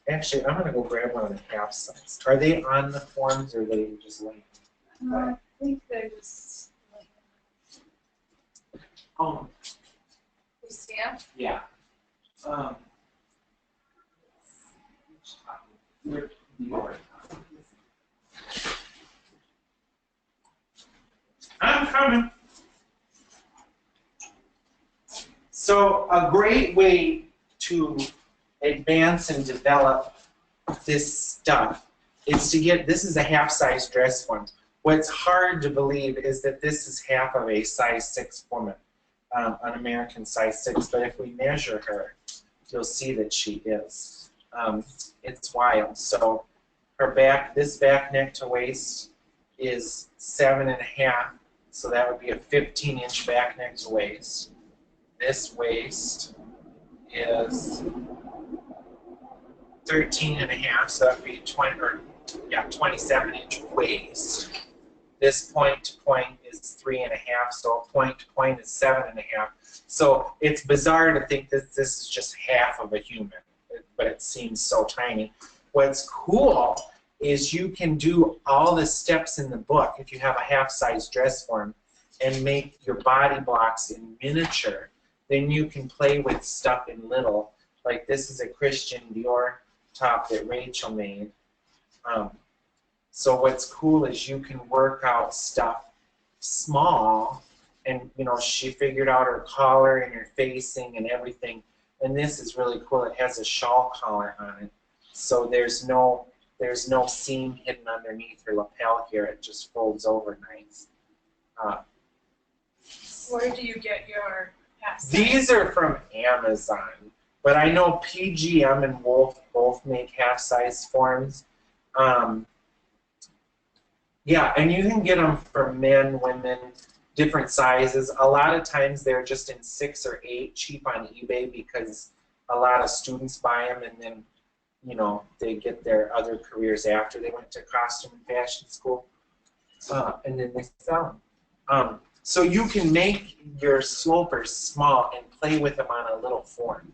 actually, I'm going to go grab one of the half size. Are they on the forms or are they just like? I think they just. Oh, You stamp? yeah. I'm coming. So a great way to advance and develop this stuff is to get, this is a half-size dress form. What's hard to believe is that this is half of a size 6 woman, an American size 6, but if we measure her, you'll see that she is. It's wild. So her back, this back neck to waist is 7.5, so that would be a 15-inch back neck to waist. This waist is 13.5, so that would be 27-inch waist. This point to point is 3.5, so point to point is 7.5. So it's bizarre to think that this is just half of a human, but it seems so tiny. What's cool is you can do all the steps in the book if you have a half-size dress form and make your body blocks in miniature. Then you can play with stuff in little. Like this is a Christian Dior top that Rachel made. So what's cool is you can work out stuff small, and you know she figured out her collar and her facing and everything. And this is really cool. It has a shawl collar on it, so there's no seam hidden underneath her lapel here. It just folds over nice. Where do you get your half size? These are from Amazon, but I know PGM and Wolf both make half-size forms. Yeah, and you can get them for men, women, different sizes. A lot of times they're just in 6 or 8, cheap on eBay because a lot of students buy them and then, you know, they get their other careers after they went to costume and fashion school, and then they sell them. So you can make your slopers small and play with them on a little form.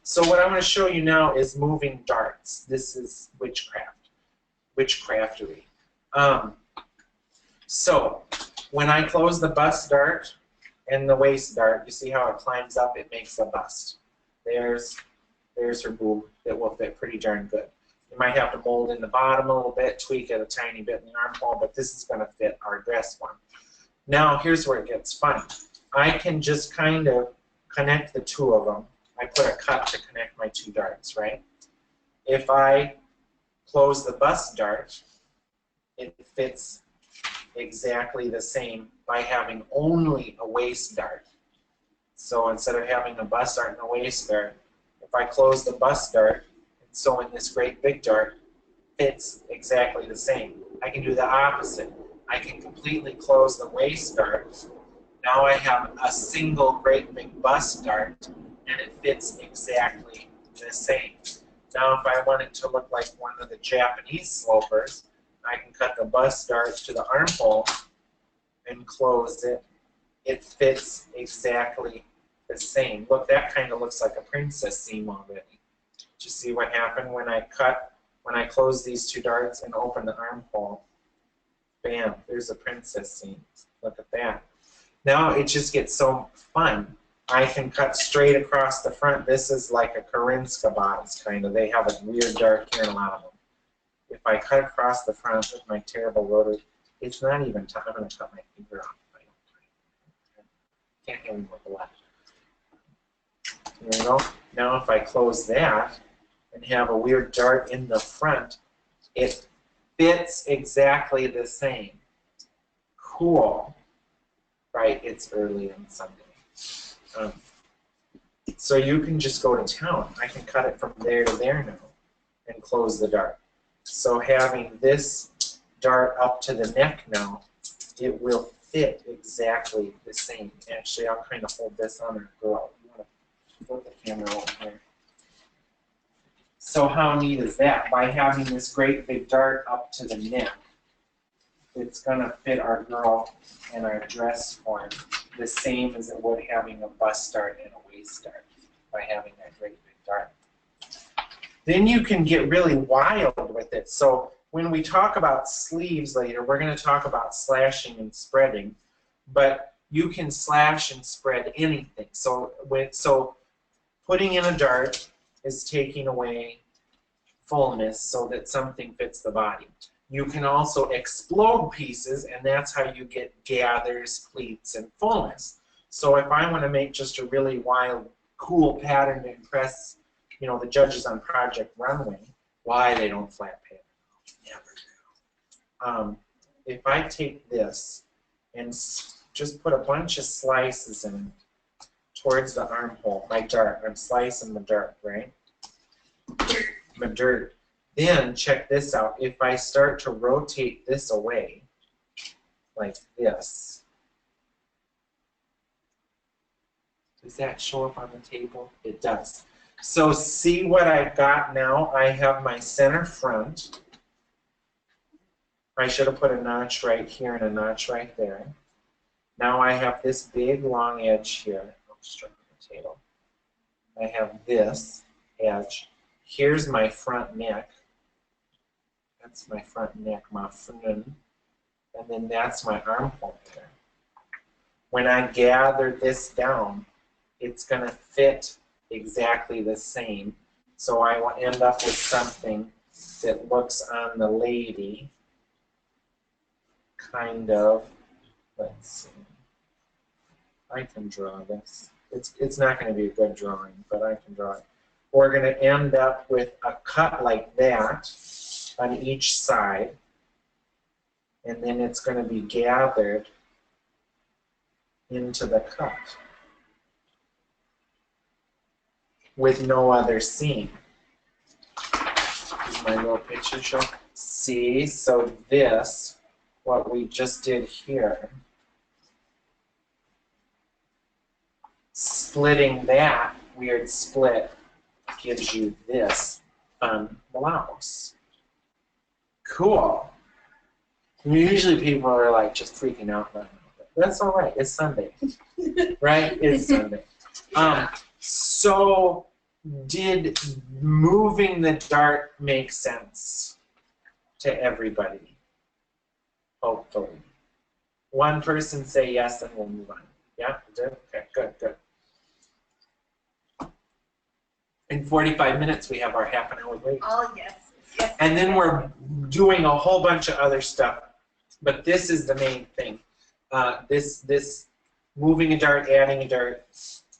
So what I'm going to show you now is moving darts. This is witchcraftery. So when I close the bust dart and the waist dart, you see how it climbs up? It makes a bust. There's her boob that will fit pretty darn good. You might have to mold in the bottom a little bit, tweak it a tiny bit in the armhole, but this is going to fit our dress form. Now here's where it gets fun. I can just kind of connect the two of them. I put a cut to connect my 2 darts, right? If I close the bust dart, it fits exactly the same by having only a waist dart. So instead of having a bust dart and a waist dart, if I close the bust dart and sew in this great big dart, fits exactly the same. I can do the opposite. I can completely close the waist dart. Now I have a single great big bust dart, and it fits exactly the same. Now if I want it to look like one of the Japanese slopers, I can cut the bust dart to the armhole and close it. It fits exactly the same. Look, that kind of looks like a princess seam already. Did you see what happened when I closed these two darts and opened the armhole? Bam, there's a princess seam. Look at that. Now it just gets so fun. I can cut straight across the front. This is like a Karinska bodice, kind of. They have a weird dart here in a lot of them. If I cut across the front with my terrible rotary, it's not even time. I'm going to cut my finger off. Can't hit me with the left. There we go. Now if I close that and have a weird dart in the front, it fits exactly the same. Cool. Right, it's early on Sunday. So you can just go to town. I can cut it from there to there now and close the dart. So having this dart up to the neck now, it will fit exactly the same. Actually, I'll kind of hold this on her girl. You want to put the camera over here. So how neat is that? By having this great big dart up to the neck, it's going to fit our girl and our dress form the same as it would having a bust dart and a waist dart by having that great big dart. Then you can get really wild with it. So when we talk about sleeves later, we're going to talk about slashing and spreading, but you can slash and spread anything. So putting in a dart is taking away fullness so that something fits the body. You can also explode pieces, and that's how you get gathers, pleats, and fullness. So if I want to make just a really wild, cool pattern to impress, you know, the judges on Project Runway, why they don't flat pattern, never do. If I take this and just put a bunch of slices in it towards the armhole, my dart, I'm slicing the dart, right? My dirt. Then check this out. If I start to rotate this away, like this, does that show up on the table? It does. So see what I've got now? I have my center front. I should have put a notch right here and a notch right there. Now I have this big long edge here. I'll strike the table. I have this edge. Here's my front neck. That's my front neck, my Finzen. And then that's my armhole there. When I gather this down, it's going to fit exactly the same. So I will end up with something that looks on the lady kind of, let's see. I can draw this. It's not going to be a good drawing, but I can draw it. We're going to end up with a cut like that on each side, and then it's going to be gathered into the cut with no other seam. Here's my little picture show. See, so this, what we just did here, splitting that weird split gives you this fun blouse. Cool. Usually people are like just freaking out about it. That's all right. It's Sunday, right? It's Sunday. So did moving the dart make sense to everybody? Hopefully. One person say yes, and we'll move on. Yeah? Okay, good, good. In 45 minutes, we have our half-an-hour break. Oh, yes. Yes. And then we're doing a whole bunch of other stuff. But this is the main thing. This moving a dart, adding a dart,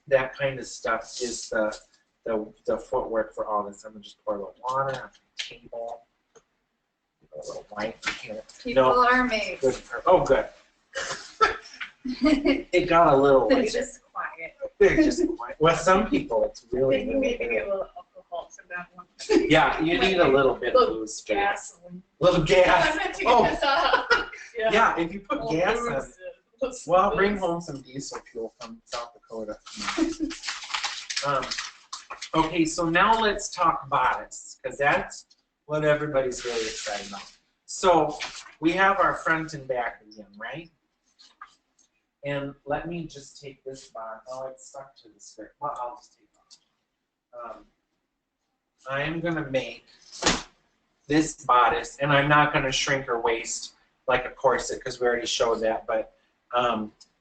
that kind of stuff is the footwork for all this. I'm going to just pour a little water on the table. A little white here. People are amazed. Good. Oh, good. It got a little They're lighter. just quiet. They're just quiet. Well, some people it's really, Maybe really get good. a little alcohol for that one. Yeah, you need a little bit of Little booze. gasoline. Little gas. I'm meant to Oh. get this off. Yeah, if you put Well, gas booze on it. is- Well, bring home some diesel fuel from South Dakota. Okay, so now let's talk bodice, because that's what everybody's really excited about. So we have our front and back again, right? And let me just take this bodice. Oh, it's stuck to the skirt. Well, I'll just take it off. I am going to make this bodice, and I'm not going to shrink her waist like a corset because we already showed that, but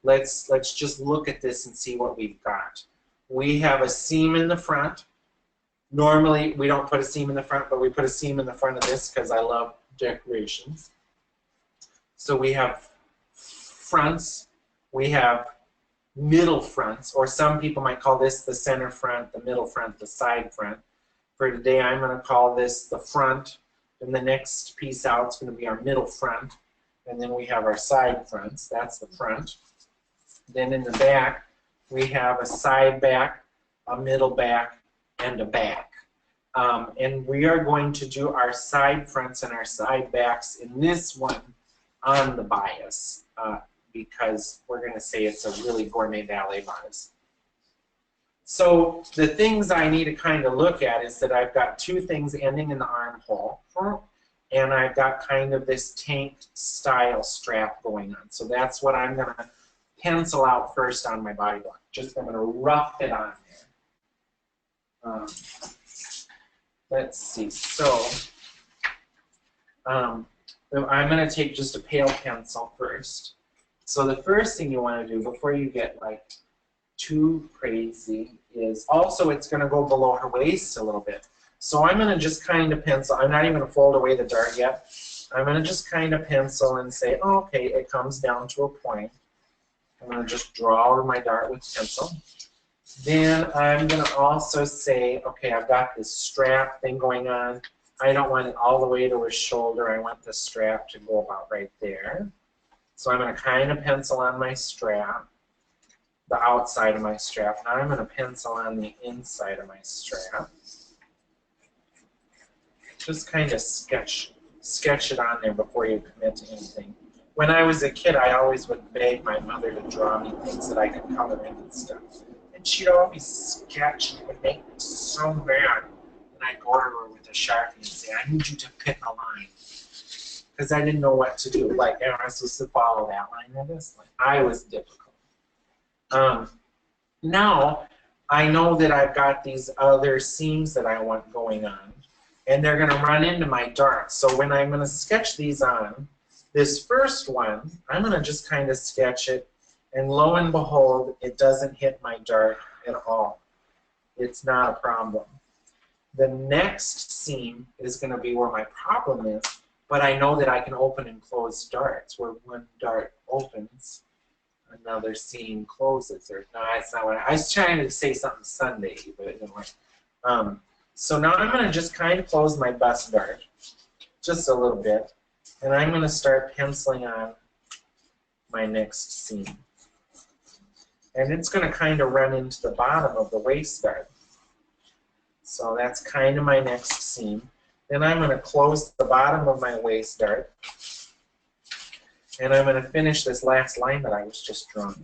let's just look at this and see what we've got. We have a seam in the front. Normally, we don't put a seam in the front, but we put a seam in the front of this because I love decorations. So we have fronts, we have middle fronts, or some people might call this the center front, the middle front, the side front. For today, I'm going to call this the front, and the next piece out is going to be our middle front, and then we have our side fronts. That's the front. Then in the back, we have a side back, a middle back, and a back. And we are going to do our side fronts and our side backs in this one on the bias because we're going to say it's a really gourmet ballet bodice. So the things I need to kind of look at is that I've got two things ending in the armhole, and I've got kind of this tank style strap going on. So that's what I'm going to pencil out first on my body block. Just I'm going to rough it on there. Let's see. So I'm going to take just a pale pencil first. So the first thing you want to do before you get like too crazy is also it's going to go below her waist a little bit. So I'm going to just kind of pencil. I'm not even going to fold away the dart yet. I'm going to just kind of pencil and say, oh, okay, it comes down to a point. I'm going to just draw over my dart with pencil. Then I'm going to also say, okay, I've got this strap thing going on. I don't want it all the way to her shoulder. I want the strap to go about right there. So I'm going to kind of pencil on my strap, the outside of my strap. Now I'm going to pencil on the inside of my strap. Just kind of sketch it on there before you commit to anything. When I was a kid, I always would beg my mother to draw me things that I could color in and stuff. And she'd always sketch and it would make me so mad. And I'd go to her with a Sharpie and say, I need you to pick a line. Because I didn't know what to do. Like, am I supposed to follow that line or this line? I was difficult. Now, I know that I've got these other seams that I want going on. And they're going to run into my dart. So when I'm going to sketch these on, this first one, I'm going to just kind of sketch it. And lo and behold, it doesn't hit my dart at all. It's not a problem. The next seam is going to be where my problem is. But I know that I can open and close darts. Where one dart opens, another seam closes. Or, no, that's not what I was trying to say something Sunday, but it didn't work. So now I'm going to just kind of close my bust dart, just a little bit, and I'm going to start penciling on my next seam. And it's going to kind of run into the bottom of the waist dart. So that's kind of my next seam. Then I'm going to close the bottom of my waist dart, and I'm going to finish this last line that I was just drawing.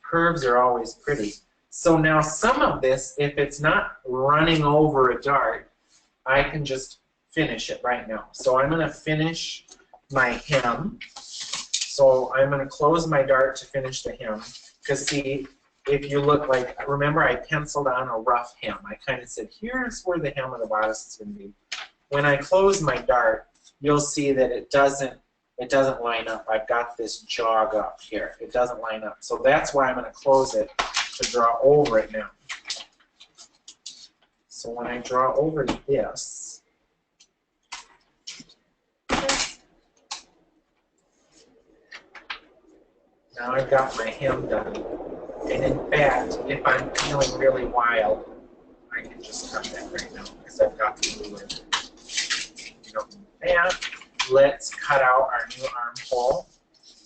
Curves are always pretty. So now some of this, if it's not running over a dart, I can just finish it right now. So I'm going to finish my hem. So I'm going to close my dart to finish the hem. Because see, if you look like, remember I penciled on a rough hem. I kind of said, here's where the hem of the bodice is going to be. When I close my dart, you'll see that it doesn't line up. I've got this jog up here. It doesn't line up. So that's why I'm going to close it to draw over it now. So when I draw over this, now I've got my hem done. And in fact, if I'm feeling really wild, I can just cut that right now because I've got the ruler. You don't need that. Let's cut out our new armhole.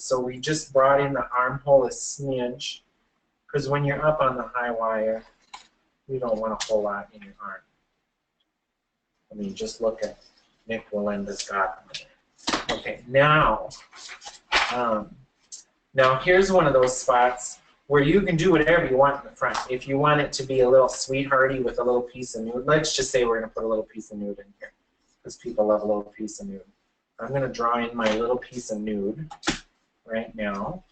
So we just brought in the armhole a smidge, because when you're up on the high wire, you don't want a whole lot in your arm. I mean, just look at Nick Walenda's godmother. Okay, now here's one of those spots where you can do whatever you want in the front. If you want it to be a little sweethearty with a little piece of nude, let's just say we're going to put a little piece of nude in here, because people love a little piece of nude. I'm going to draw in my little piece of nude right now.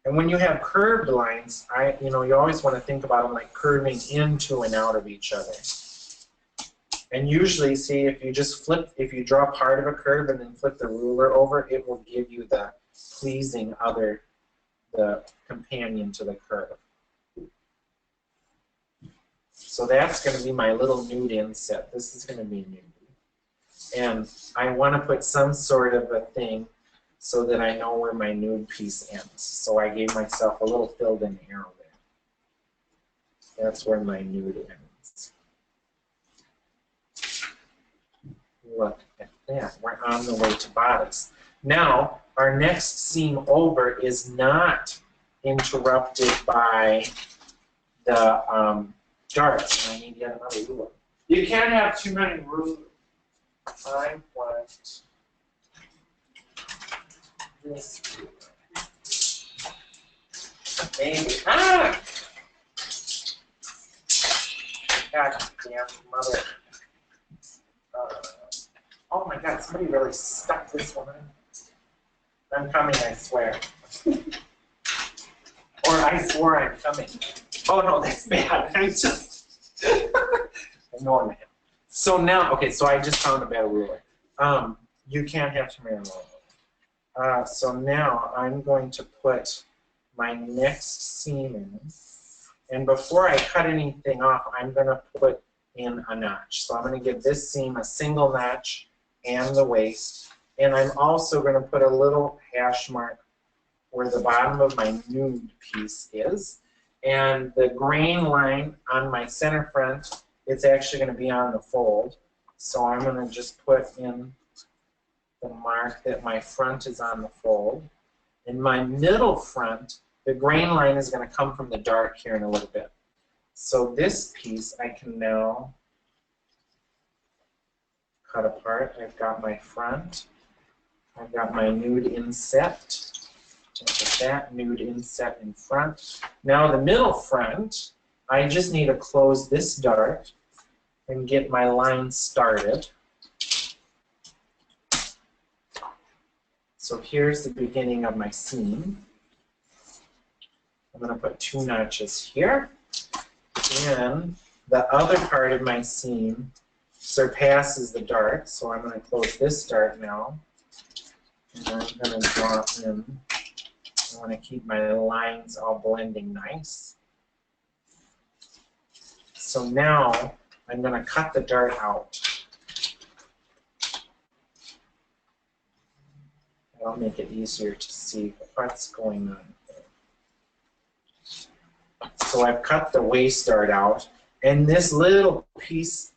And when you have curved lines, you always want to think about them like curving into and out of each other. And usually, see, if you draw part of a curve and then flip the ruler over, it will give you the pleasing the companion to the curve. So that's going to be my little nude inset. This is going to be nude. And I want to put some sort of a thing so that I know where my nude piece ends. So I gave myself a little filled-in arrow there. That's where my nude ends. Look at that. We're on the way to bodice. Now, our next seam over is not interrupted by the darts. I need yet another ruler. You can't have too many rulers. I want this ruler. Maybe. Ah! God damn mother. Oh my God, somebody really stuck this one in. I'm coming, I swear. Or I swore I'm coming. Oh no, that's bad. I'm just ignoring him. So now, okay, so I just found a better ruler. You can't have too many rulers. So now I'm going to put my next seam in. And before I cut anything off, I'm going to put in a notch. So I'm going to give this seam a single notch and the waist. And I'm also going to put a little hash mark where the bottom of my nude piece is. And the grain line on my center front, it's actually going to be on the fold. So I'm going to just put in the mark that my front is on the fold. In my middle front, the grain line is going to come from the dart here in a little bit. So this piece I can now cut apart. I've got my front. I've got my nude inset. Put that nude inset in front. Now the middle front, I just need to close this dart and get my line started. So here's the beginning of my seam. I'm going to put 2 notches here. And the other part of my seam surpasses the dart, so I'm going to close this dart now. And I'm going to draw in. I want to keep my lines all blending nice. So now I'm going to cut the dart out. That'll make it easier to see what's going on. So I've cut the waist dart out, and this little piece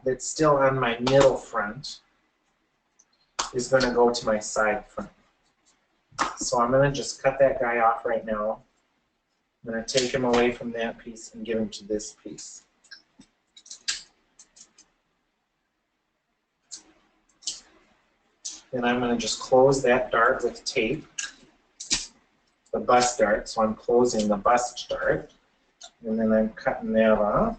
that's still on my middle front is going to go to my side front. So I'm going to just cut that guy off right now. I'm going to take him away from that piece and give him to this piece. Then I'm going to just close that dart with tape, the bust dart, so I'm closing the bust dart. And then I'm cutting that off.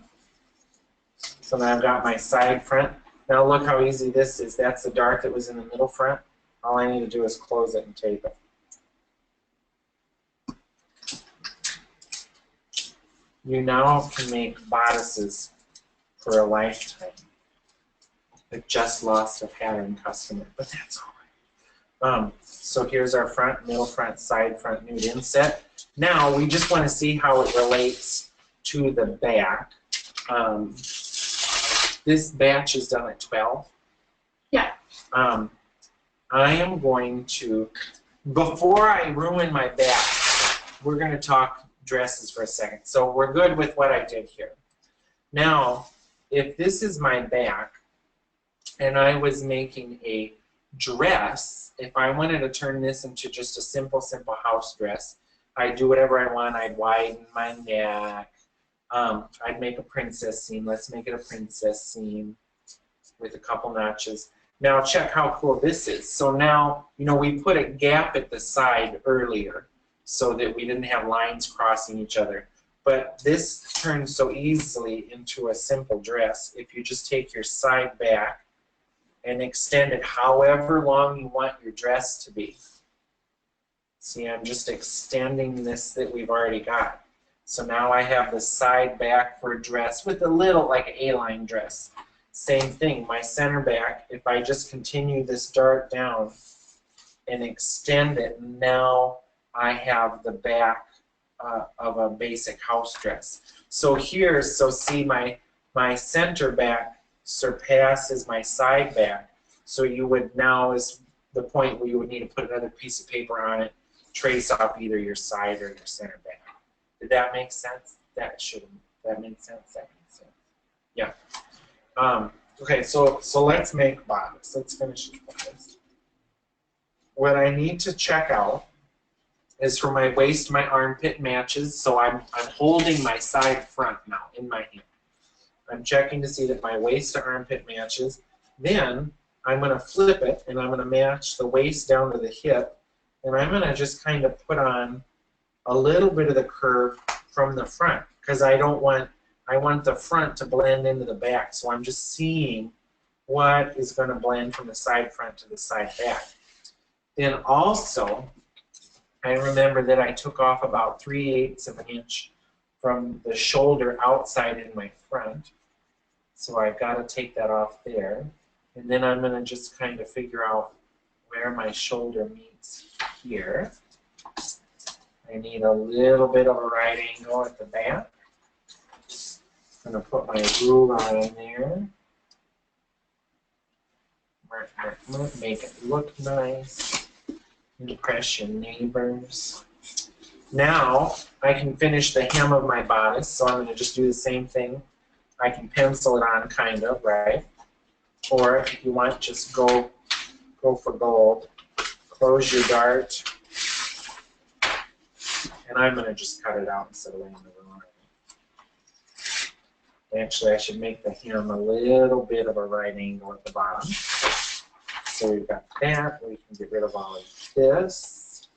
So now I've got my side front. Now look how easy this is. That's the dart that was in the middle front. All I need to do is close it and tape it. You now can make bodices for a lifetime. I've just lost a pattern customer, but that's all right. So here's our front, middle front, side front nude inset. Now we just want to see how it relates to the back. This batch is done at 12. Yeah. I am going to, before I ruin my back, we're going to talk dresses for a second. So we're good with what I did here. Now, if this is my back, and I was making a dress, if I wanted to turn this into just a simple house dress, I'd do whatever I want. I'd widen my neck. I'd make a princess seam. Let's make it a princess seam with a couple notches. Now check how cool this is. So now, you know, we put a gap at the side earlier so that we didn't have lines crossing each other. But this turns so easily into a simple dress if you just take your side back and extend it however long you want your dress to be. See, I'm just extending this that we've already got. So now I have the side back for a dress with a little, like an A-line dress. Same thing, my center back, if I just continue this dart down and extend it, now I have the back of a basic house dress. So here, so see my center back surpasses my side back. So you would now is the point where you would need to put another piece of paper on it, trace off either your side or your center back. Did that make sense? That made sense? That makes sense. Yeah. Okay, so let's make bodice. Let's finish this. What I need to check out is for my waist, my armpit matches. So I'm holding my side front now in my hand. I'm checking to see that my waist to armpit matches. Then I'm going to flip it and I'm going to match the waist down to the hip. And I'm going to just kind of put on a little bit of the curve from the front because I want the front to blend into the back. So I'm just seeing what is going to blend from the side front to the side back. Then also, I remember that I took off about 3/8 of an inch from the shoulder outside in my front. So I've got to take that off there. And then I'm going to just kind of figure out where my shoulder meets here. I need a little bit of a right angle at the back. I'm going to put my ruler on there. Make it look nice. Impress your neighbors. Now I can finish the hem of my bodice, so I'm going to just do the same thing. I can pencil it on kind of, right? Or if you want, just go for gold. Close your dart. And I'm going to just cut it out instead of laying the ruler on it. Actually, I should make the hem a little bit of a right angle at the bottom. So we've got that. We can get rid of all of this.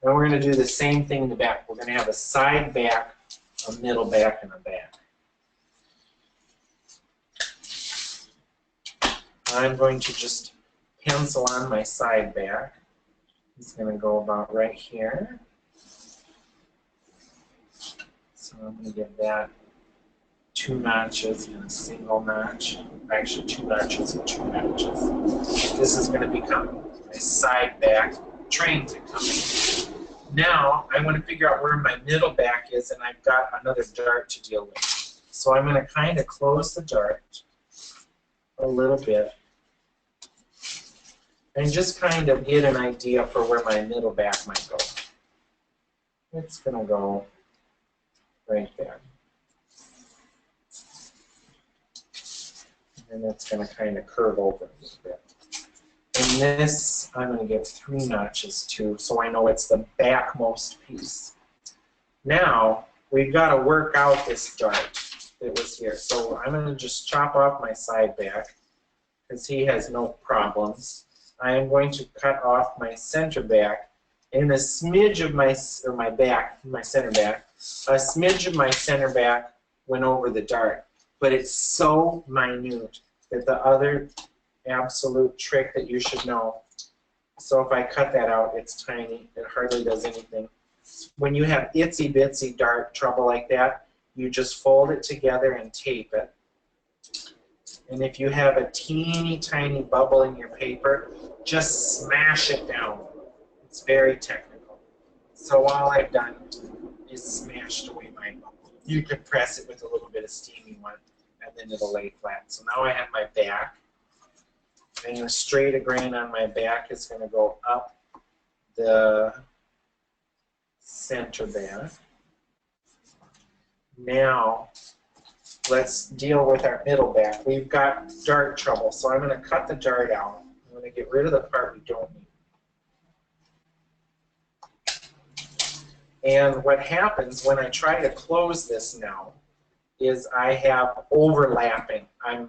And we're going to do the same thing in the back. We're going to have a side back, a middle back, and a back. I'm going to just pencil on my side back. It's going to go about right here. So I'm going to give that 2 notches and a single notch. Actually, 2 notches and 2 notches. This is going to become a side back train to come in. Now, I want to figure out where my middle back is, and I've got another dart to deal with. So I'm going to kind of close the dart a little bit and just kind of get an idea for where my middle back might go. It's going to go right there. And it's going to kind of curve over a little bit. And this, I'm going to give 3 notches to, so I know it's the backmost piece. Now, we've got to work out this dart that was here. So I'm going to just chop off my side back, because he has no problems. I am going to cut off my center back, and a smidge of my center back, a smidge of my center back went over the dart. But it's so minute that the other absolute trick that you should know, so if I cut that out, it's tiny, it hardly does anything. When you have itsy bitsy dart trouble like that, you just fold it together and tape it. And if you have a teeny tiny bubble in your paper, just smash it down. It's very technical. So all I've done is smashed away my bubble. You can press it with a little bit of steam you want, and then it'll lay flat. So now I have my back, and the straight of grain on my back is going to go up the center back. Now, let's deal with our middle back. We've got dart trouble, so I'm going to cut the dart out. I'm going to get rid of the part we don't need. And what happens when I try to close this now is I have overlapping. I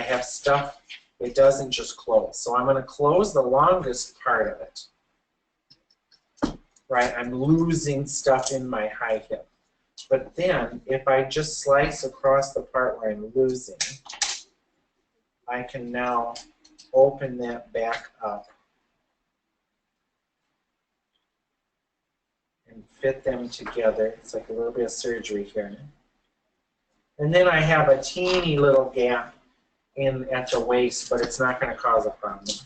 have stuff, it doesn't just close. So I'm going to close the longest part of it. Right, I'm losing stuff in my high hip. But then, if I just slice across the part where I'm losing, I can now open that back up and fit them together. It's like a little bit of surgery here. And then I have a teeny little gap in at the waist, but it's not going to cause a problem.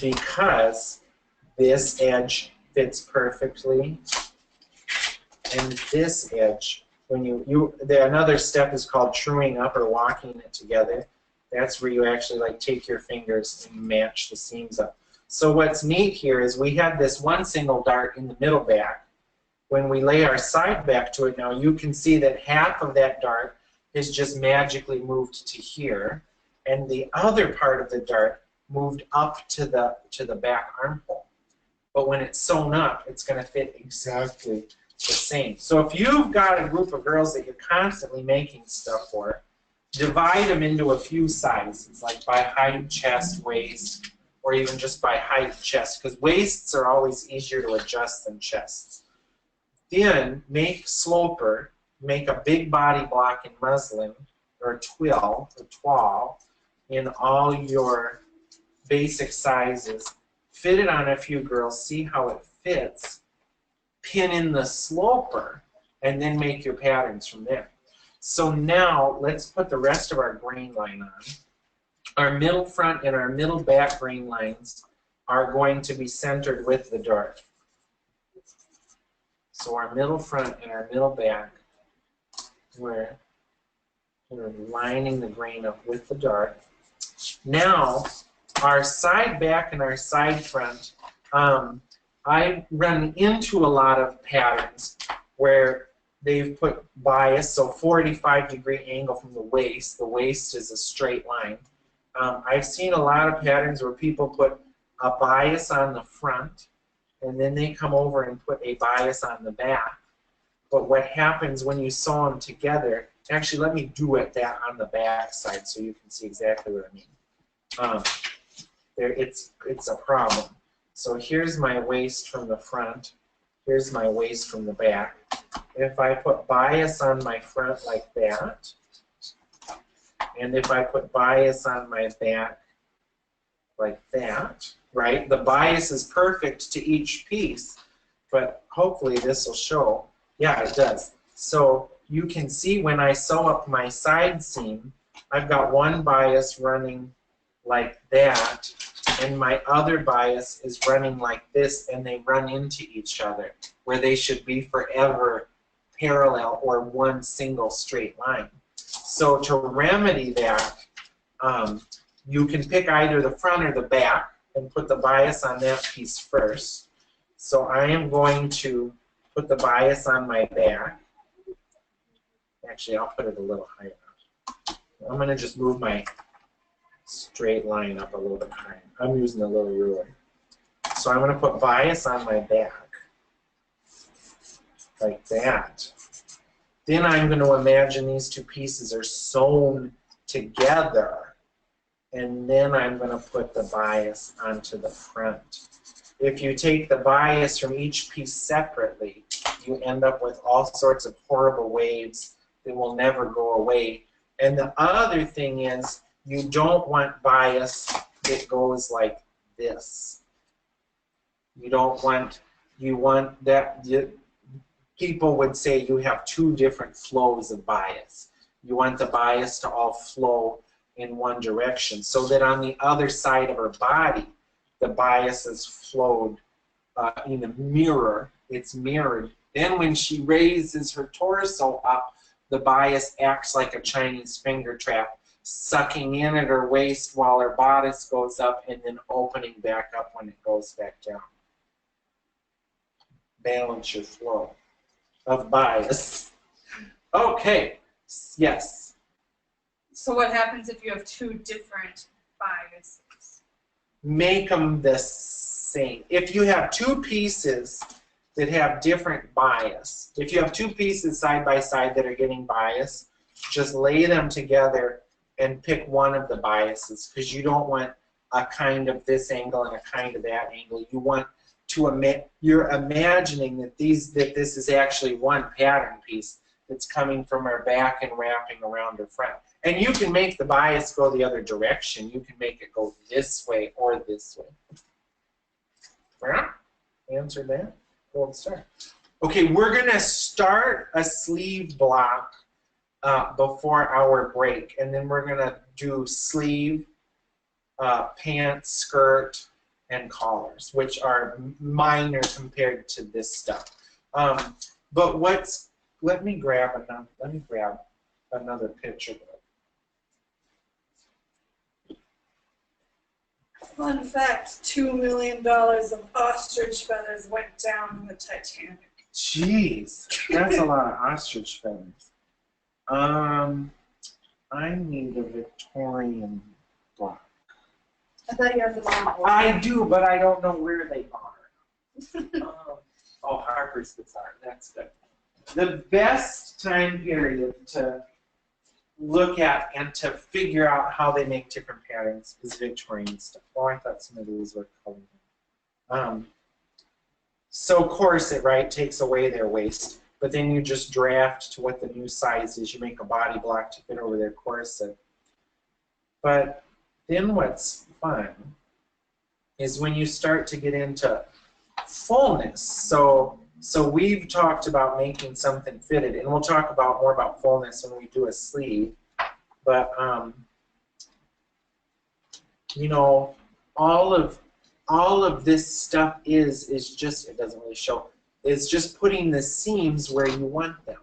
Because this edge fits perfectly, and this edge, when another step is called truing up or walking it together. That's where you actually like take your fingers and match the seams up. So what's neat here is we have this one single dart in the middle back. When we lay our side back to it now, you can see that half of that dart is just magically moved to here, and the other part of the dart moved up to the back armhole. But when it's sewn up, it's going to fit exactly the same. So if you've got a group of girls that you're constantly making stuff for, divide them into a few sizes, like by height, chest, waist, or even just by height, chest, because waists are always easier to adjust than chests. Then make sloper, make a big body block in muslin, or twill, or toile, in all your basic sizes, fit it on a few girls, see how it fits, pin in the sloper, and then make your patterns from there. So now let's put the rest of our grain line on. Our middle front and our middle back grain lines are going to be centered with the dart. So our middle front and our middle back, we're lining the grain up with the dart. Now, our side back and our side front, I run into a lot of patterns where they've put bias, so 45-degree angle from the waist. The waist is a straight line. I've seen a lot of patterns where people put a bias on the front, and then they come over and put a bias on the back. But what happens when you sew them together, actually let me do it that on the back side so you can see exactly what I mean. It's a problem. So here's my waist from the front. Here's my waist from the back. If I put bias on my front like that, and if I put bias on my back like that, right? The bias is perfect to each piece, but hopefully this will show. Yeah, it does. So you can see when I sew up my side seam, I've got one bias running like that, and my other bias is running like this, and they run into each other, where they should be forever parallel or one single straight line. So to remedy that, you can pick either the front or the back and put the bias on that piece first. So I am going to put the bias on my back. Actually, I'll put it a little higher. I'm going to just move my straight line up a little bit higher. I'm using a little ruler. So I'm going to put bias on my back, like that. Then I'm going to imagine these two pieces are sewn together, and then I'm going to put the bias onto the front. If you take the bias from each piece separately, you end up with all sorts of horrible waves that will never go away. And the other thing is, you don't want bias that goes like this. You don't want, you want that, people would say you have two different flows of bias. You want the bias to all flow in one direction, so that on the other side of her body, the bias is flowed in a mirror. It's mirrored. Then when she raises her torso up, the bias acts like a Chinese finger trap, sucking in at her waist while her bodice goes up and then opening back up when it goes back down. Balance your flow of bias. Okay, yes. So what happens if you have two different biases? Make them the same. If you have two pieces that have different bias, if you have two pieces side by side that are getting bias, just lay them together and pick one of the biases, because you don't want a kind of this angle and a kind of that angle. You want to you're imagining that this is actually one pattern piece that's coming from her back and wrapping around her front. And you can make the bias go the other direction. You can make it go this way or this way. Yeah? Answer that? Gold star. Okay, we're going to start a sleeve block before our break, and then we're going to do sleeve, pants, skirt, and collars, which are minor compared to this stuff. But let me grab another picture. Fun fact, $2 million of ostrich feathers went down in the Titanic. Jeez, that's a lot of ostrich feathers. I need a Victorian block. I thought you had the model. I do, but I don't know where they are. Oh, Harper's Bazaar, that's good. The best time period to look at and to figure out how they make different patterns is Victorian stuff. Oh, I thought some of these were colored. So corset, right, takes away their waist, but then you just draft to what the new size is. You make a body block to fit over their corset. But then what's fun is when you start to get into fullness. So we've talked about making something fitted, and we'll talk about more about fullness when we do a sleeve. But you know, all of this stuff is just, it doesn't really show. It's just putting the seams where you want them.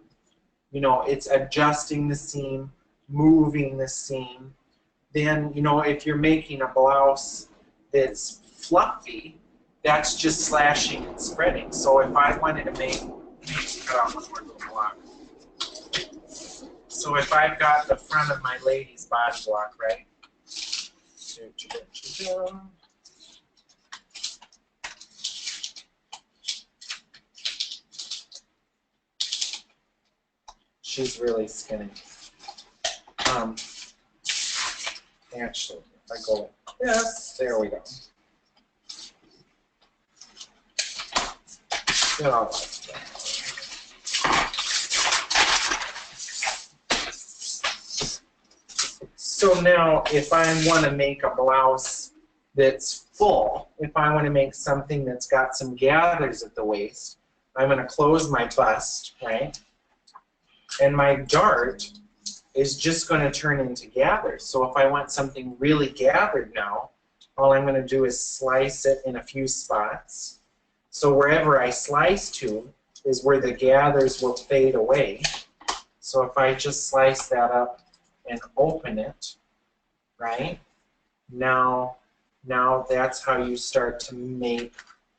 You know, it's adjusting the seam, moving the seam. Then, you know, if you're making a blouse that's fluffy, that's just slashing and spreading. So if I wanted to make, cut off one more little block. So if I've got the front of my lady's body block, right? She's really skinny. Actually, if I go, yes, there we go. Get all that stuff. So now, if I want to make a blouse that's full, if I want to make something that's got some gathers at the waist, I'm going to close my bust, right? And my dart is just going to turn into gathers. So if I want something really gathered now, all I'm going to do is slice it in a few spots. So wherever I slice to is where the gathers will fade away. So if I just slice that up and open it, right? Now that's how you start to make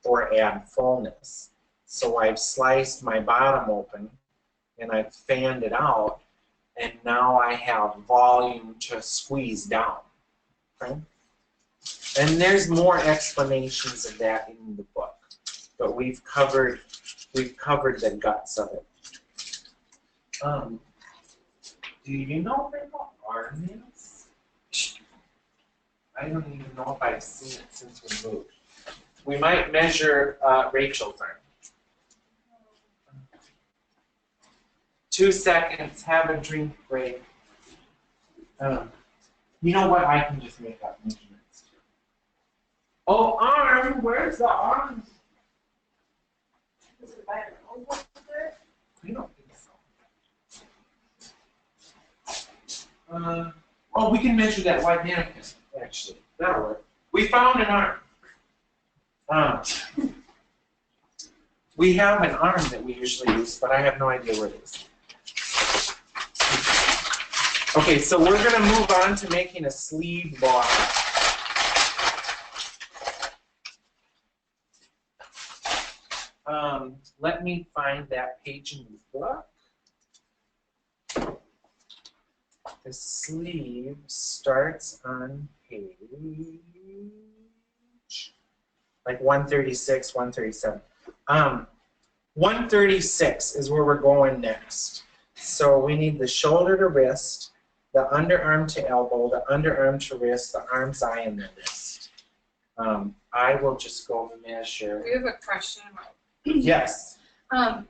or add fullness. So I've sliced my bottom open and I've fanned it out, and now I have volume to squeeze down. Okay? And there's more explanations of that in the book, but we've covered the guts of it. Do you know what arm is? I don't even know if I've seen it since we moved. We might measure Rachel's arm. 2 seconds, have a drink break. You know what? I can just make up measurements. Oh, arm! Where's the arm? Is it by an oval there? I don't think so. Oh, we can measure that white mannequin, actually. That'll work. We found an arm. We have an arm that we usually use, but I have no idea where it is. Okay, so we're going to move on to making a sleeve block. Let me find that page in the book. The sleeve starts on page like 136, 137. 136 is where we're going next. So we need the shoulder to wrist, the underarm to elbow, the underarm to wrist, the arm's eye, and the wrist. I will just go measure. We have a question about. Yes.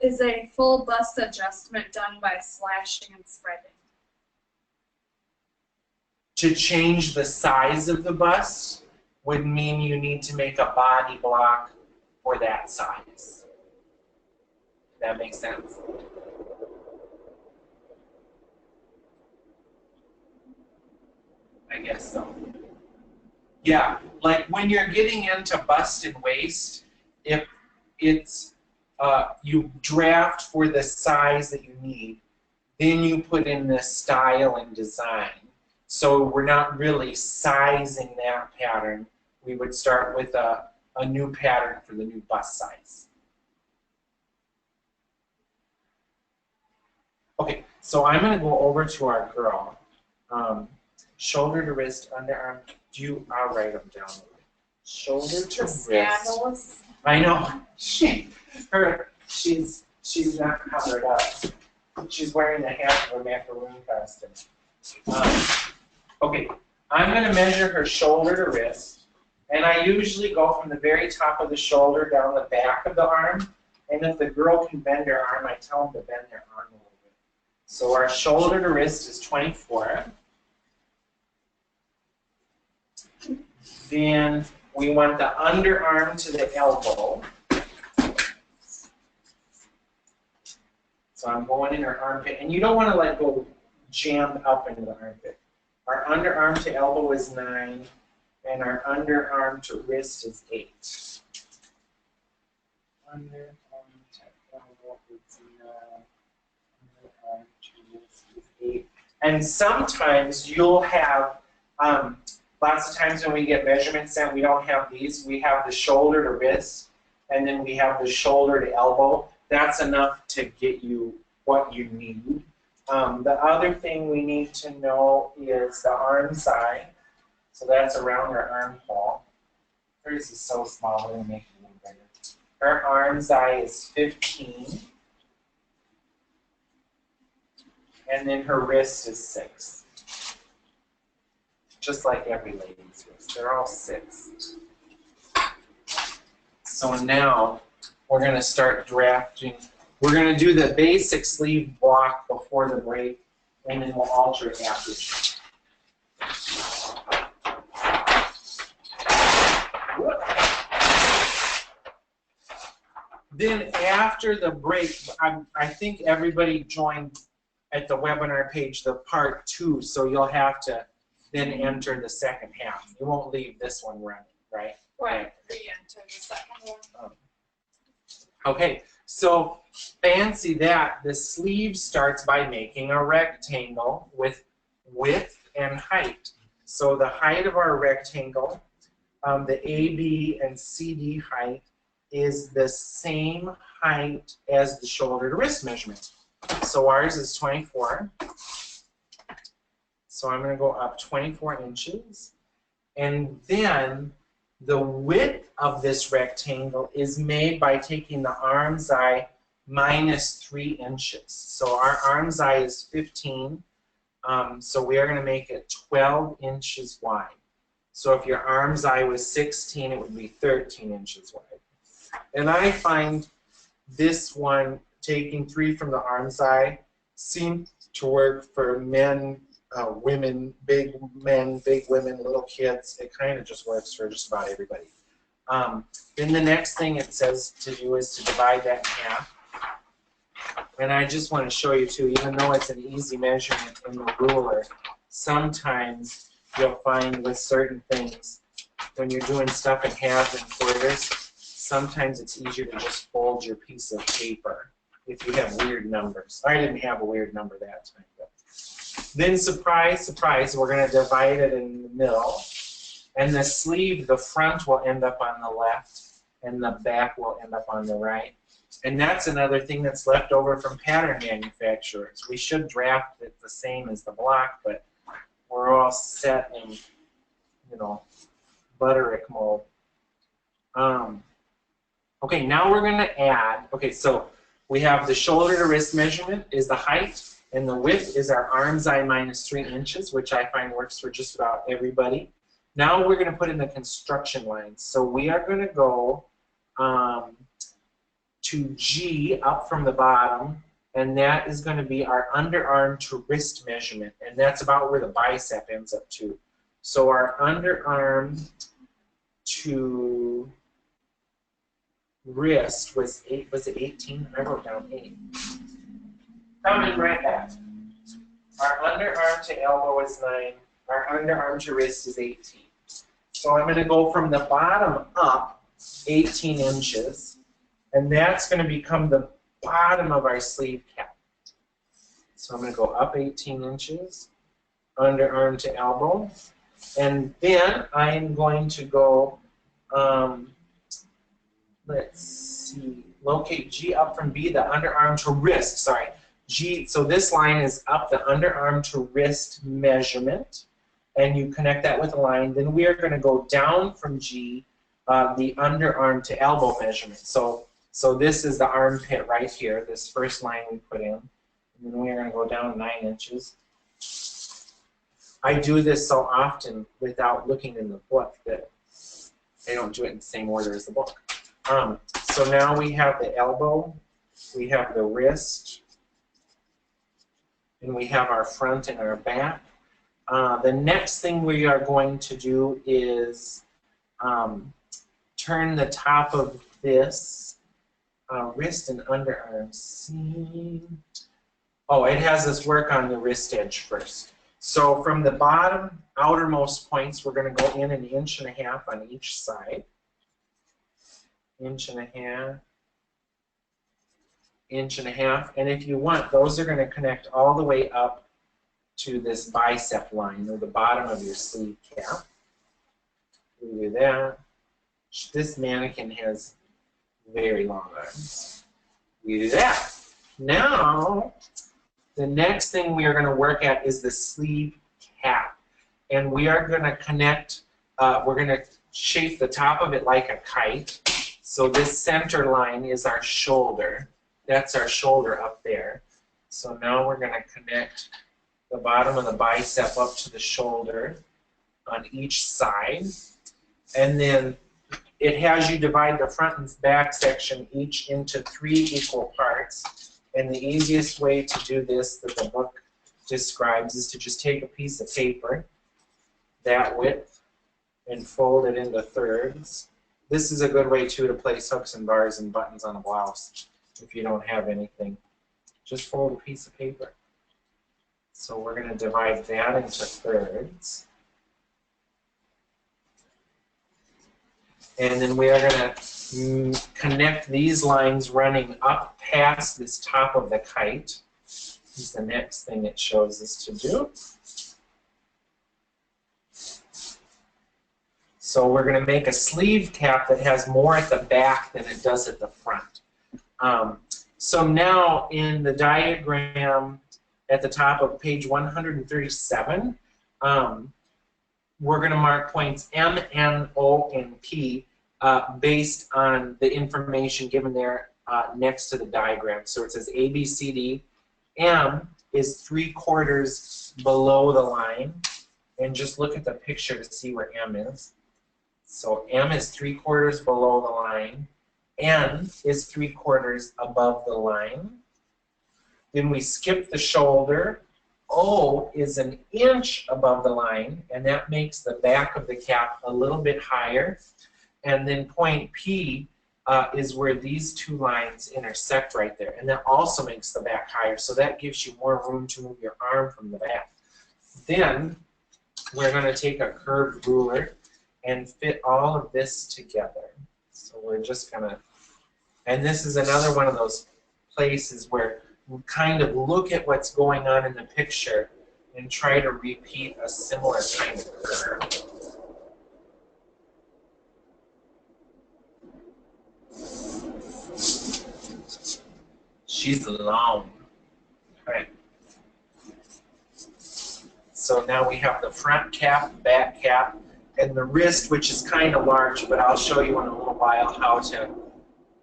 Is a full bust adjustment done by slashing and spreading? To change the size of the bust would mean you need to make a body block for that size. That makes sense? I guess so. Yeah, like when you're getting into bust and waist, if it's you draft for the size that you need, then you put in the style and design. So we're not really sizing that pattern. We would start with a new pattern for the new bust size. Okay, so I'm going to go over to our girl. Shoulder to wrist, underarm. I'll write them down. Shoulder to wrist. Scandalous. I know. She's not covered up. She's wearing the half of a macaroon costume. Okay, I'm going to measure her shoulder to wrist, and I usually go from the very top of the shoulder down the back of the arm, and if the girl can bend her arm, I tell them to bend their arm a little bit. So our shoulder to wrist is 24. Then we want the underarm to the elbow. So I'm going in her armpit, and you don't want to let go jammed up into the armpit. Our underarm to elbow is 9, and our underarm to wrist is 8. Underarm to elbow is 9. Underarm to wrist is 8. And sometimes you'll have, lots of times when we get measurements sent, we don't have these. We have the shoulder to wrist, and then we have the shoulder to elbow. That's enough to get you what you need. The other thing we need to know is the arm's eye. So that's around her armhole. Hers is so small, we're going to make it a little bigger. Her arm's eye is 15. And then her wrist is 6. Just like every lady's wrist. They're all 6. So now we're going to start drafting. We're going to do the basic sleeve block before the break, and then we'll alter it after. Then after the break, I think everybody joined at the webinar page the part 2, so you'll have to then enter the second half. You won't leave this one running, right? Right, re-enter the second one. Okay, so fancy that. The sleeve starts by making a rectangle with width and height. So the height of our rectangle, the AB and CD height, is the same height as the shoulder to wrist measurement. So ours is 24. So I'm going to go up 24 inches. And then the width of this rectangle is made by taking the arm's eye minus 3 inches. So our arm's eye is 15. So we are going to make it 12 inches wide. So if your arm's eye was 16, it would be 13 inches wide. And I find this one, taking 3 from the arm's eye, seems to work for men, women, big men, big women, little kids. It kind of just works for just about everybody. Then the next thing it says to do is to divide that in half. And I just want to show you too, even though it's an easy measurement in the ruler, sometimes you'll find with certain things, when you're doing stuff in halves and quarters, sometimes it's easier to just fold your piece of paper if you have weird numbers. I didn't have a weird number that time. But. Then surprise, surprise, we're going to divide it in the middle. And the sleeve, the front will end up on the left, and the back will end up on the right. And that's another thing that's left over from pattern manufacturers. We should draft it the same as the block, but we're all set in, you know, Butterick mode. Okay, now we're going to add, okay, so we have the shoulder to wrist measurement is the height, and the width is our arm's eye minus 3 inches, which I find works for just about everybody. Now we're going to put in the construction lines. So we are going to go to G up from the bottom, and that is going to be our underarm to wrist measurement, and that's about where the bicep ends up to. So our underarm to wrist was 8, was it 18? I wrote down 8. Coming right back. Our underarm to elbow is 9. Our underarm to wrist is 18. So I'm going to go from the bottom up 18 inches, and that's going to become the bottom of our sleeve cap. So I'm going to go up 18 inches, underarm to elbow, and then I'm going to go, let's see, locate G up from B, the underarm to wrist, sorry. G, so this line is up the underarm to wrist measurement, and you connect that with a line. Then we are going to go down from G, the underarm to elbow measurement. So this is the armpit right here, this first line we put in. And then we are going to go down 9 inches. I do this so often without looking in the book that I don't do it in the same order as the book. So now we have the elbow, we have the wrist, and we have our front and our back. The next thing we are going to do is turn the top of this wrist and underarm. See? Oh, it has us work on the wrist edge first. So from the bottom outermost points, we're going to go in 1.5 inches on each side. 1.5 inches, 1.5 inches, and if you want, those are going to connect all the way up to this bicep line, or the bottom of your sleeve cap. We do that. This mannequin has very long arms. We do that. Now, the next thing we are going to work at is the sleeve cap. And we are going to connect, we're going to shape the top of it like a kite. So this center line is our shoulder. That's our shoulder up there. So now we're going to connect the bottom of the bicep up to the shoulder on each side. And then it has you divide the front and back section each into 3 equal parts. And the easiest way to do this that the book describes is to just take a piece of paper, that width, and fold it into thirds. This is a good way, too, to place hooks and bars and buttons on a blouse if you don't have anything. Just fold a piece of paper. So we're going to divide that into thirds. And then we are going to connect these lines running up past this top of the kite. This is the next thing it shows us to do. So we're going to make a sleeve cap that has more at the back than it does at the front. So now in the diagram at the top of page 137, we're going to mark points M, N, O, and P based on the information given there next to the diagram. So it says A, B, C, D. M is 3/4 below the line. And just look at the picture to see where M is. So M is 3/4 below the line. N is 3/4 above the line. Then we skip the shoulder. O is 1 inch above the line, and that makes the back of the cap a little bit higher. And then point P is where these 2 lines intersect right there, and that also makes the back higher, so that gives you more room to move your arm from the back. Then we're going to take a curved ruler and fit all of this together. So we're just going to, and this is another one of those places where we kind of look at what's going on in the picture and try to repeat a similar kind of curve. She's long. Alright. So now we have the front cap, back cap, and the wrist, which is kind of large, but I'll show you in a little while how to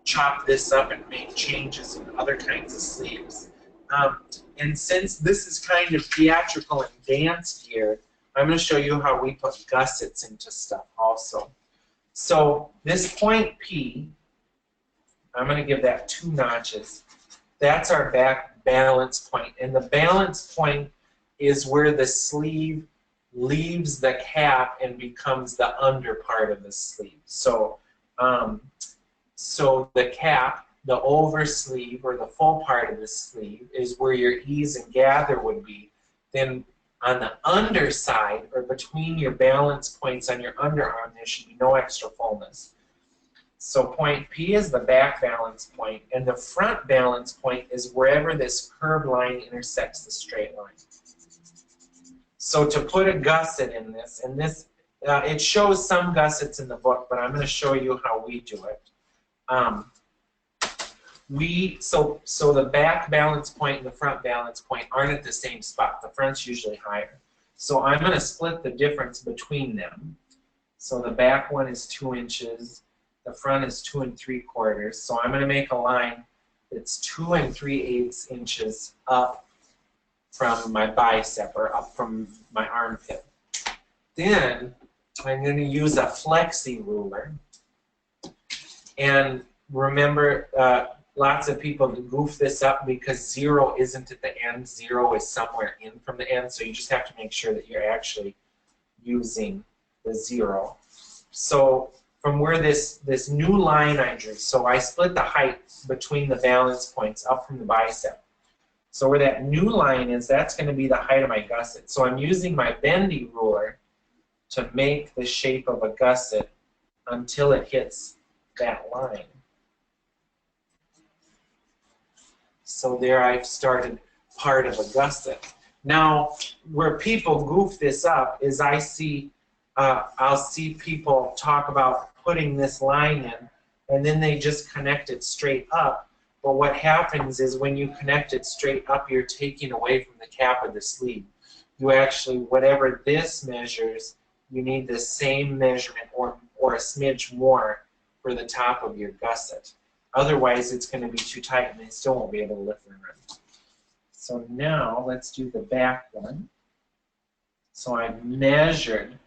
chop this up and make changes in other kinds of sleeves. And since this is kind of theatrical and dance gear, I'm going to show you how we put gussets into stuff also. So this point P, I'm going to give that 2 notches. That's our back balance point. And the balance point is where the sleeve leaves the cap and becomes the under part of the sleeve. So, so the cap, the over sleeve, or the full part of the sleeve is where your ease and gather would be. Then on the underside, or between your balance points on your underarm, there should be no extra fullness. So point P is the back balance point, and the front balance point is wherever this curved line intersects the straight line. So to put a gusset in this, and this, it shows some gussets in the book, but I'm going to show you how we do it. So the back balance point and the front balance point aren't at the same spot. The front's usually higher. So I'm going to split the difference between them. So the back one is 2 inches. The front is 2 3/4. So I'm going to make a line that's 2 3/8 inches up from my bicep, or up from my armpit. Then I'm going to use a flexi ruler. And remember, lots of people goof this up because 0 isn't at the end. 0 is somewhere in from the end. So you just have to make sure that you're actually using the 0. So from where this new line I drew, so I split the height between the balance points up from the bicep. So where that new line is, that's going to be the height of my gusset. So I'm using my bendy ruler to make the shape of a gusset until it hits that line. So there I've started part of a gusset. Now, where people goof this up is I'll see people talk about putting this line in, and then they just connect it straight up. But what happens is when you connect it straight up, you're taking away from the cap of the sleeve. You actually, whatever this measures, you need the same measurement or a smidge more for the top of your gusset. Otherwise, it's going to be too tight and they still won't be able to lift their arm. So now let's do the back one. So I've measured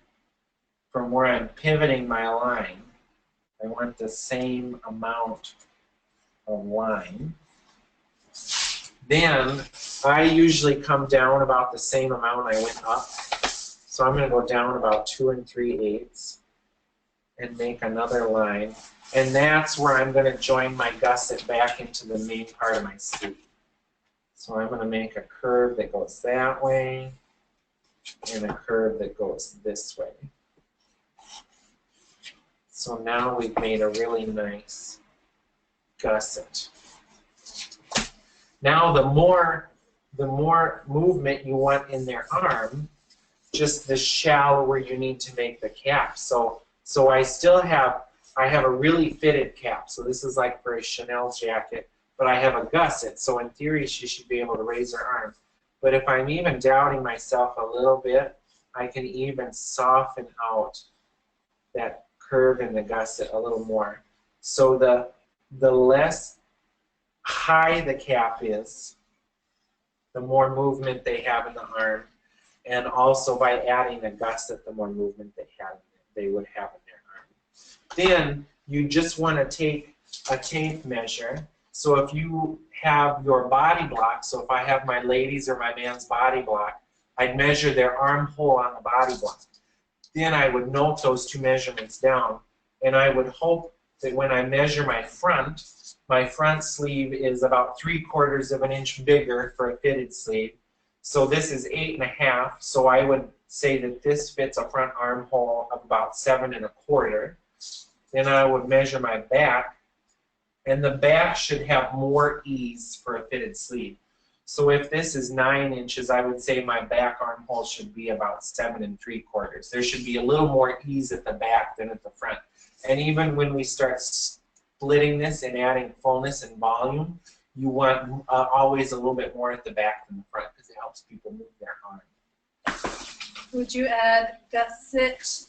from where I'm pivoting my line. I want the same amount of line. Then I usually come down about the same amount I went up. So I'm going to go down about 2 3/8 and make another line. And that's where I'm going to join my gusset back into the main part of my sleeve. So I'm going to make a curve that goes that way and a curve that goes this way. So now we've made a really nice gusset. Now the more movement you want in their arm, just the shallower you need to make the cap. So I have a really fitted cap. So this is like for a Chanel jacket, but I have a gusset. So in theory, she should be able to raise her arm. But if I'm even doubting myself a little bit, I can even soften out that curve in the gusset a little more. So the less high the cap is, the more movement they have in the arm. And also by adding a gusset, the more movement they would have in their arm. Then you just want to take a tape measure. So if you have your body block, so if I have my ladies or my man's body block, I'd measure their armhole on the body block. Then I would note those 2 measurements down, and I would hope that when I measure my front sleeve is about 3/4 of an inch bigger for a fitted sleeve. So this is 8 1/2, so I would say that this fits a front armhole of about 7 1/4. Then I would measure my back, and the back should have more ease for a fitted sleeve. So if this is 9 inches, I would say my back armhole should be about 7 3/4. There should be a little more ease at the back than at the front. And even when we start splitting this and adding fullness and volume, you want always a little bit more at the back than the front because it helps people move their arm. Would you add gusset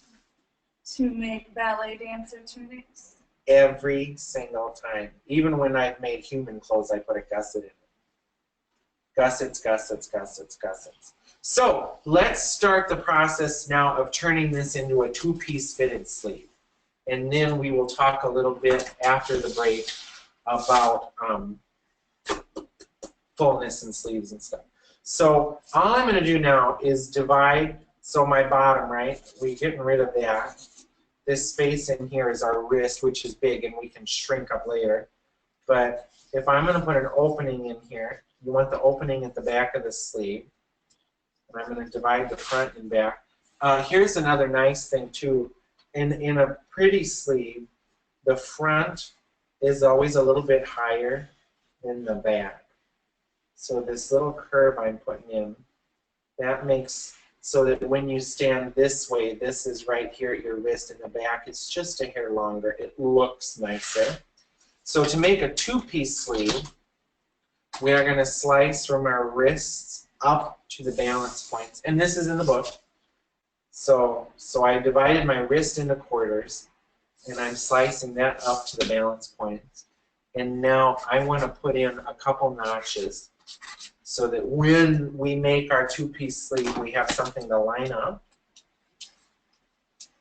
to make ballet dancer tunics? Every single time. Even when I've made human clothes, I put a gusset in it. Gussets, gussets, gussets, gussets. So let's start the process now of turning this into a two-piece fitted sleeve. And then we will talk a little bit after the break about fullness and sleeves and stuff. So all I'm going to do now is divide. So my bottom, right, we're getting rid of that. This space in here is our wrist, which is big, and we can shrink up later. But if I'm going to put an opening in here, you want the opening at the back of the sleeve. And I'm going to divide the front and back. Here's another nice thing, too. In a pretty sleeve, the front is always a little bit higher than the back. So this little curve I'm putting in, that makes so that when you stand this way, this is right here at your wrist, and the back it's just a hair longer. It looks nicer. So to make a two-piece sleeve, we are going to slice from our wrists up to the balance points. And this is in the book. So I divided my wrist into quarters, and I'm slicing that up to the balance points. And now I want to put in a couple notches so that when we make our two-piece sleeve, we have something to line up.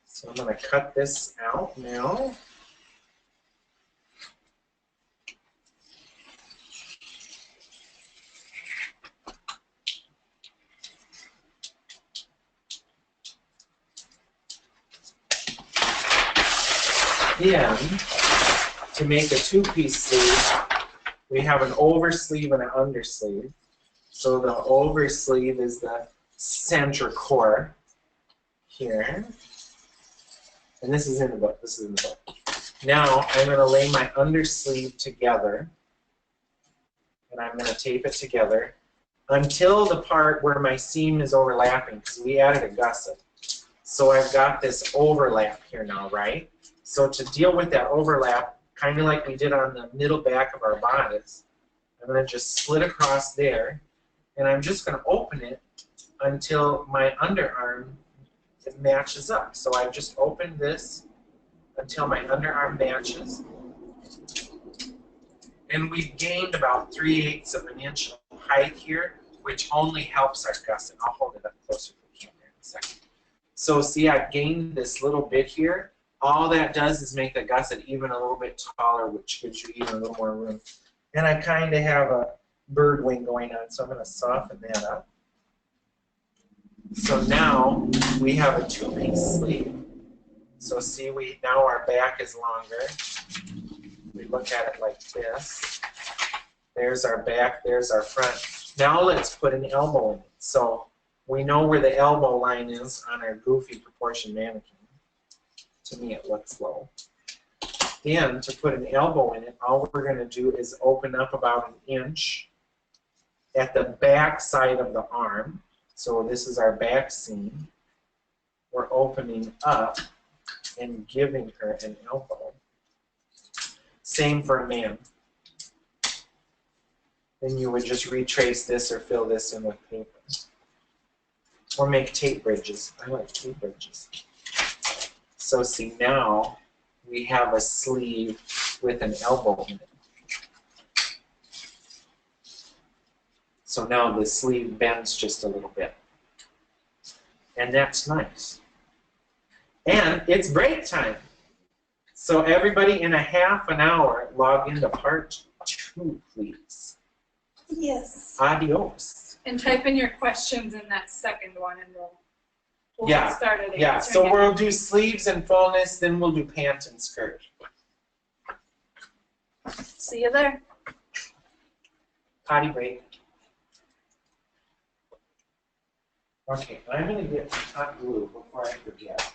So I'm going to cut this out now. And to make a two-piece sleeve, we have an oversleeve and an undersleeve. So the oversleeve is the center core here. And this is in the book. This is in the book. Now I'm going to lay my undersleeve together. And I'm going to tape it together until the part where my seam is overlapping, because we added a gusset. So I've got this overlap here now, right? So to deal with that overlap, kind of like we did on the middle back of our bodice, I'm going to just split across there, and I'm just going to open it until my underarm matches up. So I've just opened this until my underarm matches. And we've gained about 3/8 of an inch of height here, which only helps our gusset. I'll hold it up closer to the camera in a second. So see, I've gained this little bit here. All that does is make the gusset even a little bit taller, which gives you even a little more room. And I kind of have a bird wing going on, so I'm going to soften that up. So now we have a two-piece sleeve. So see, now our back is longer. We look at it like this. There's our back, there's our front. Now let's put an elbow in it. So we know where the elbow line is on our goofy proportion mannequin. To me, it looks low. And to put an elbow in it, all we're going to do is open up about 1 inch at the back side of the arm. So this is our back seam. We're opening up and giving her an elbow. Same for a man. Then you would just retrace this or fill this in with paper. Or make tape bridges. I like tape bridges. So see, now we have a sleeve with an elbow in it. So now the sleeve bends just a little bit. And that's nice. And it's break time. So everybody in a half an hour, log into part 2, please. Yes. Adios. And type in your questions in that second one, and we'll Yeah. get started. Yeah, so we'll do sleeves and fullness, then we'll do pant and skirt. See you there. Potty break. Okay, I'm going to get hot glue before I forget.